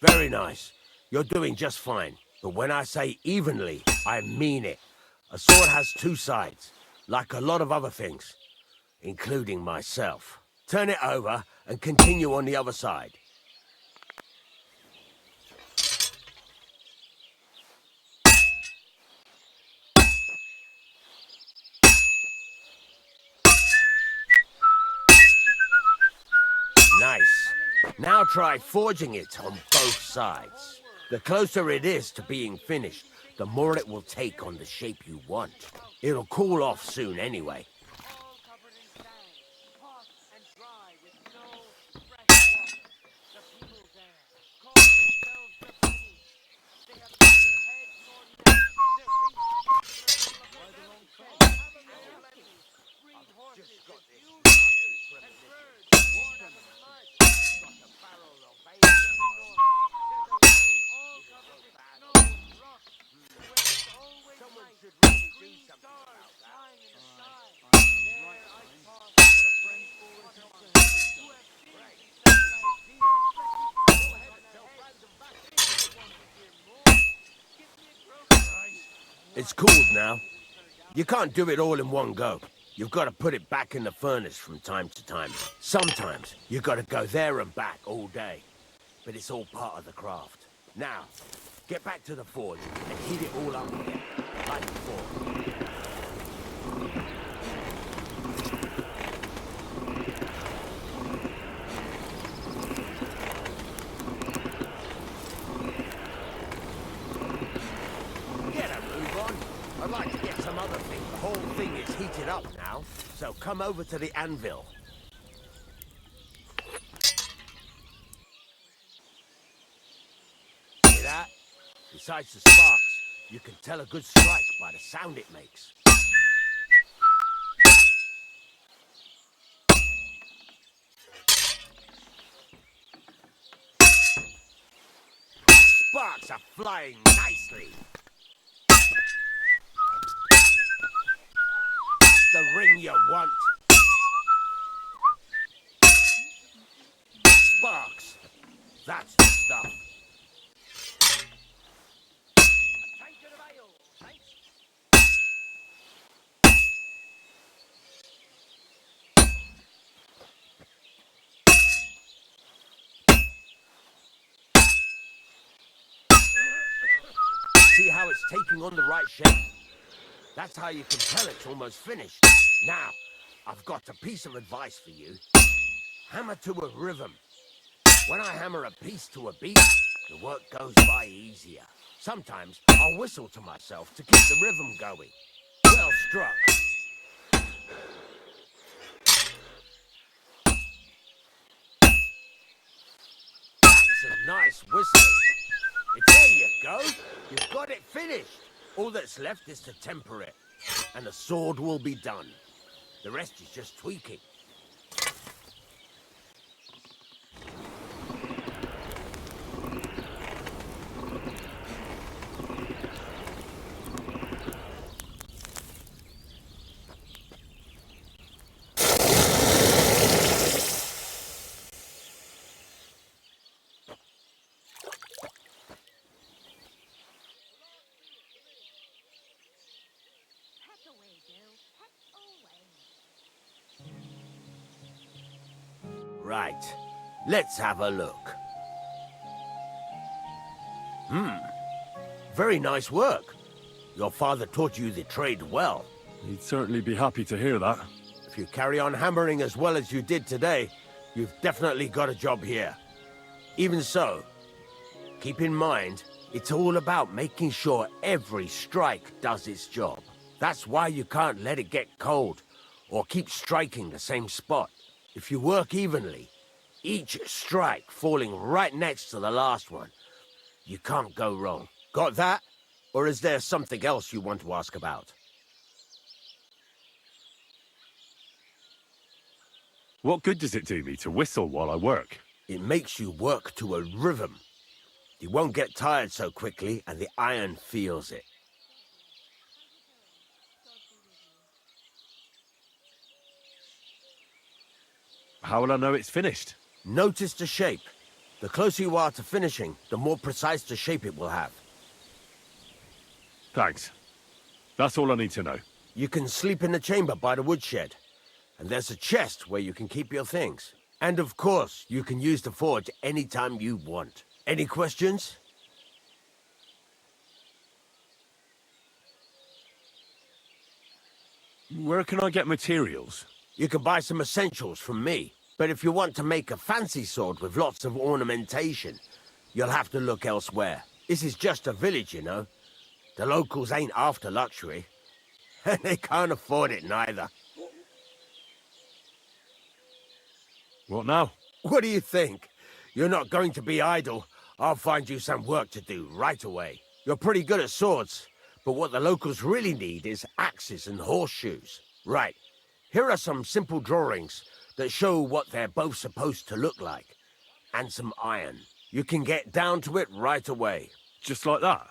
Very nice. You're doing just fine. But when I say evenly, I mean it. A sword has two sides, like a lot of other things, including myself. Turn it over and continue on the other side. Nice. Now try forging it on both sides. The closer it is to being finished, the more it will take on the shape you want. It'll cool off soon anyway. It's cooled now. You can't do it all in one go. You've got to put it back in the furnace from time to time. Sometimes you've got to go there and back all day. But it's all part of the craft. Now, get back to the forge and heat it all up again, like before. I'd like to get some other thing. The whole thing is heated up now, so come over to the anvil. Hear that? Besides the sparks, you can tell a good strike by the sound it makes. Sparks are flying nicely. The ring you want. Sparks. That's the stuff. See how it's taking on the right shape? That's how you can tell it's almost finished. Now, I've got a piece of advice for you. Hammer to a rhythm. When I hammer a piece to a beat, the work goes by easier. Sometimes I'll whistle to myself to keep the rhythm going. Well struck. That's a nice whistling. There you go. You've got it finished. All that's left is to temper it, and the sword will be done. The rest is just tweaking. Right, let's have a look. Very nice work. Your father taught you the trade well. He'd certainly be happy to hear that. If you carry on hammering as well as you did today, you've definitely got a job here. Even so, keep in mind, it's all about making sure every strike does its job. That's why you can't let it get cold, or keep striking the same spot. If you work evenly, each strike falling right next to the last one, you can't go wrong. Got that? Or is there something else you want to ask about? What good does it do me to whistle while I work? It makes you work to a rhythm. You won't get tired so quickly, and the iron feels it. How will I know it's finished? Notice the shape. The closer you are to finishing, the more precise the shape it will have. Thanks. That's all I need to know. You can sleep in the chamber by the woodshed. And there's a chest where you can keep your things. And of course, you can use the forge anytime you want. Any questions? Where can I get materials? You can buy some essentials from me. But if you want to make a fancy sword with lots of ornamentation, you'll have to look elsewhere. This is just a village, you know. The locals ain't after luxury. And they can't afford it neither. What now? What do you think? You're not going to be idle. I'll find you some work to do right away. You're pretty good at swords, but what the locals really need is axes and horseshoes. Right, here are some simple drawings that show what they're both supposed to look like. And some iron. You can get down to it right away. Just like that?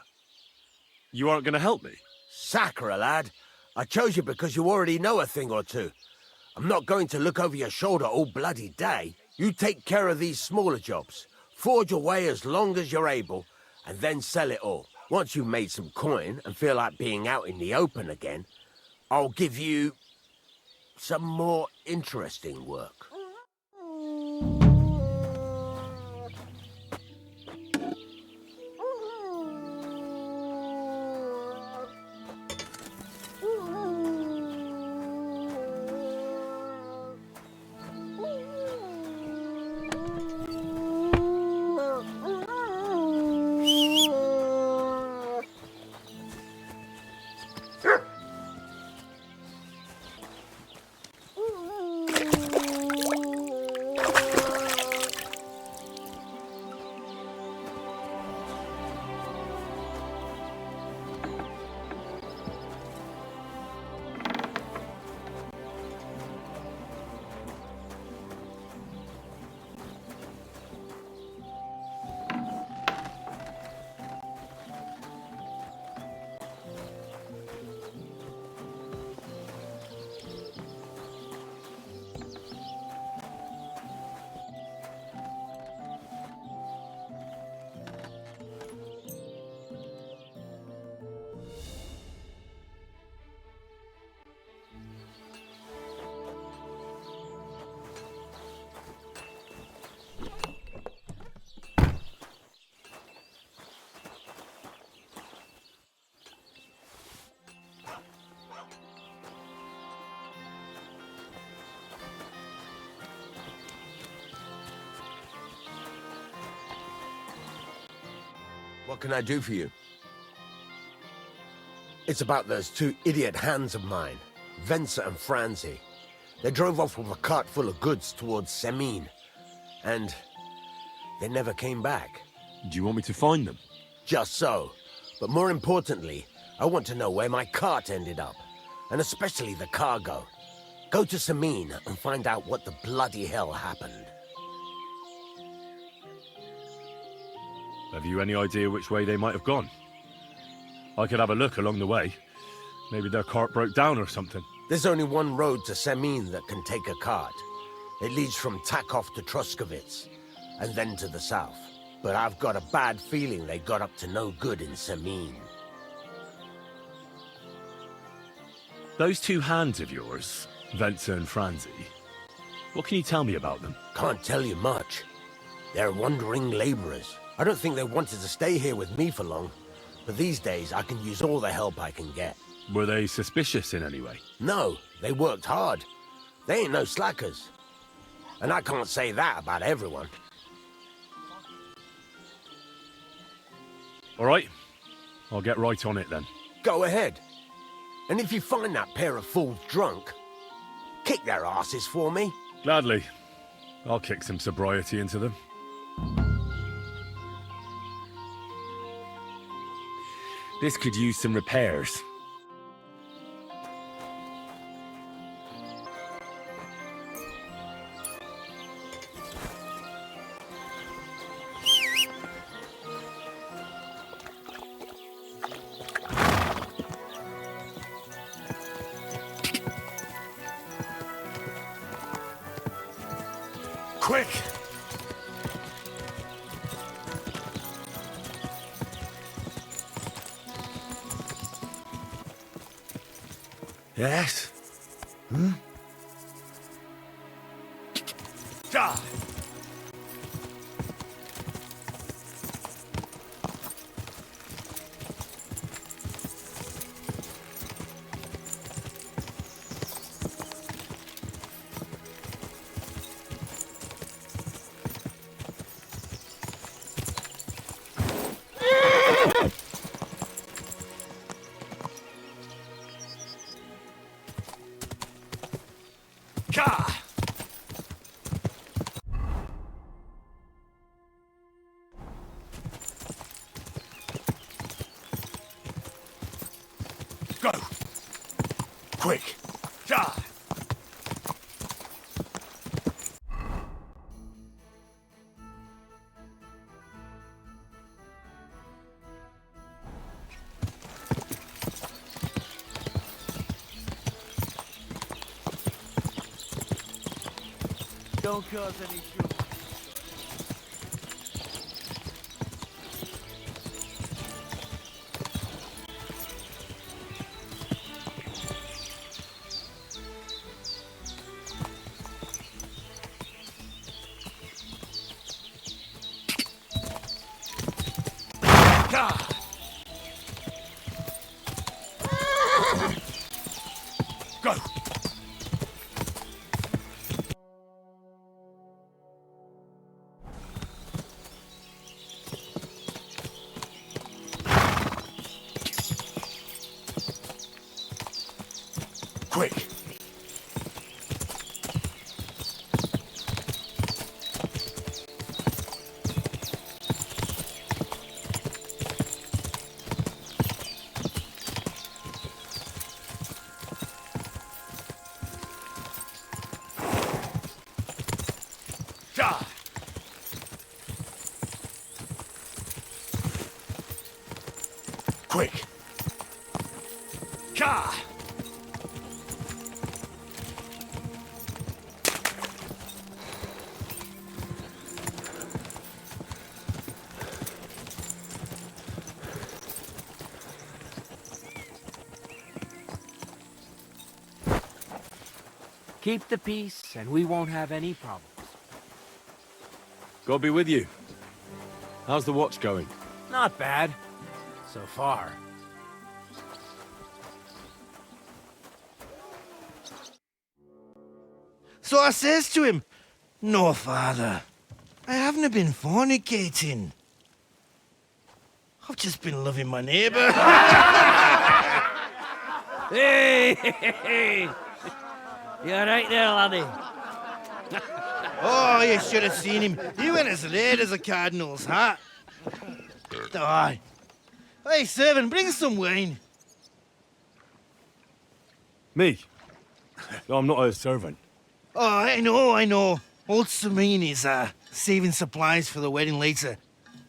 You aren't going to help me? Sacre, lad. I chose you because you already know a thing or two. I'm not going to look over your shoulder all bloody day. You take care of these smaller jobs. Forge away as long as you're able, and then sell it all. Once you've made some coin and feel like being out in the open again, I'll give you some more interesting work. What can I do for you? It's about those two idiot hands of mine, Venser and Franzi. They drove off with a cart full of goods towards Semine, and they never came back. Do you want me to find them? Just so. But more importantly, I want to know where my cart ended up, and especially the cargo. Go to Semine and find out what the bloody hell happened. Have you any idea which way they might have gone? I could have a look along the way. Maybe their cart broke down or something. There's only one road to Semine that can take a cart. It leads from Takov to Troskovitz, and then to the south. But I've got a bad feeling they got up to no good in Semine. Those two hands of yours, Venser and Franzi, what can you tell me about them? Can't tell you much. They're wandering laborers. I don't think they wanted to stay here with me for long, but these days I can use all the help I can get. Were they suspicious in any way? No, they worked hard. They ain't no slackers. And I can't say that about everyone. All right. I'll get right on it then. Go ahead. And if you find that pair of fools drunk, kick their asses for me. Gladly. I'll kick some sobriety into them. This could use some repairs. Quick! Yes? Die! Go! Quick! Die! Don't cause any trouble. Go! Quick! Die! Quick! Ka! Keep the peace, and we won't have any problems. God be with you. How's the watch going? Not bad. So far. So I says to him, "No, father, I haven't been fornicating. I've just been loving my neighbour." Hey! You alright there, laddie? Oh, you should have seen him. He went as red as a cardinal's hat. Aye. Hey, servant, bring some wine. Me? No, I'm not a servant. Oh, I know. Old Serene is saving supplies for the wedding later.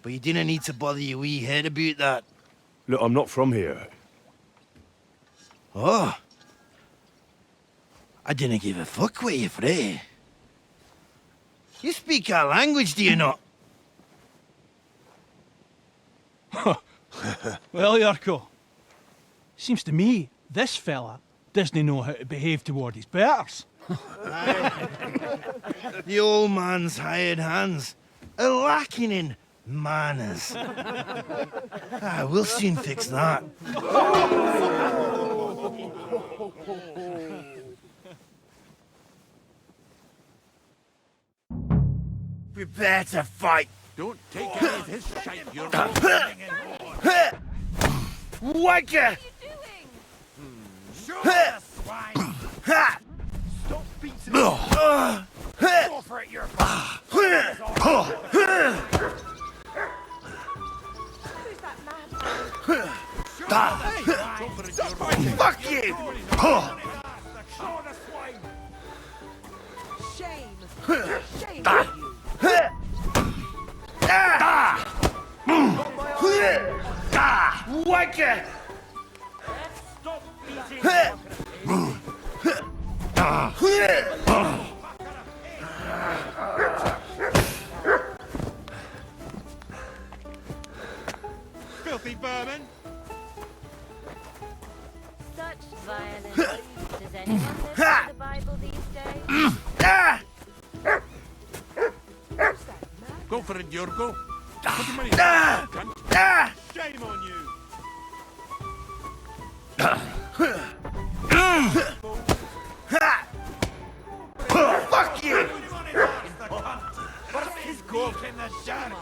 But you didn't need to bother your wee head about that. Look, I'm not from here. Oh. I didn't give a fuck what you fray. You speak our language, do you not? Well, Yarko, seems to me this fella doesn't know how to behave toward his betters. The old man's hired hands are lacking in manners. We'll soon fix that. Prepare to fight. Don't take any of his shite. You're Wake you! Show us, swine. Stop beating Go for it, you're Fuck you! Shame. Wake you! Stop beating Filthy vermin! Such violence. Does anyone live by the Bible these days? Go for it, Yorgo. Put your money Shame on you! Fuck you! What's his goal in the sun?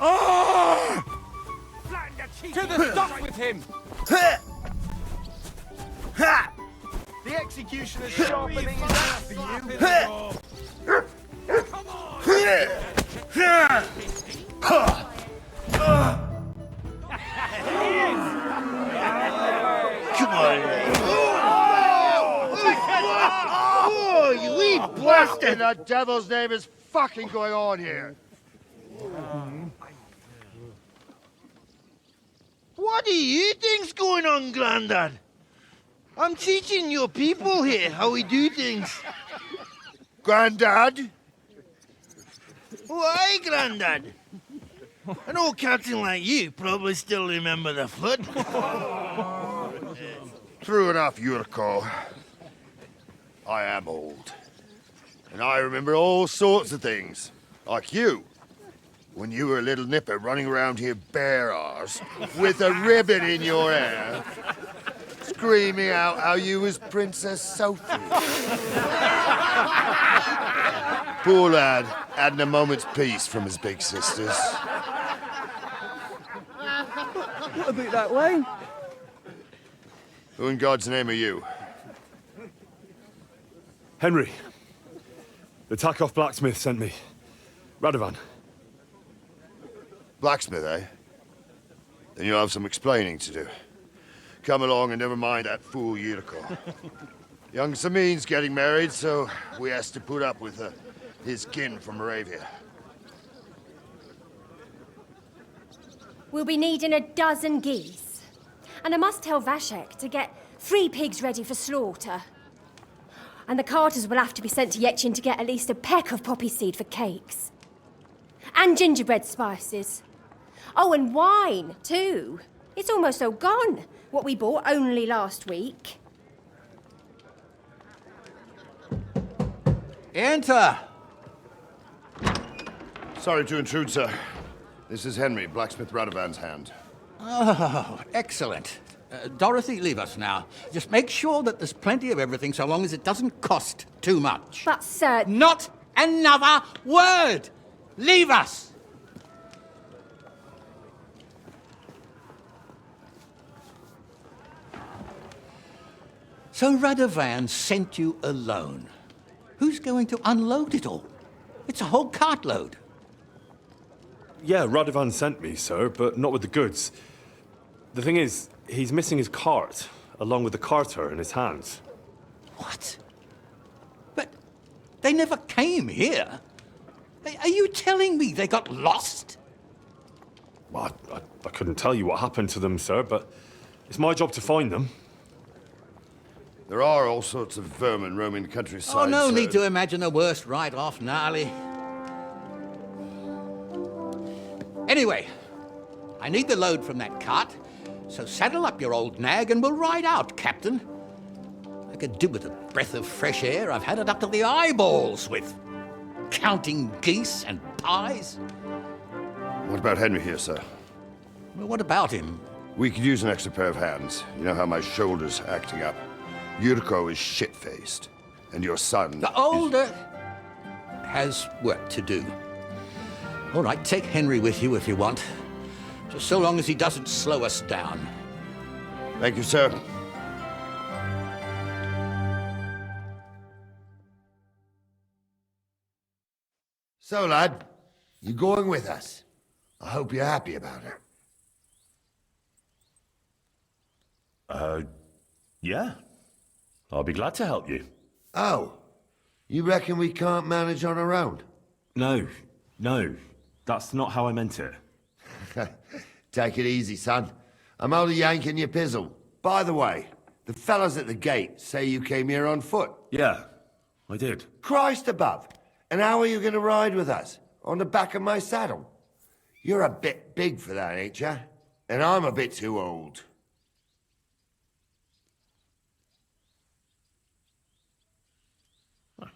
Oh! To the stuff with him! The executioner's sharpening his ass for you. Come on! Oh, you wee blasted! In the devil's name is fucking going on here? What do you think's going on, Grandad? I'm teaching your people here how we do things. Grandad? Why, Grandad? An old captain like you probably still remember the flood. True enough, Yurko. I am old. And I remember all sorts of things. Like you. When you were a little nipper running around here bare arse, with a ribbon in your hair, screaming out how you was Princess Sophie. Poor lad, hadn't a moment's peace from his big sisters. What about that wine? Who in God's name are you? Henry. The Takeoff blacksmith sent me. Radovan. Blacksmith, eh? Then you'll have some explaining to do. Come along and never mind that fool Yurko. Young Samin's getting married, so we has to put up with his kin from Moravia. We'll be needing a dozen geese. And I must tell Vashek to get 3 pigs ready for slaughter. And the carters will have to be sent to Yetchin to get at least a peck of poppy seed for cakes. And gingerbread spices. Oh, and wine, too. It's almost all gone, what we bought only last week. Enter! Sorry to intrude, sir. This is Henry, blacksmith Radovan's hand. Oh, excellent. Dorothy, leave us now. Just make sure that there's plenty of everything so long as it doesn't cost too much. But, sir... Not another word! Leave us! So Radovan sent you alone. Who's going to unload it all? It's a whole cartload. Yeah, Radovan sent me, sir, but not with the goods. The thing is, he's missing his cart, along with the carter in his hands. What? But they never came here. Are you telling me they got lost? Well, I couldn't tell you what happened to them, sir, but it's my job to find them. There are all sorts of vermin roaming the countryside. Oh, no sir. need to imagine the worst right off, gnarly. Anyway, I need the load from that cart, so saddle up your old nag and we'll ride out, Captain. I could do with a breath of fresh air. I've had it up to the eyeballs with counting geese and pies. What about Henry here, sir? Well, what about him? We could use an extra pair of hands. You know how my shoulder's acting up. Yurko is shit-faced, and your son The older... has work to do. All right, take Henry with you if you want. Just so long as he doesn't slow us down. Thank you, sir. So, lad, you going with us? I hope you're happy about it. Yeah. I'll be glad to help you. Oh, you reckon we can't manage on our own? No, that's not how I meant it. Take it easy, son. I'm only yanking your pizzle. By the way, the fellas at the gate say you came here on foot. Yeah, I did. Christ above! And how are you going to ride with us? On the back of my saddle? You're a bit big for that, ain't ya? And I'm a bit too old.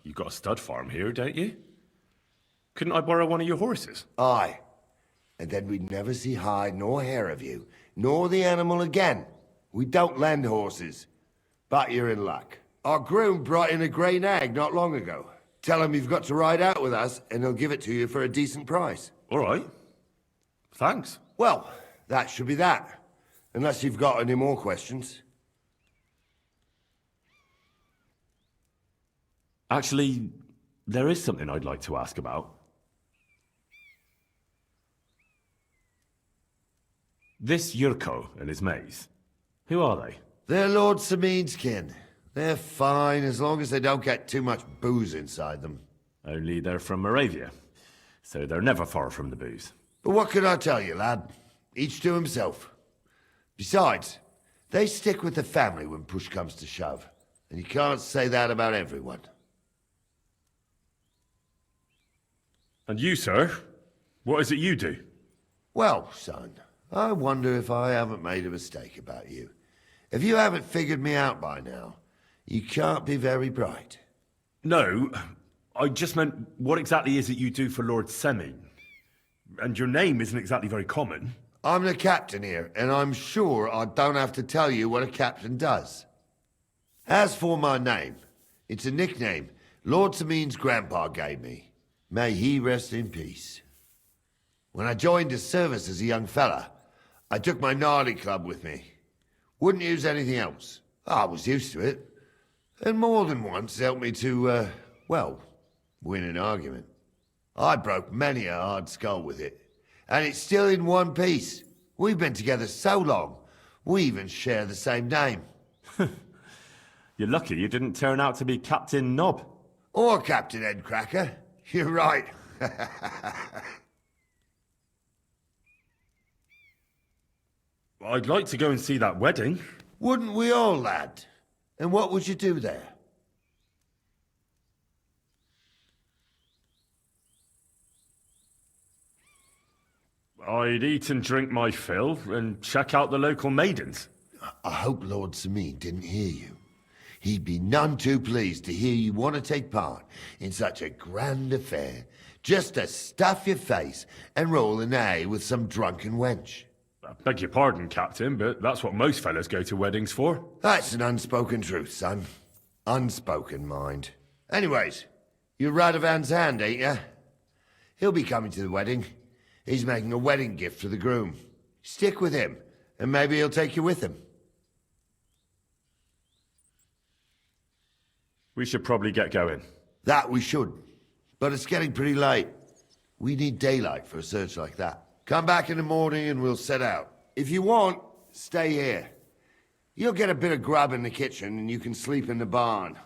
You got a stud farm here, don't you? Couldn't I borrow one of your horses? Aye. And then we'd never see hide nor hair of you, nor the animal again. We don't lend horses. But you're in luck. Our groom brought in a grey nag not long ago. Tell him you've got to ride out with us, and he'll give it to you for a decent price. All right. Thanks. Well, that should be that. Unless you've got any more questions. Actually, there is something I'd like to ask about. This Yurko and his mates, who are they? They're Lord Samin's kin. They're fine as long as they don't get too much booze inside them. Only they're from Moravia, so they're never far from the booze. But what can I tell you, lad? Each to himself. Besides, they stick with the family when push comes to shove. And you can't say that about everyone. And you, sir? What is it you do? Well, son, I wonder if I haven't made a mistake about you. If you haven't figured me out by now, you can't be very bright. No, I just meant, what exactly is it you do for Lord Semin? And your name isn't exactly very common. I'm the captain here, and I'm sure I don't have to tell you what a captain does. As for my name, it's a nickname Lord Samin's grandpa gave me. May he rest in peace. When I joined his service as a young fella, I took my gnarly club with me. Wouldn't use anything else. I was used to it. And more than once helped me to, well, win an argument. I broke many a hard skull with it. And it's still in one piece. We've been together so long, we even share the same name. You're lucky you didn't turn out to be Captain Knob. Or Captain Headcracker. You're right. I'd like to go and see that wedding. Wouldn't we all, lad? And what would you do there? I'd eat and drink my fill and check out the local maidens. I hope Lord Samin didn't hear you. He'd be none too pleased to hear you want to take part in such a grand affair, just to stuff your face and roll an A with some drunken wench. I beg your pardon, Captain, but that's what most fellas go to weddings for. That's an unspoken truth, son. Unspoken, mind. Anyways, you're Radovan's hand, ain't ya? He'll be coming to the wedding. He's making a wedding gift for the groom. Stick with him, and maybe he'll take you with him. We should probably get going. That we should. But it's getting pretty late. We need daylight for a search like that. Come back in the morning and we'll set out. If you want, stay here. You'll get a bit of grub in the kitchen and you can sleep in the barn.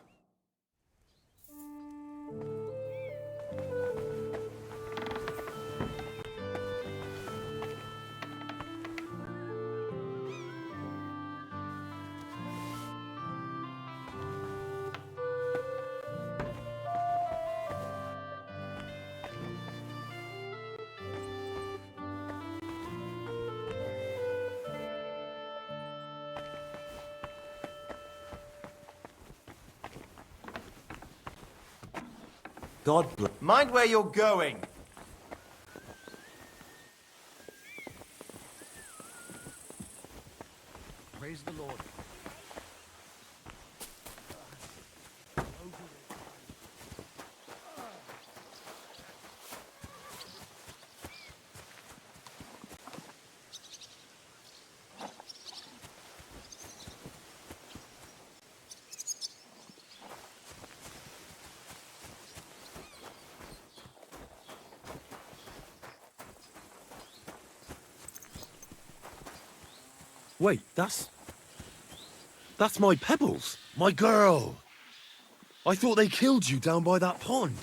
God bless. Mind where you're going. Praise the Lord. Wait, that's my Pebbles. My girl! I thought they killed you down by that pond.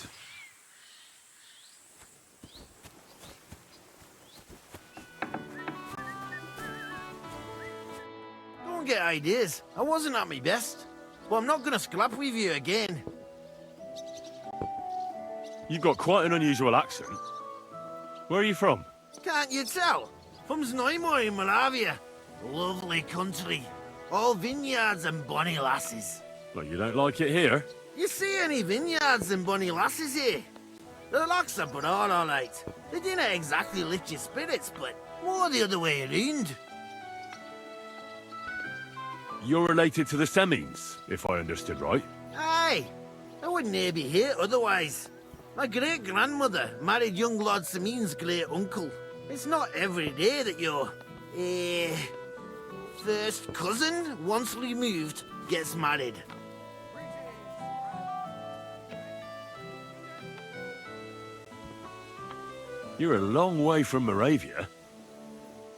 Don't get ideas. I wasn't at my best. But I'm not gonna scrap with you again. You've got quite an unusual accent. Where are you from? Can't you tell? From Znaimoy in Moravia. Lovely country. All vineyards and bonny lasses. Well, you don't like it here? You see any vineyards and bonny lasses here? The locks are broad, all right. They didn't exactly lift your spirits, but more the other way around. You're related to the Semines, if I understood right. Aye, I wouldn't be here otherwise. My great-grandmother married young Lord Semine's great-uncle. It's not every day that your, first cousin, once removed, gets married. You're a long way from Moravia.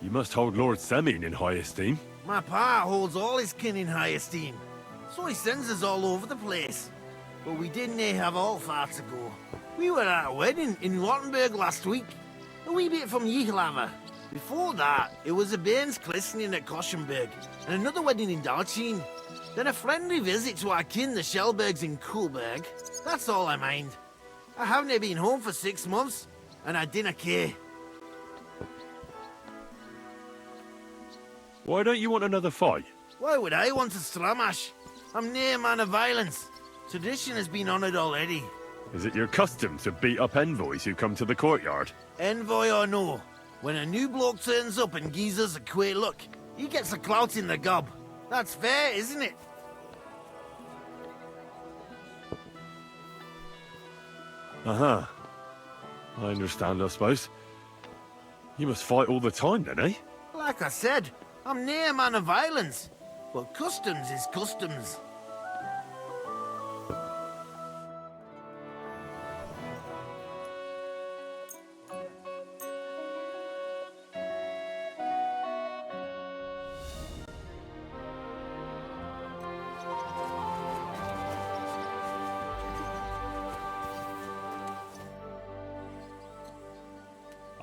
You must hold Lord Semine in high esteem. My pa holds all his kin in high esteem, so he sends us all over the place. But we didn't have all far to go. We were at a wedding in Rottenburg last week, a wee bit from Yichlava. Before that, it was a bairn's christening at Koschenberg, and another wedding in Dalchin. Then a friendly visit to our kin, the Shellbergs in Kuhlberg. That's all I mind. I haven't been home for 6 months, and I didn't care. Why don't you want another fight? Why would I want to stramash? I'm near a man of violence. Tradition has been honoured already. Is it your custom to beat up envoys who come to the courtyard? Envoy or no, when a new bloke turns up and gives us a queer look, he gets a clout in the gob. That's fair, isn't it? Uh-huh. I understand, I suppose. You must fight all the time, then, eh? Like I said, I'm near a man of violence. But customs is customs.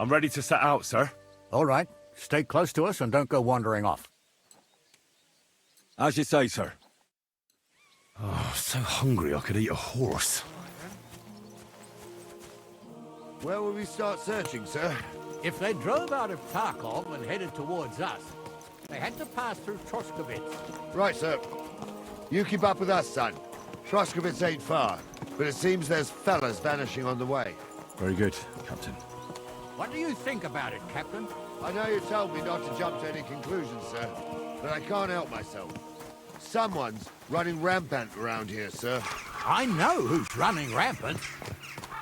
I'm ready to set out, sir. All right. Stay close to us and don't go wandering off. As you say, sir. Oh, so hungry I could eat a horse. Where will we start searching, sir? If they drove out of Tarkov and headed towards us, they had to pass through Troskovitz. Right, sir. You keep up with us, son. Troskovitz ain't far, but it seems there's fellas vanishing on the way. Very good, Captain. What do you think about it, Captain? I know you told me not to jump to any conclusions, sir, but I can't help myself. Someone's running rampant around here, sir. I know who's running rampant.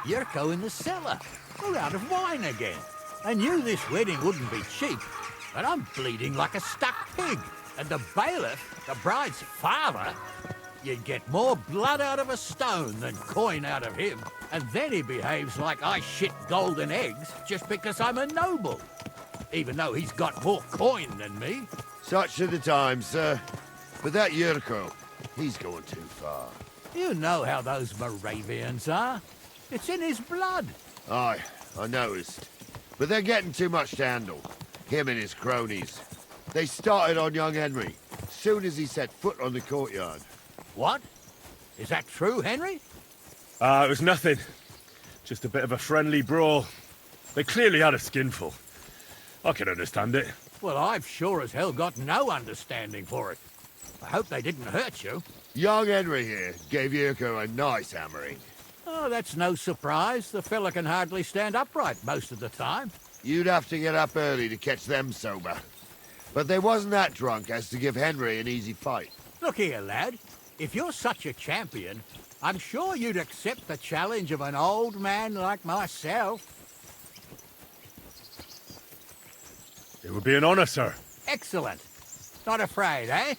Yurko in the cellar. We're out of wine again. I knew this wedding wouldn't be cheap, but I'm bleeding like a stuck pig. And the bailiff, the bride's father, you'd get more blood out of a stone than coin out of him. And then he behaves like I shit golden eggs just because I'm a noble. Even though he's got more coin than me. Such are the times, sir. But that Yurko, he's going too far. You know how those Moravians are. It's in his blood. Aye, I noticed. But they're getting too much to handle. Him and his cronies. They started on young Henry, soon as he set foot on the courtyard. What? Is that true, Henry? It was nothing. Just a bit of a friendly brawl. They clearly had a skinful. I can understand it. Well, I've sure as hell got no understanding for it. I hope they didn't hurt you. Young Henry here gave Yurko a nice hammering. Oh, that's no surprise. The fella can hardly stand upright most of the time. You'd have to get up early to catch them sober. But they wasn't that drunk as to give Henry an easy fight. Look here, lad. If you're such a champion, I'm sure you'd accept the challenge of an old man like myself. It would be an honor, sir. Excellent. Not afraid, eh?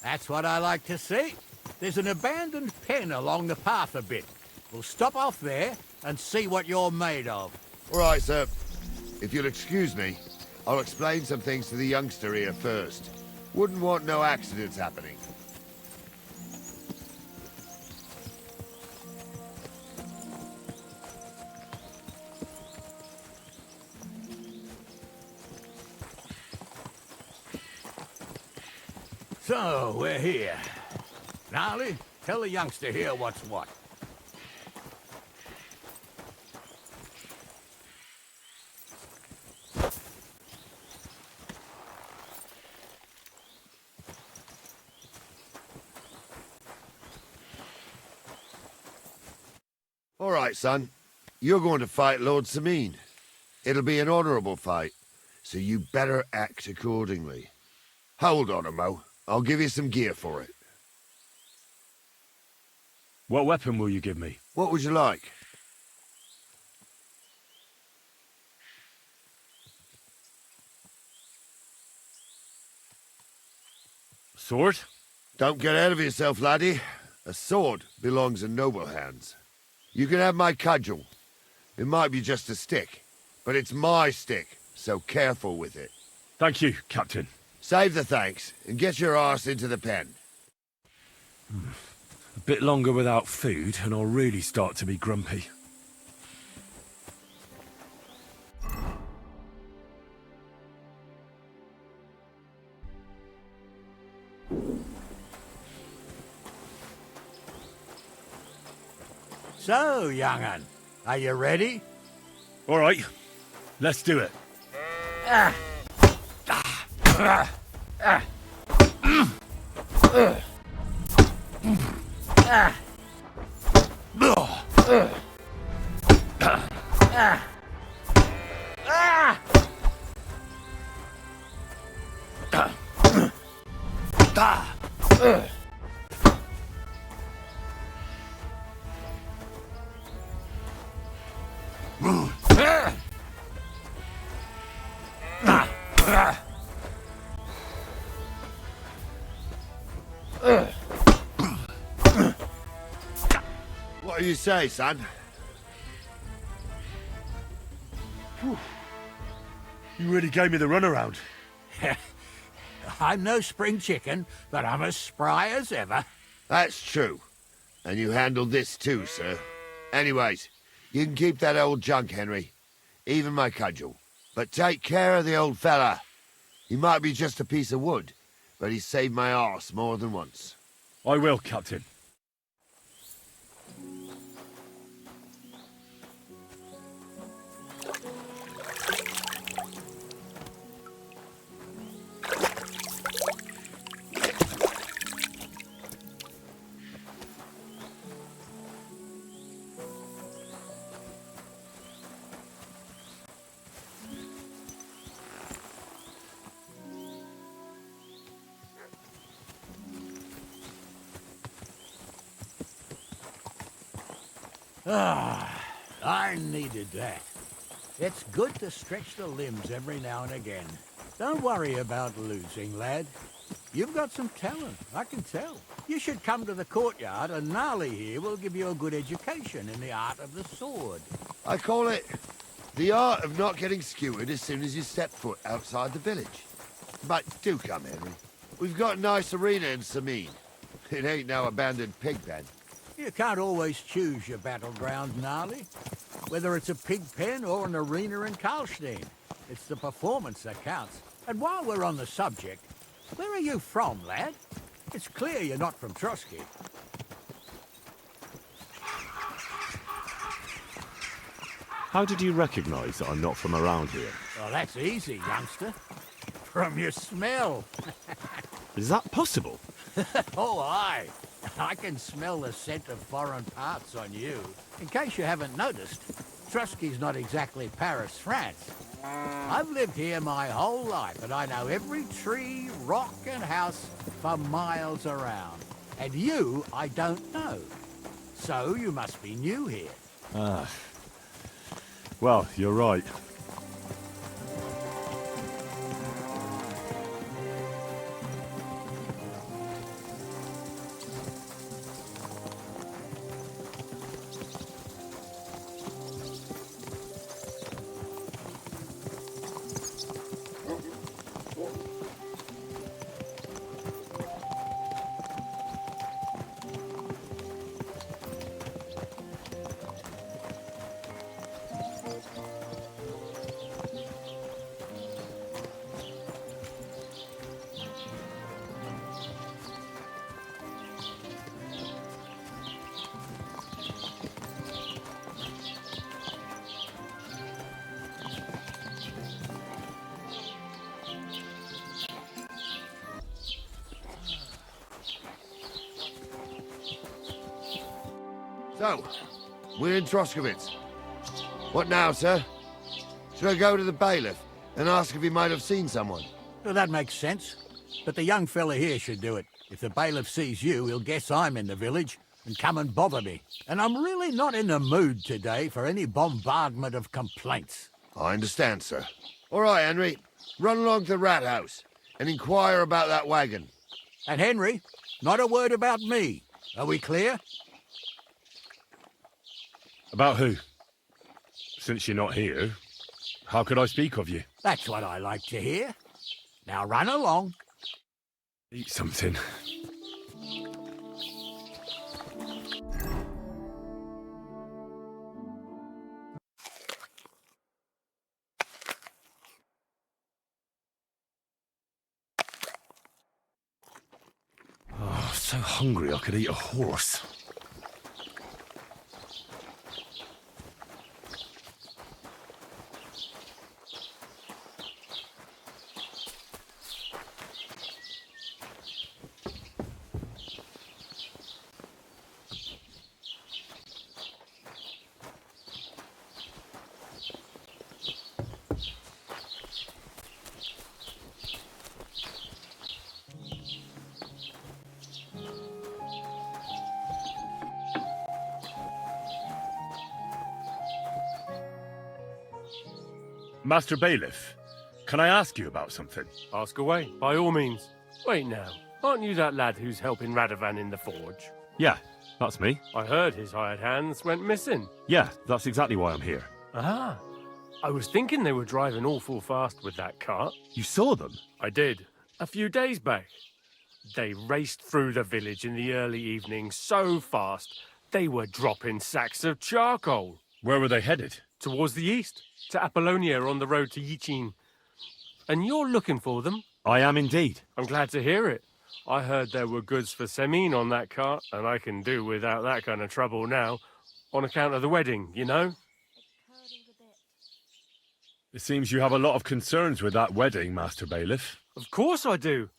That's what I like to see. There's an abandoned pen along the path a bit. We'll stop off there and see what you're made of. All right, sir. If you'll excuse me, I'll explain some things to the youngster here first. Wouldn't want no accidents happening. So, we're here. Gnarly, tell the youngster here what's what. All right, son. You're going to fight Lord Sameen. It'll be an honorable fight, so you better act accordingly. Hold on, Mo. I'll give you some gear for it. What weapon will you give me? What would you like? Sword? Don't get ahead of yourself, laddie. A sword belongs in noble hands. You can have my cudgel. It might be just a stick, but it's my stick, so careful with it. Thank you, Captain. Save the thanks, and get your arse into the pen. A bit longer without food, and I'll really start to be grumpy. So, young'un, are you ready? All right, let's do it. What do you say, son? You really gave me the runaround. I'm no spring chicken, but I'm as spry as ever. That's true. And you handled this too, sir. Anyways, you can keep that old junk, Henry. Even my cudgel. But take care of the old fella. He might be just a piece of wood, but he saved my arse more than once. I will, Captain. I needed that. It's good to stretch the limbs every now and again. Don't worry about losing, lad. You've got some talent, I can tell. You should come to the courtyard, and Gnarly here will give you a good education in the art of the sword. I call it the art of not getting skewered as soon as you step foot outside the village. But do come, Henry. We've got a nice arena in Sameen. It ain't no abandoned pig pen. You can't always choose your battleground, Gnarly. Whether it's a pig pen or an arena in Karlstein, it's the performance that counts. And while we're on the subject, where are you from, lad? It's clear you're not from Trotsky. How did you recognize that I'm not from around here? Well, that's easy, youngster. From your smell. Is that possible? Oh, aye. I can smell the scent of foreign parts on you. In case you haven't noticed, Trotsky's not exactly Paris, France. I've lived here my whole life, and I know every tree, rock, and house for miles around. And you, I don't know. So you must be new here. Ah. Well, you're right. So, we're in Troskowitz. What now, sir? Should I go to the bailiff and ask if he might have seen someone? Well, that makes sense. But the young fella here should do it. If the bailiff sees you, he'll guess I'm in the village and come and bother me. And I'm really not in the mood today for any bombardment of complaints. I understand, sir. All right, Henry. Run along to the rat house and inquire about that wagon. And Henry, not a word about me. Are we clear? About who? Since you're not here, how could I speak of you? That's what I like to hear. Now run along. Eat something. Oh, so hungry I could eat a horse. Master Bailiff, can I ask you about something? Ask away, by all means. Wait now, aren't you that lad who's helping Radovan in the forge? Yeah, that's me. I heard his hired hands went missing. Yeah, that's exactly why I'm here. Ah, I was thinking they were driving awful fast with that cart. You saw them? I did, a few days back. They raced through the village in the early evening so fast, they were dropping sacks of charcoal. Where were they headed? Towards the east, to Apollonia on the road to Yichin. And you're looking for them? I am indeed. I'm glad to hear it. I heard there were goods for Semine on that cart, and I can do without that kind of trouble now, on account of the wedding, you know? It seems you have a lot of concerns with that wedding, Master Bailiff. Of course I do.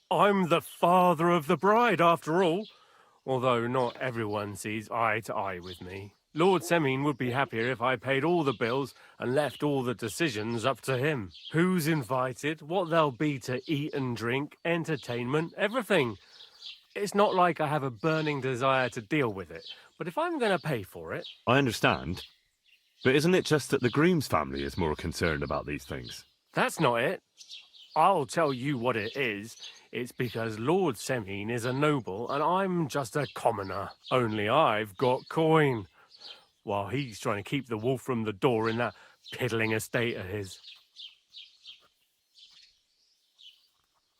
I'm the father of the bride, after all. Although not everyone sees eye to eye with me. Lord Semine would be happier if I paid all the bills and left all the decisions up to him. Who's invited, what there'll be to eat and drink, entertainment, everything. It's not like I have a burning desire to deal with it, but if I'm going to pay for it... I understand. But isn't it just that the groom's family is more concerned about these things? That's not it. I'll tell you what it is. It's because Lord Semine is a noble and I'm just a commoner. Only I've got coin. While he's trying to keep the wolf from the door in that piddling estate of his.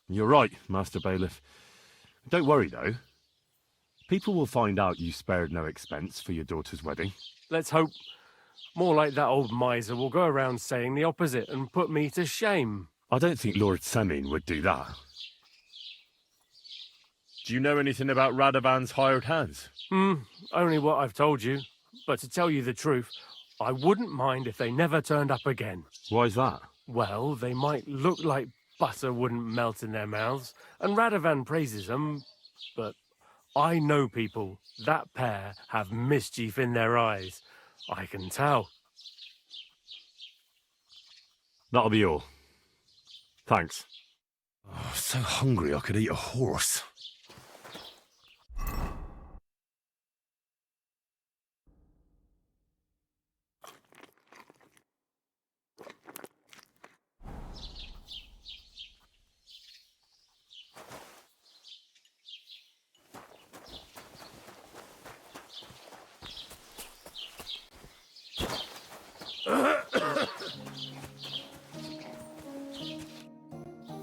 You're right, Master Bailiff. Don't worry, though. People will find out you spared no expense for your daughter's wedding. Let's hope. More like that old miser will go around saying the opposite and put me to shame. I don't think Lord Semine would do that. Do you know anything about Radovan's hired hands? Only what I've told you. But to tell you the truth, I wouldn't mind if they never turned up again. Why's that? Well, they might look like butter wouldn't melt in their mouths, and Radovan praises them, but I know people. That pair have mischief in their eyes. I can tell. That'll be all. Thanks. Oh, so hungry I could eat a horse.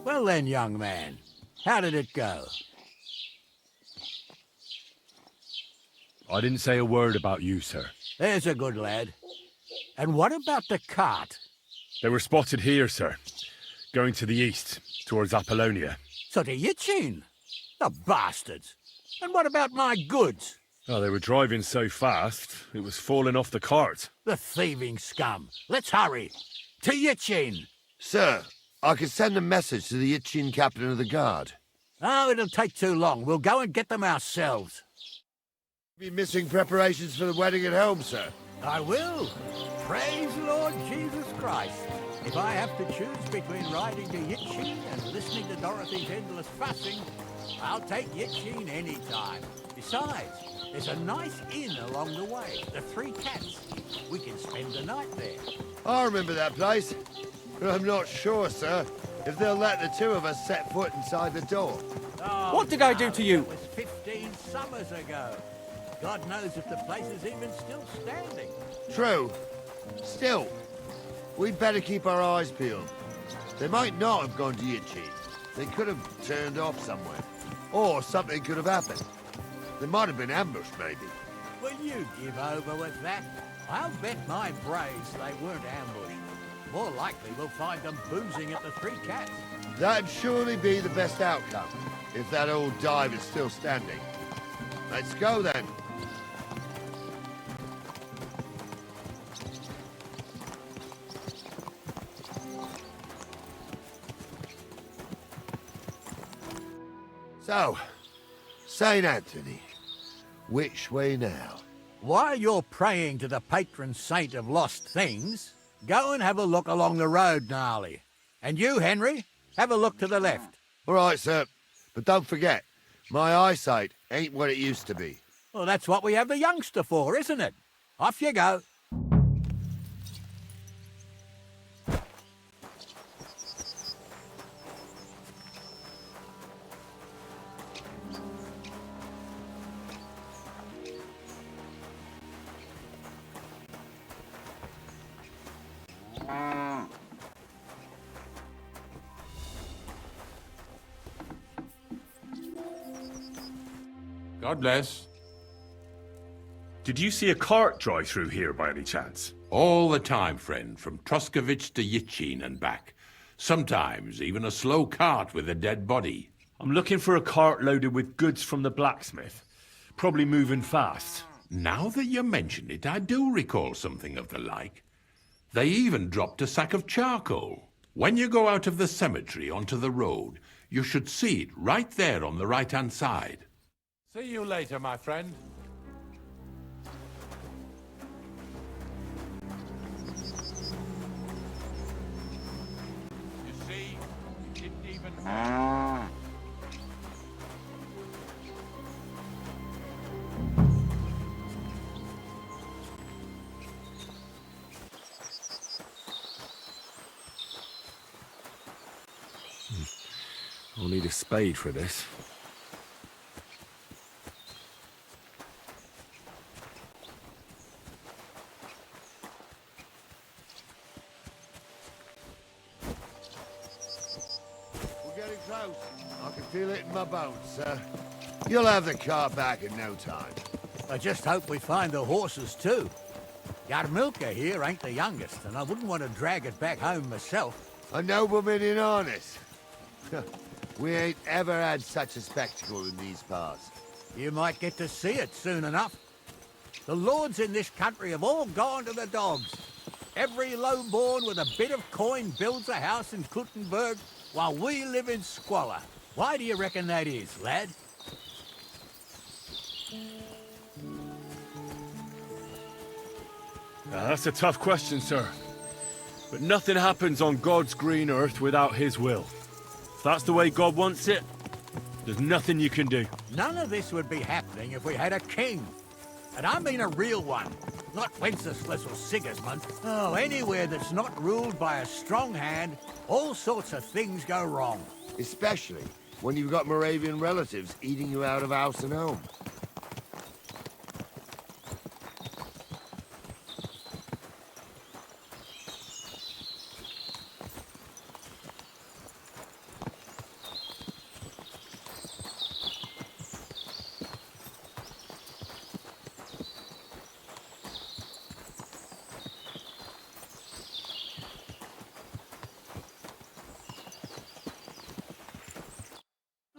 Well then, young man, how did it go? I didn't say a word about you, sir. There's a good lad. And what about the cart? They were spotted here, sir. Going to the east, towards Apollonia. So to Yichin? The bastards! And what about my goods? Oh, they were driving so fast, it was falling off the cart. The thieving scum. Let's hurry. To Yichin. Sir, I could send a message to the Yichin captain of the guard. Oh, it'll take too long. We'll go and get them ourselves. Be missing preparations for the wedding at home, sir. I will. Praise Lord Jesus Christ. If I have to choose between riding to Yitchin and listening to Dorothy's endless fussing, I'll take Yitchin any time. Besides, there's a nice inn along the way, the Three Cats. We can spend the night there. I remember that place, but I'm not sure, sir, if they'll let the two of us set foot inside the door. Oh, What did I do to you? It was 15 summers ago. God knows if the place is even still standing. True. Still, we'd better keep our eyes peeled. They might not have gone to Yitchin. They could have turned off somewhere. Or something could have happened. They might have been ambushed, maybe. Will you give over with that? I'll bet my brains they weren't ambushed. More likely we'll find them boozing at the Three Cats. That'd surely be the best outcome, if that old dive is still standing. Let's go, then. So, St. Anthony, which way now? While you're praying to the patron saint of lost things, go and have a look along the road, Gnarly. And you, Henry, have a look to the left. All right, sir. But don't forget, my eyesight ain't what it used to be. Well, that's what we have the youngster for, isn't it? Off you go. God bless. Did you see a cart drive through here by any chance? All the time, friend, from Troskovich to Yitchin and back. Sometimes even a slow cart with a dead body. I'm looking for a cart loaded with goods from the blacksmith. Probably moving fast. Now that you mention it, I do recall something of the like. They even dropped a sack of charcoal. When you go out of the cemetery onto the road, you should see it right there on the right-hand side. See you later, my friend. You see, you didn't even... I'll need a spade for this. Close. I can feel it in my bones, sir. You'll have the car back in no time. I just hope we find the horses, too. Yarmilka here ain't the youngest, and I wouldn't want to drag it back home myself. A nobleman in harness. We ain't ever had such a spectacle in these parts. You might get to see it soon enough. The lords in this country have all gone to the dogs. Every lowborn with a bit of coin builds a house in Kuttenberg, while we live in squalor. Why do you reckon that is, lad? That's a tough question, sir. But nothing happens on God's green earth without his will. If that's the way God wants it, there's nothing you can do. None of this would be happening if we had a king. And I mean a real one. Not Wenceslas or Sigismund. Oh, anywhere that's not ruled by a strong hand, all sorts of things go wrong. Especially when you've got Moravian relatives eating you out of house and home.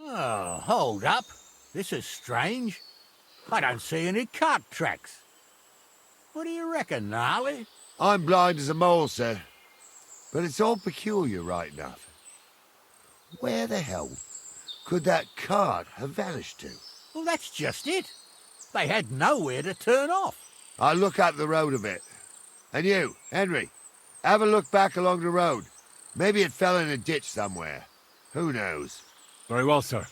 Oh, hold up. This is strange. I don't see any cart tracks. What do you reckon, Gnarly? I'm blind as a mole, sir. But it's all peculiar, right enough. Where the hell could that cart have vanished to? Well, that's just it. They had nowhere to turn off. I'll look up the road a bit. And you, Henry, have a look back along the road. Maybe it fell in a ditch somewhere. Who knows? Very well, sir.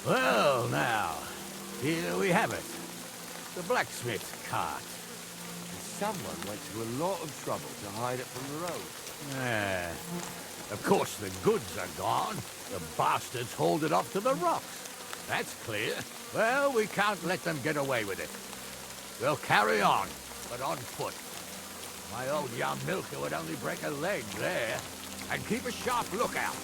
Well, now, here we have it. The blacksmith's cart. Someone went to a lot of trouble to hide it from the road. Yeah. Of course, the goods are gone. The bastards hauled it off to the rocks. That's clear. Well, we can't let them get away with it. We'll carry on, but on foot. My old young milker would only break a leg there. And keep a sharp lookout.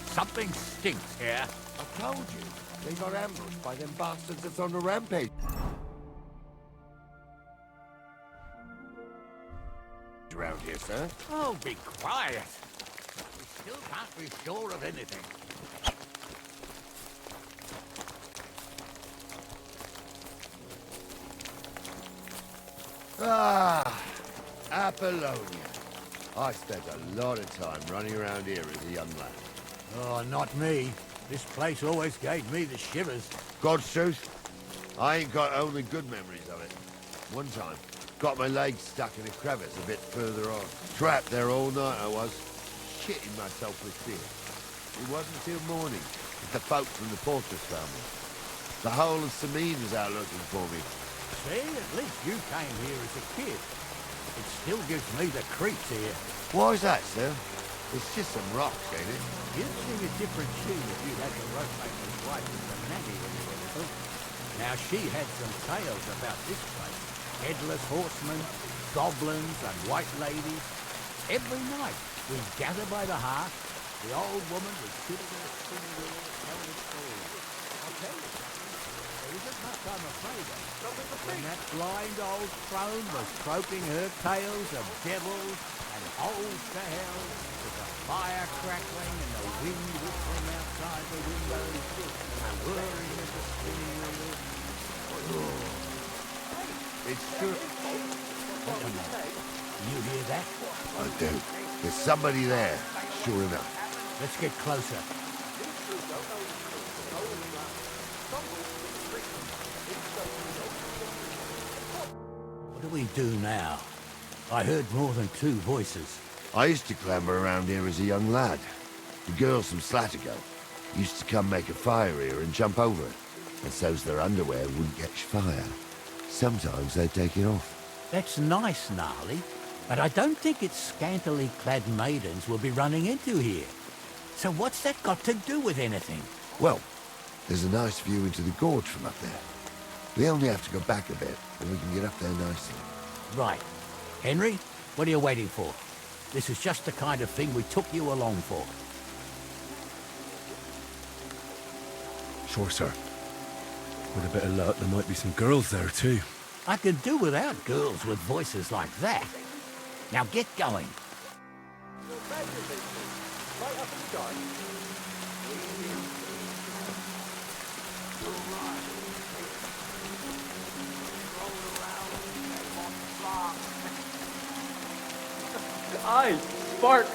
Something stinks here. I told you. They got ambushed by them bastards that's on the rampage. Around here, sir. Oh, be quiet. We still can't be sure of anything. Ah, Apollonia. I spent a lot of time running around here as a young lad. Oh, not me. This place always gave me the shivers. God's truth, I ain't got only good memories of it. One time, got my leg stuck in a crevice a bit further on. Trapped there all night I was, shitting myself with fear. It wasn't till morning that the folk from the Porter's family. The whole of Samine was out looking for me. See, at least you came here as a kid. It still gives me the creeps here. Why's that, sir? It's just some rocks, ain't it? You'd sing a different tune if you had the rope his wife with the nanny when you were little. Now, she had some tales about this place. Headless horsemen, goblins, and white ladies. Every night, we'd gather by the hearth. The old woman would sit at her spinning wheel, telling a story. I'll tell you, there isn't much I'm afraid of. When that blind old crone was croaking her tales of devils and holes to hell, with the fire crackling and the wind whistling outside the windows, and whirring at the spinning wheel. It's true. Wait a minute. You hear that? I do. There's somebody there, sure enough. Let's get closer. What do we do now? I heard more than two voices. I used to clamber around here as a young lad. The girls from Slattergo used to come make a fire here and jump over it. And so's their underwear wouldn't catch fire. Sometimes they'd take it off. That's nice, Gnarly, but I don't think it's scantily clad maidens we'll be running into here. So what's that got to do with anything? Well, there's a nice view into the gorge from up there. We only have to go back a bit, and we can get up there nicely. Right. Henry, what are you waiting for? This is just the kind of thing we took you along for. Sure, sir. With a bit of luck, there might be some girls there, too. I could do without girls with voices like that. Now get going. Aye, Sparks.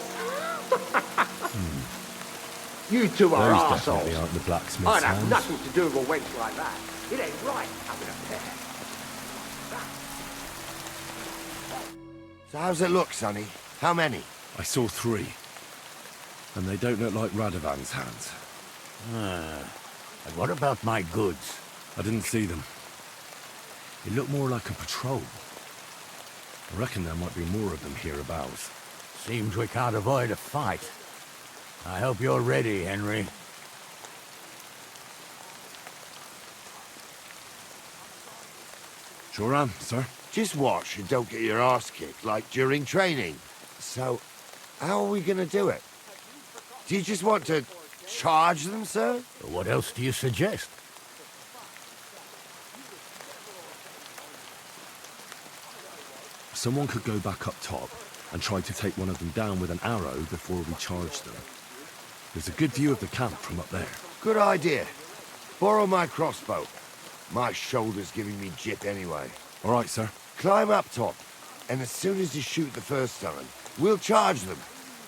You two are Those arseholes. definitely aren't the blacksmith's I'd have hands. nothing to do with a wench like that. It ain't right having a pair. So how's it look, Sonny? How many? I saw 3. And they don't look like Radovan's hands. And what about my goods? I didn't see them. It looked more like a patrol. I reckon there might be more of them hereabouts. Seems we can't avoid a fight. I hope you're ready, Henry. Sure am, sir. Just watch and don't get your arse kicked like during training. So, how are we gonna do it? Do you just want to charge them, sir? What else do you suggest? Someone could go back up top and try to take one of them down with an arrow before we charge them. There's a good view of the camp from up there. Good idea. Borrow my crossbow. My shoulder's giving me jip anyway. All right, sir. Climb up top, and as soon as you shoot the first time, we'll charge them.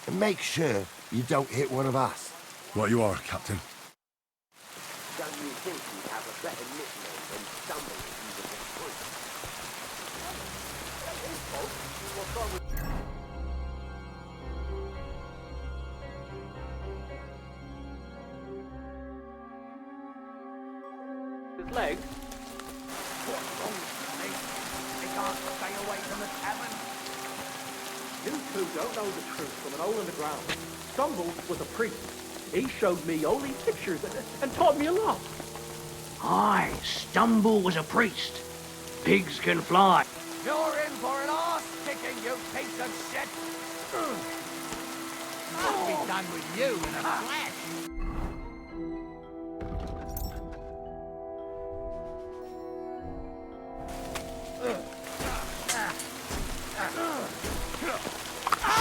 And make sure you don't hit one of us. Right you are, Captain. Don't you think you have a better nickname than Stumble His leg? What's wrong with me? They can't stay away from the tavern. You two don't know the truth from an hole in the ground. Stumble was a priest. He showed me all these pictures and taught me a lot. Aye, Stumble was a priest. Pigs can fly. You're in for an arse-kicking, you piece of shit! I'll be done with you in a flash.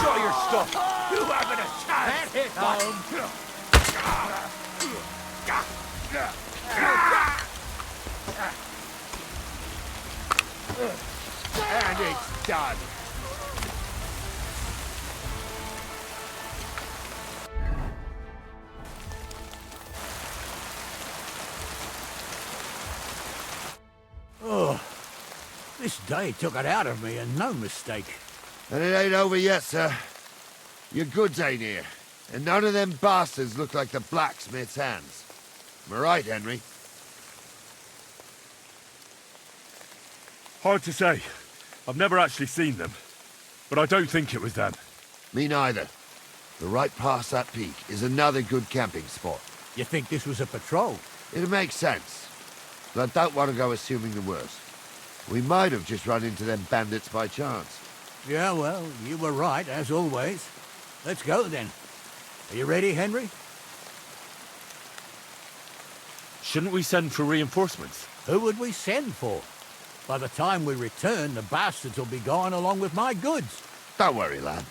Show your stuff! You haven't a chance! That hit home. And it's done! Oh, this day took it out of me, and no mistake. And it ain't over yet, sir. Your goods ain't here. And none of them bastards look like the blacksmith's hands. Am I right, Henry? Hard to say. I've never actually seen them. But I don't think it was them. Me neither. The right past that peak is another good camping spot. You think this was a patrol? It makes sense. But I don't want to go assuming the worst. We might have just run into them bandits by chance. Yeah, well, you were right, as always. Let's go, then. Are you ready, Henry? Shouldn't we send for reinforcements? Who would we send for? By the time we return, the bastards will be gone along with my goods. Don't worry, lad.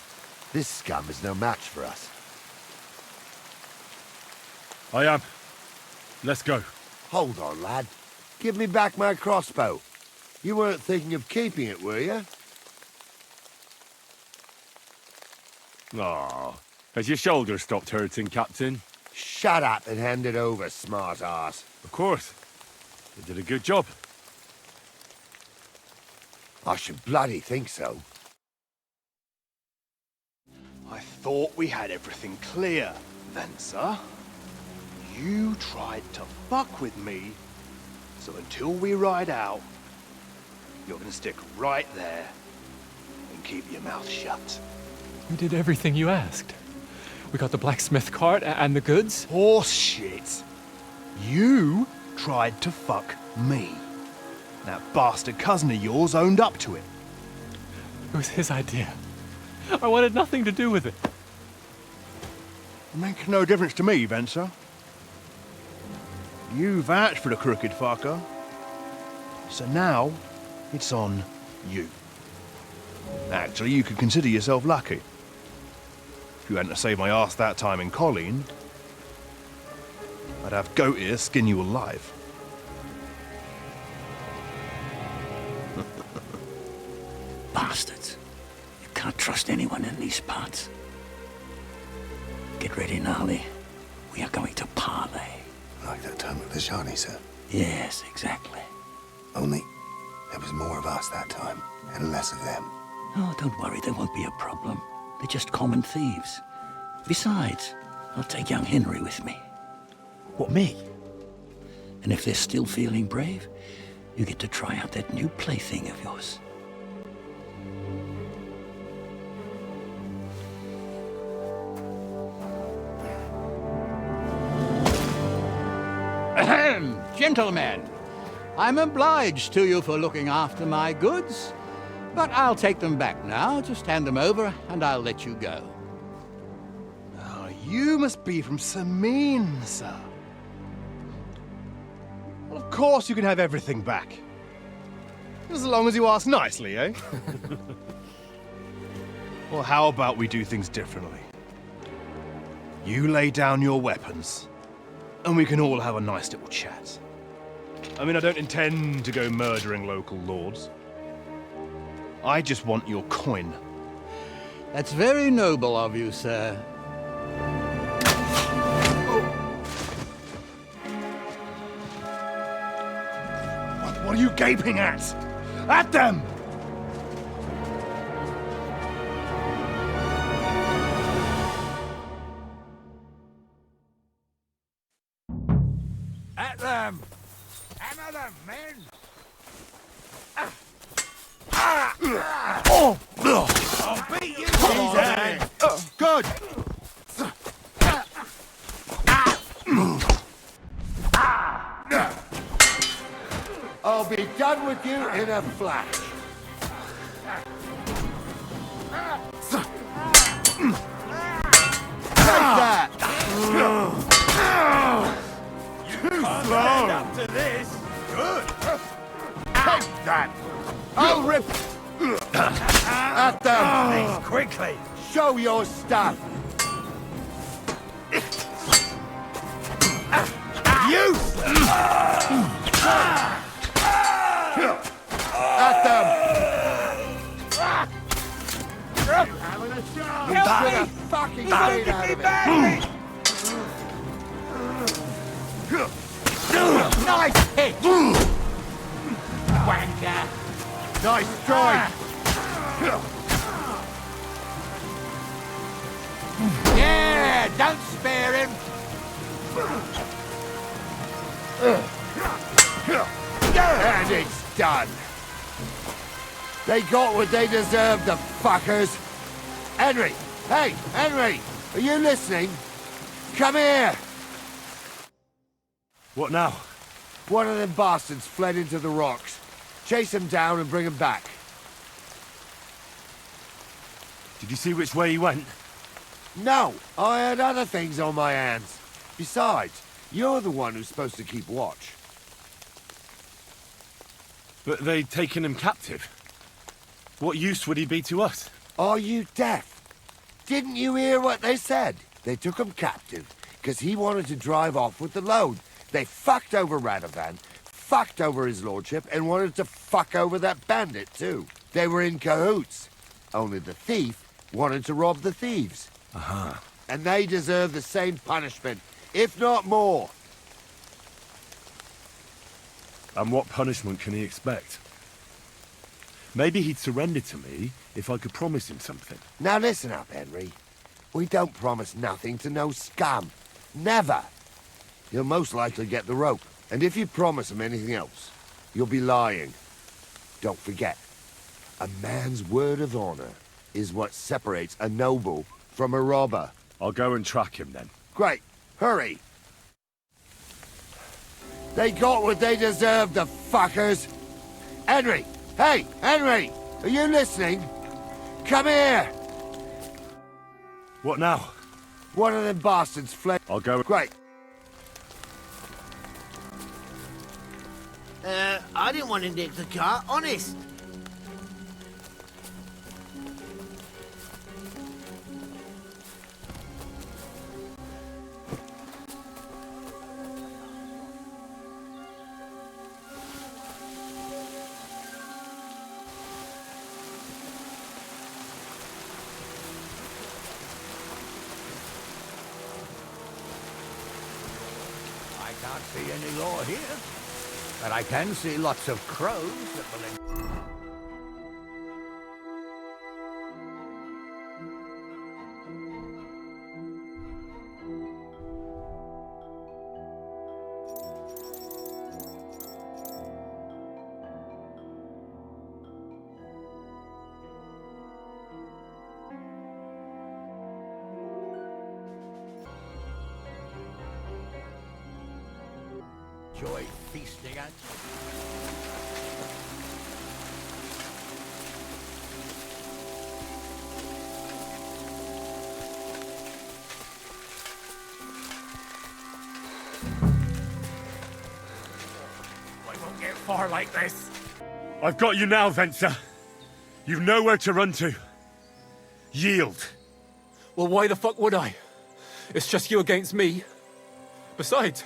This scum is no match for us. I am. Let's go. Hold on, lad. Give me back my crossbow. You weren't thinking of keeping it, were you? Aw. Has your shoulder stopped hurting, Captain? Shut up and hand it over, smart ass. Of course. You did a good job. I should bloody think so. I thought we had everything clear, Venser. You tried to fuck with me, so until we ride out, you're gonna stick right there and keep your mouth shut. We did everything you asked. We got the blacksmith cart and the goods. Horse shit. You tried to fuck me. That bastard cousin of yours owned up to it. It was his idea. I wanted nothing to do with it. It makes no difference to me, Venser. You vouched for the crooked fucker. So now, it's on you. Actually, you could consider yourself lucky. If you hadn't saved my ass that time in Colleen, I'd have goat ear skin you alive. Bastards. You can't trust anyone in these parts. Get ready, Gnarly. We are going to parley. Like that time with the Shani, sir? Yes, exactly. Only there was more of us that time, and less of them. Oh, don't worry, there won't be a problem. They're just common thieves. Besides, I'll take young Henry with me. What, me? And if they're still feeling brave, you get to try out that new plaything of yours. Ahem, gentlemen, I'm obliged to you for looking after my goods, but I'll take them back now. Just hand them over and I'll let you go. Oh, you must be from Samin, sir. Well, of course you can have everything back. As long as you ask nicely, eh? Well, how about we do things differently? You lay down your weapons, and we can all have a nice little chat. I mean, I don't intend to go murdering local lords. I just want your coin. That's very noble of you, sir. What are you gaping at? At them! At them! Hammer them, men! I'll beat you! Good! I'll be done with you in a flash. Take that! You stand up to this! Good! Take that! I'll rip at them! Quickly! Show your stuff! Useless! At them! Having a shot! Help me! Fucking He's out wounded of me it. badly! Nice hit! Wanker! Nice strike! Yeah! Don't spare him! And it's done. They got what they deserved, the fuckers. Henry! Hey, Henry! Are you listening? Come here! What now? One of them bastards fled into the rocks. Chase him down and bring him back. Did you see which way he went? No, I had other things on my hands. Besides, you're the one who's supposed to keep watch. But they'd taken him captive. What use would he be to us? Are you deaf? Didn't you hear what they said? They took him captive because he wanted to drive off with the load. They fucked over Radovan, fucked over his lordship, and wanted to fuck over that bandit too. They were in cahoots. Only the thief wanted to rob the thieves. Uh-huh. And they deserve the same punishment, if not more. And what punishment can he expect? Maybe he'd surrender to me if I could promise him something. Now listen up, Henry. We don't promise nothing to no scum. Never. You'll most likely get the rope. And if you promise him anything else, you'll be lying. Don't forget, a man's word of honor is what separates a noble from a robber. I'll go and track him then. Great. Hurry. They got what they deserved, the fuckers. Henry! Hey, Henry! Are you listening? Come here! What now? One of them bastards fled. I'll go. Great. I didn't want to nick the car, honest. I can't see any law here, but I can see lots of crows that will... enjoy feasting at. I won't get far like this. I've got you now, Venser. You've nowhere to run to. Yield. Well, why the fuck would I? It's just you against me. Besides,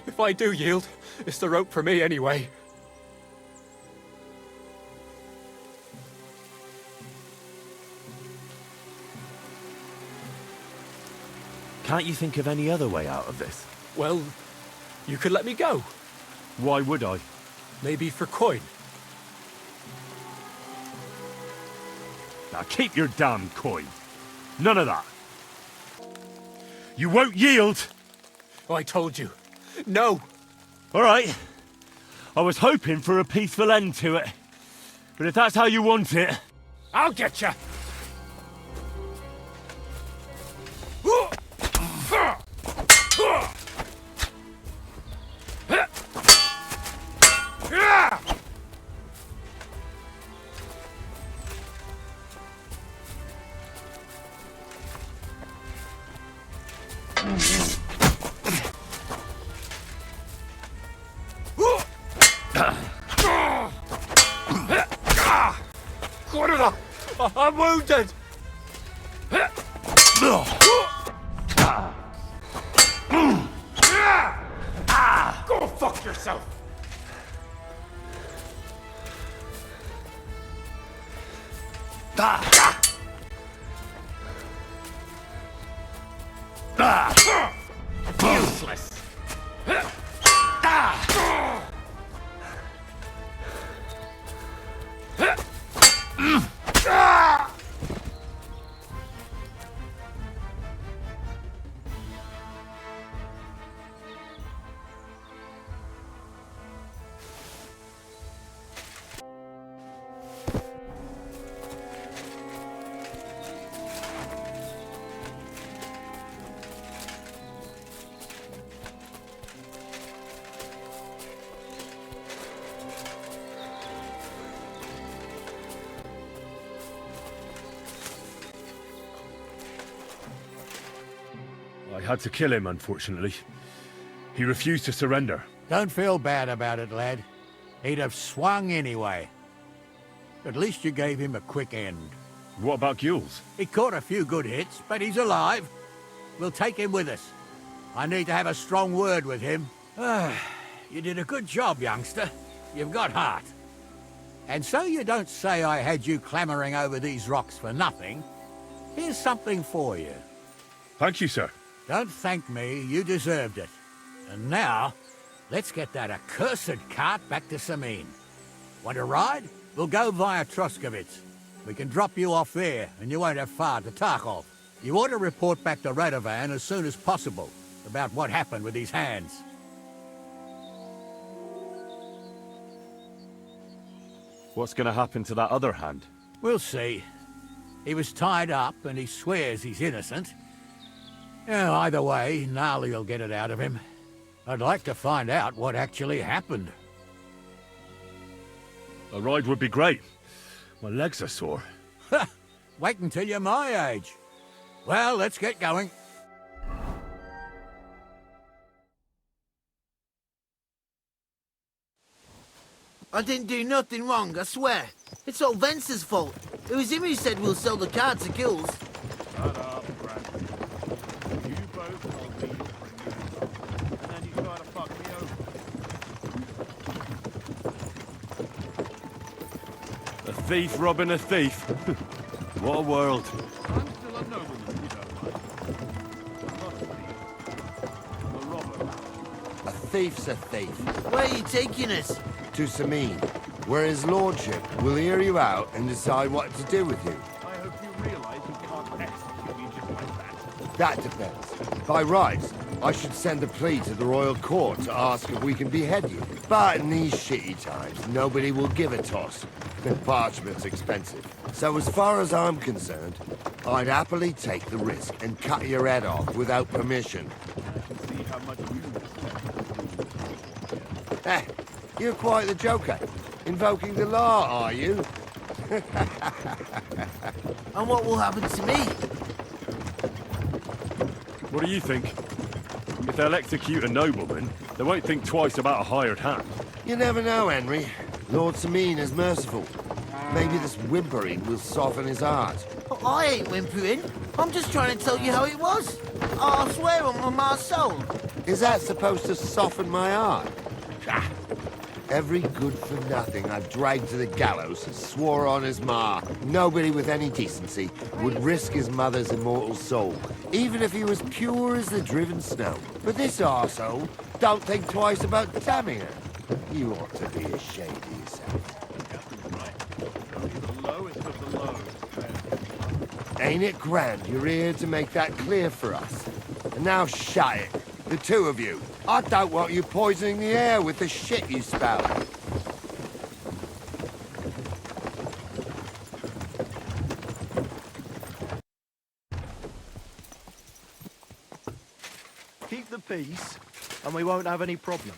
if I do yield, it's the rope for me anyway. Can't you think of any other way out of this? Well, you could let me go. Why would I? Maybe for coin. Now keep your damn coin. None of that. You won't yield! Oh, I told you. No! All right. I was hoping for a peaceful end to it. But if that's how you want it... I'll get you. I'm wounded! Go fuck yourself! Useless! I had to kill him, unfortunately. He refused to surrender. Don't feel bad about it, lad. He'd have swung anyway. At least you gave him a quick end. What about Gules? He caught a few good hits, but he's alive. We'll take him with us. I need to have a strong word with him. You did a good job, youngster. You've got heart. And so you don't say I had you clambering over these rocks for nothing. Here's something for you. Thank you, sir. Don't thank me, you deserved it. And now, let's get that accursed cart back to Samin. Want to ride? We'll go via Troskovitz. We can drop you off there, and you won't have far to Tarkov. You ought to report back to Radovan as soon as possible about what happened with these hands. What's going to happen to that other hand? We'll see. He was tied up, and he swears he's innocent. Either way, Gnarly will get it out of him. I'd like to find out what actually happened. A ride would be great. My legs are sore. Wait until you're my age. Well, let's get going. I didn't do nothing wrong, I swear. It's all Vence's fault. It was him who said we'll sell the car to Gules. Shut up, Bradley. You both told me you'll bring me stuff, and then you try to fuck me over. A thief robbing a thief. What a world. I'm still a nobleman, if you don't mind. I'm not a thief. I'm a robber. A thief's a thief. Where are you taking us? To Samin, where his lordship will hear you out and decide what to do with you. I hope you realize you can't execute me just like that. That depends. By rights, I should send a plea to the royal court to ask if we can behead you. But in these shitty times, nobody will give a toss. And parchment's expensive. So as far as I'm concerned, I'd happily take the risk and cut your head off without permission. I can see how much you respect. You're quite the joker. Invoking the law, are you? And what will happen to me? What do you think? If they'll execute a nobleman, they won't think twice about a hired hand. You never know, Henry. Lord Samine is merciful. Maybe this whimpering will soften his heart. Oh, I ain't whimpering. I'm just trying to tell you how it was. I swear on my soul. Is that supposed to soften my heart? Ah. Every good-for-nothing I've dragged to the gallows swore on his ma. Nobody with any decency would risk his mother's immortal soul, even if he was pure as the driven snow. But this arsehole don't think twice about damning her. You ought to be ashamed of yourself. The lowest of the low. Ain't it grand you're here to make that clear for us? And now shut it, the two of you. I don't want you poisoning the air with the shit you spout. Keep the peace, and we won't have any problems.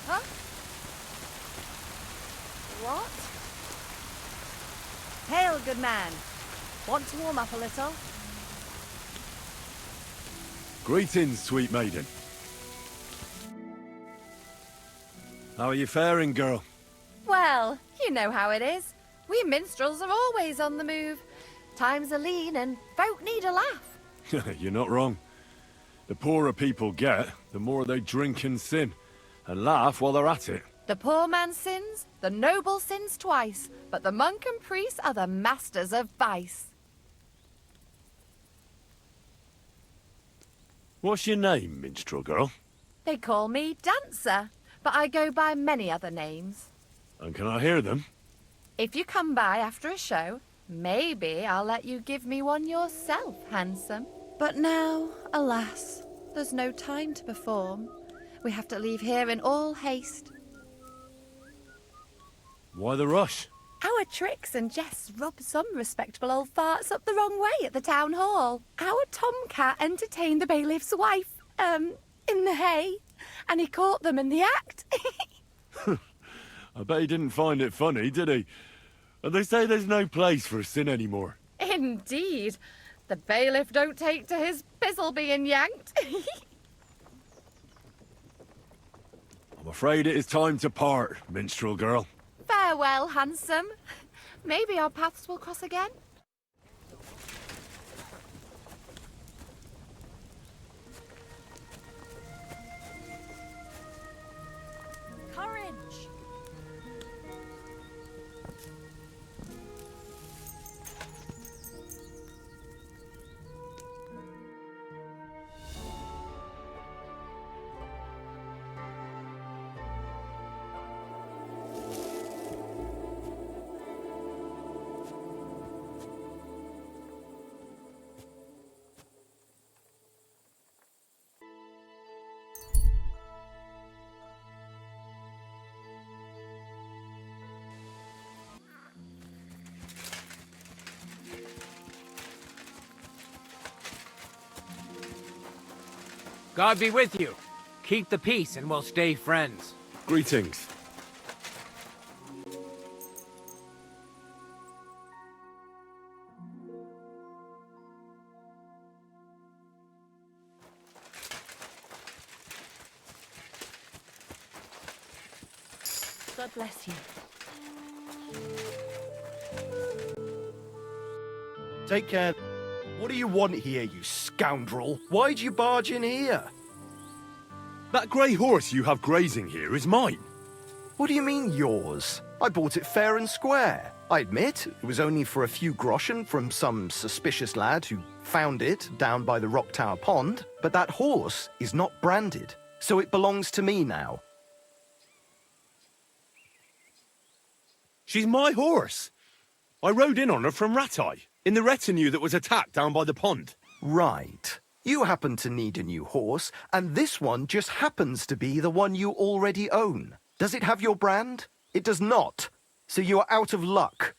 Huh? What? Hail, good man. Want to warm up a little? Greetings, sweet maiden. How are you faring, girl? Well, you know how it is. We minstrels are always on the move. Times are lean and folk need a laugh. You're not wrong. The poorer people get, the more they drink and sin, and laugh while they're at it. The poor man sins, the noble sins twice, but the monk and priest are the masters of vice. What's your name, minstrel girl? They call me Dancer, but I go by many other names. And can I hear them? If you come by after a show, maybe I'll let you give me one yourself, handsome. But now, alas, there's no time to perform. We have to leave here in all haste. Why the rush? Our tricks and jests rub some respectable old farts up the wrong way at the town hall. Our tomcat entertained the bailiff's wife, in the hay, and he caught them in the act. I bet he didn't find it funny, did he? And they say there's no place for sin anymore. Indeed. The bailiff don't take to his pizzle being yanked. I'm afraid it is time to part, minstrel girl. Farewell, handsome. Maybe our paths will cross again. Courage! God be with you. Keep the peace and we'll stay friends. Greetings. God bless you. Take care. What do you want here, you scoundrel? Why'd you barge in here? That grey horse you have grazing here is mine. What do you mean, yours? I bought it fair and square. I admit, it was only for a few groschen from some suspicious lad who found it down by the Rock Tower Pond, but that horse is not branded, so it belongs to me now. She's my horse. I rode in on her from Ratai, in the retinue that was attacked down by the pond. Right. You happen to need a new horse, and this one just happens to be the one you already own. Does it have your brand? It does not. So you are out of luck.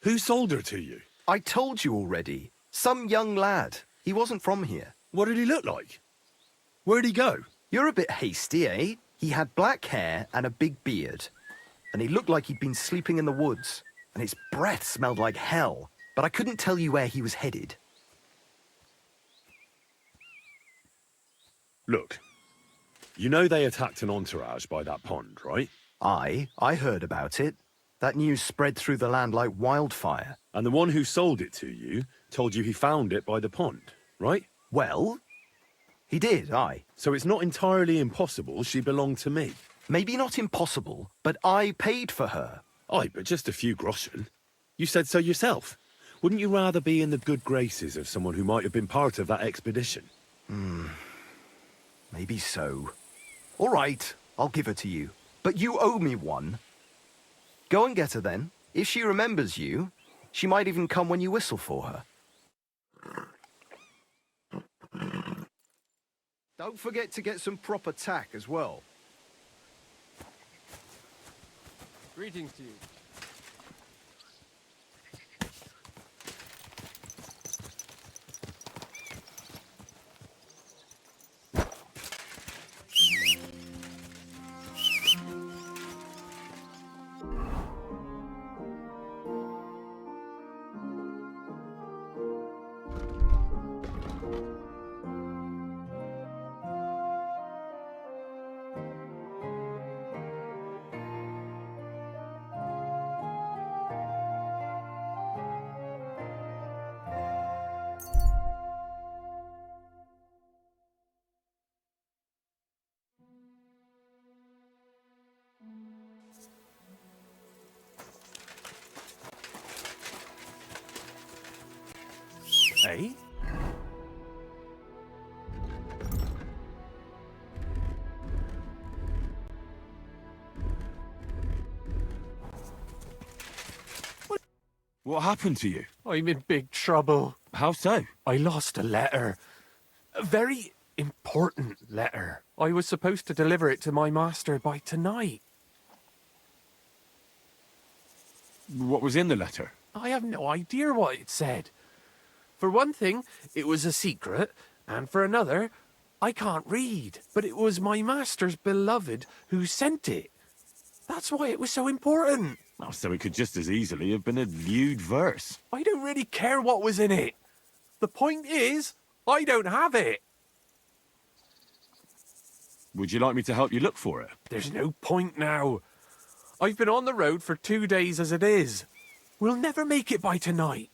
Who sold her to you? I told you already. Some young lad. He wasn't from here. What did he look like? Where'd he go? You're a bit hasty, eh? He had black hair and a big beard. And he looked like he'd been sleeping in the woods. And his breath smelled like hell. But I couldn't tell you where he was headed. Look, you know they attacked an entourage by that pond, right? I heard about it. That news spread through the land like wildfire. And the one who sold it to you told you he found it by the pond, right? Well, he did, aye. So it's not entirely impossible she belonged to me. Maybe not impossible, but I paid for her. Aye, but just a few groschen. You said so yourself. Wouldn't you rather be in the good graces of someone who might have been part of that expedition? Maybe so. All right, I'll give her to you. But you owe me one. Go and get her then. If she remembers you, she might even come when you whistle for her. Don't forget to get some proper tack as well. Greetings to you. Eh? What happened to you? I'm in big trouble. How so? I lost a letter. A very important letter. I was supposed to deliver it to my master by tonight. What was in the letter? I have no idea what it said. For one thing, it was a secret, and for another, I can't read. But it was my master's beloved who sent it. That's why it was so important. Oh, so it could just as easily have been a lewd verse. I don't really care what was in it. The point is, I don't have it. Would you like me to help you look for it? There's no point now. I've been on the road for 2 days as it is. We'll never make it by tonight.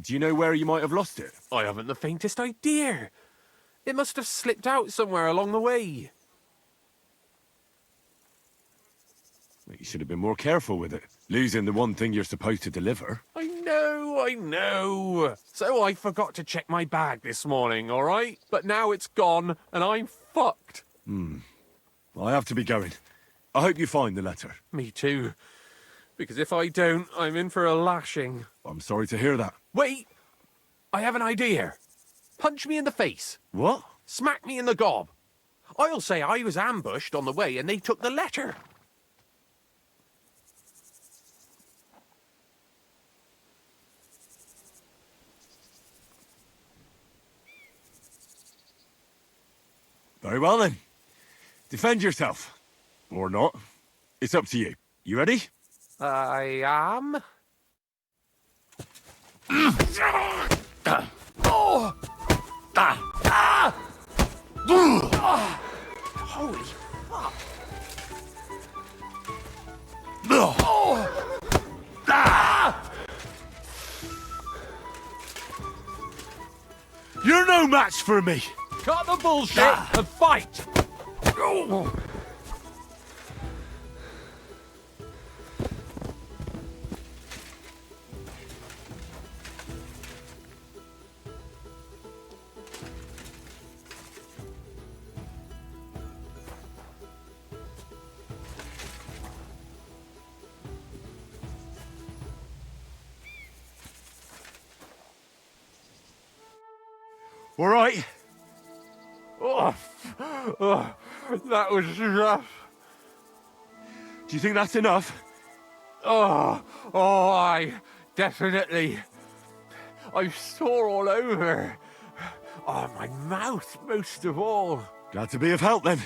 Do you know where you might have lost it? I haven't the faintest idea. It must have slipped out somewhere along the way. You should have been more careful with it. Losing the one thing you're supposed to deliver. I know. So I forgot to check my bag this morning, all right? But now it's gone, and I'm fucked. I have to be going. I hope you find the letter. Me too. Because if I don't, I'm in for a lashing. I'm sorry to hear that. Wait! I have an idea. Punch me in the face. What? Smack me in the gob. I'll say I was ambushed on the way and they took the letter. Very well then. Defend yourself. Or not. It's up to you. You ready? I am. Holy fuck. You're no match for me. Cut the bullshit and fight. All right? Oh, that was rough. Do you think that's enough? I definitely. I'm sore all over. Oh, my mouth most of all. Glad to be of help then.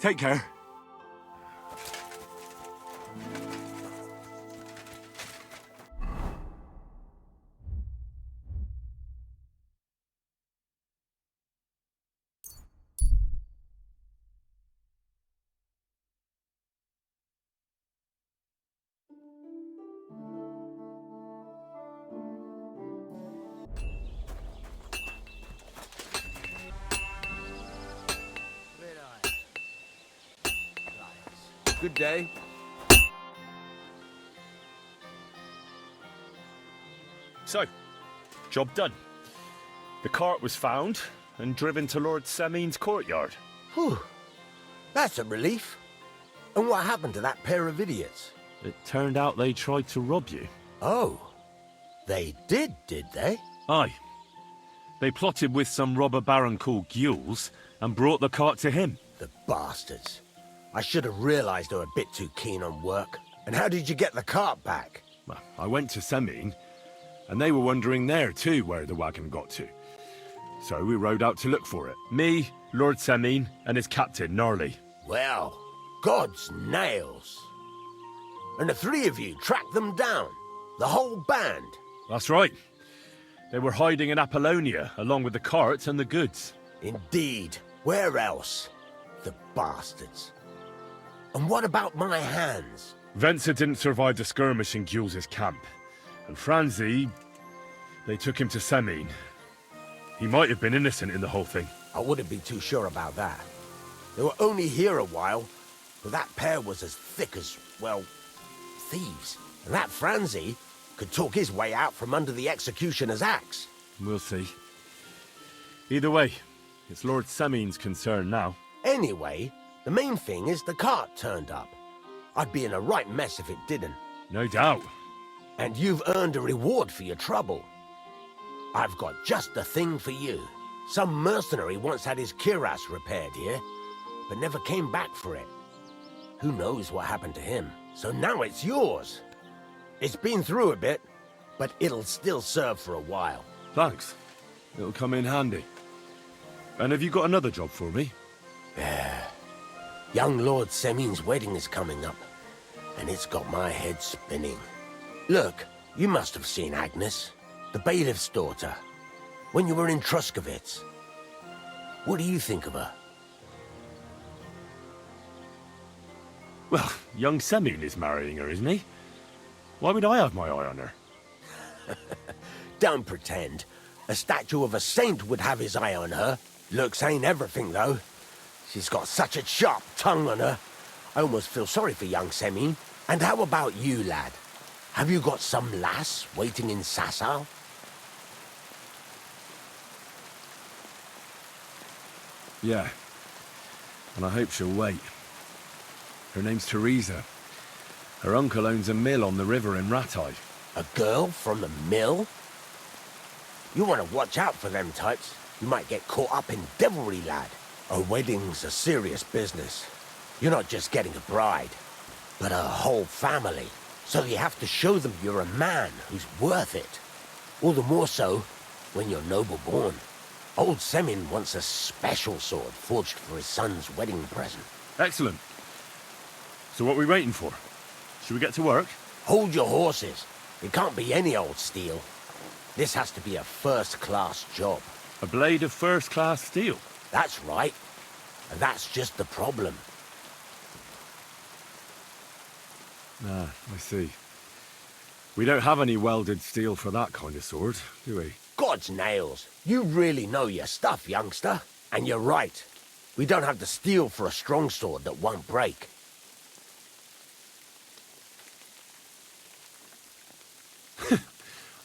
Take care. Good day. So, job done. The cart was found and driven to Lord Semin's courtyard. Whew. That's a relief. And what happened to that pair of idiots? It turned out they tried to rob you. Oh. They did they? Aye. They plotted with some robber baron called Gules and brought the cart to him. The bastards. I should have realized they were a bit too keen on work. And how did you get the cart back? Well, I went to Semin, and they were wondering there too where the wagon got to. So we rode out to look for it. Me, Lord Semin, and his captain, Gnarly. Well, God's nails. And the three of you tracked them down? The whole band? That's right. They were hiding in Apollonia, along with the carts and the goods. Indeed. Where else? The bastards. And what about my hands? Venser didn't survive the skirmish in Gules' camp. And Franzi, they took him to Semin. He might have been innocent in the whole thing. I wouldn't be too sure about that. They were only here a while, but that pair was as thick as, well, thieves. And that Franzi could talk his way out from under the executioner's axe. We'll see. Either way, it's Lord Semin's concern now. Anyway, the main thing is the cart turned up. I'd be in a right mess if it didn't. No doubt. And you've earned a reward for your trouble. I've got just the thing for you. Some mercenary once had his cuirass repaired here, but never came back for it. Who knows what happened to him? So now it's yours. It's been through a bit, but it'll still serve for a while. Thanks. It'll come in handy. And have you got another job for me? Yeah. Young Lord Semin's wedding is coming up, and it's got my head spinning. Look, you must have seen Agnes, the bailiff's daughter, when you were in Truskovitz. What do you think of her? Well, young Semin is marrying her, isn't he? Why would I have my eye on her? Don't pretend. A statue of a saint would have his eye on her. Looks ain't everything, though. She's got such a sharp tongue on her. I almost feel sorry for young Semin. And how about you, lad? Have you got some lass waiting in Sasau? Yeah. And I hope she'll wait. Her name's Teresa. Her uncle owns a mill on the river in Ratai. A girl from the mill? You want to watch out for them types. You might get caught up in devilry, lad. A wedding's a serious business. You're not just getting a bride, but a whole family. So you have to show them you're a man who's worth it. All the more so when you're noble-born. Old Semin wants a special sword forged for his son's wedding present. Excellent. So what are we waiting for? Should we get to work? Hold your horses. It can't be any old steel. This has to be a first-class job. A blade of first-class steel? That's right. And that's just the problem. Ah, I see. We don't have any welded steel for that kind of sword, do we? God's nails. You really know your stuff, youngster. And you're right. We don't have the steel for a strong sword that won't break.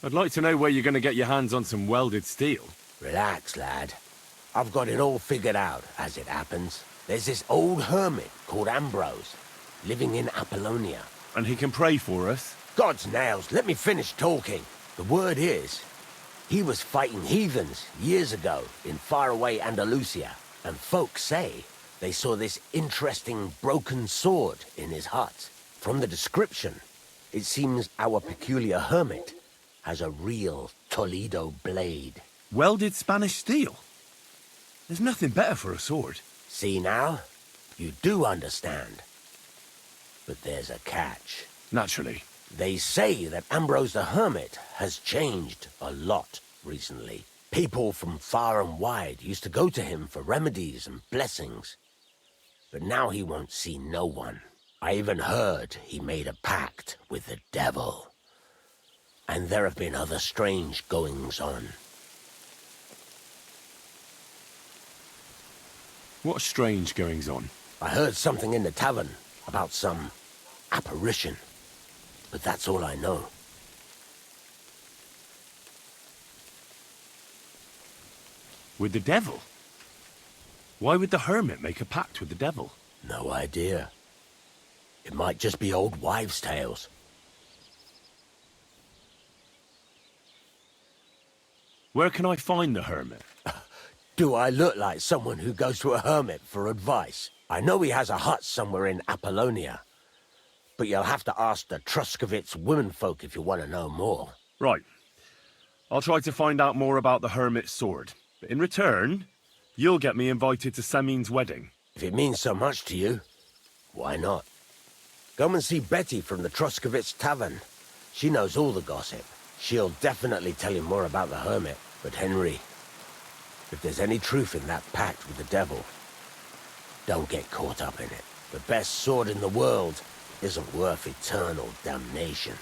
I'd like to know where you're going to get your hands on some welded steel. Relax, lad. I've got it all figured out, as it happens. There's this old hermit called Ambrose, living in Apollonia. And he can pray for us? God's nails, let me finish talking. The word is, He was fighting heathens years ago in faraway Andalusia, and folks say they saw this interesting broken sword in his hut. From the description, it seems our peculiar hermit has a real Toledo blade. Welded Spanish steel? There's nothing better for a sword. See now? You do understand. But there's a catch. Naturally. They say that Ambrose the Hermit has changed a lot recently. People from far and wide used to go to him for remedies and blessings. But now he won't see no one. I even heard he made a pact with the devil. And there have been other strange goings-on. What strange goings-on? I heard something in the tavern about some apparition. But that's all I know. With the devil? Why would the hermit make a pact with the devil? No idea. It might just be old wives' tales. Where can I find the hermit? Do I look like someone who goes to a hermit for advice? I know he has a hut somewhere in Apollonia. But you'll have to ask the Truscovitz womenfolk if you want to know more. Right. I'll try to find out more about the hermit's sword. But in return, you'll get me invited to Semin's wedding. If it means so much to you, why not? Come and see Betty from the Truscovitz Tavern. She knows all the gossip. She'll definitely tell you more about the hermit. But Henry, if there's any truth in that pact with the devil, don't get caught up in it. The best sword in the world isn't worth eternal damnation.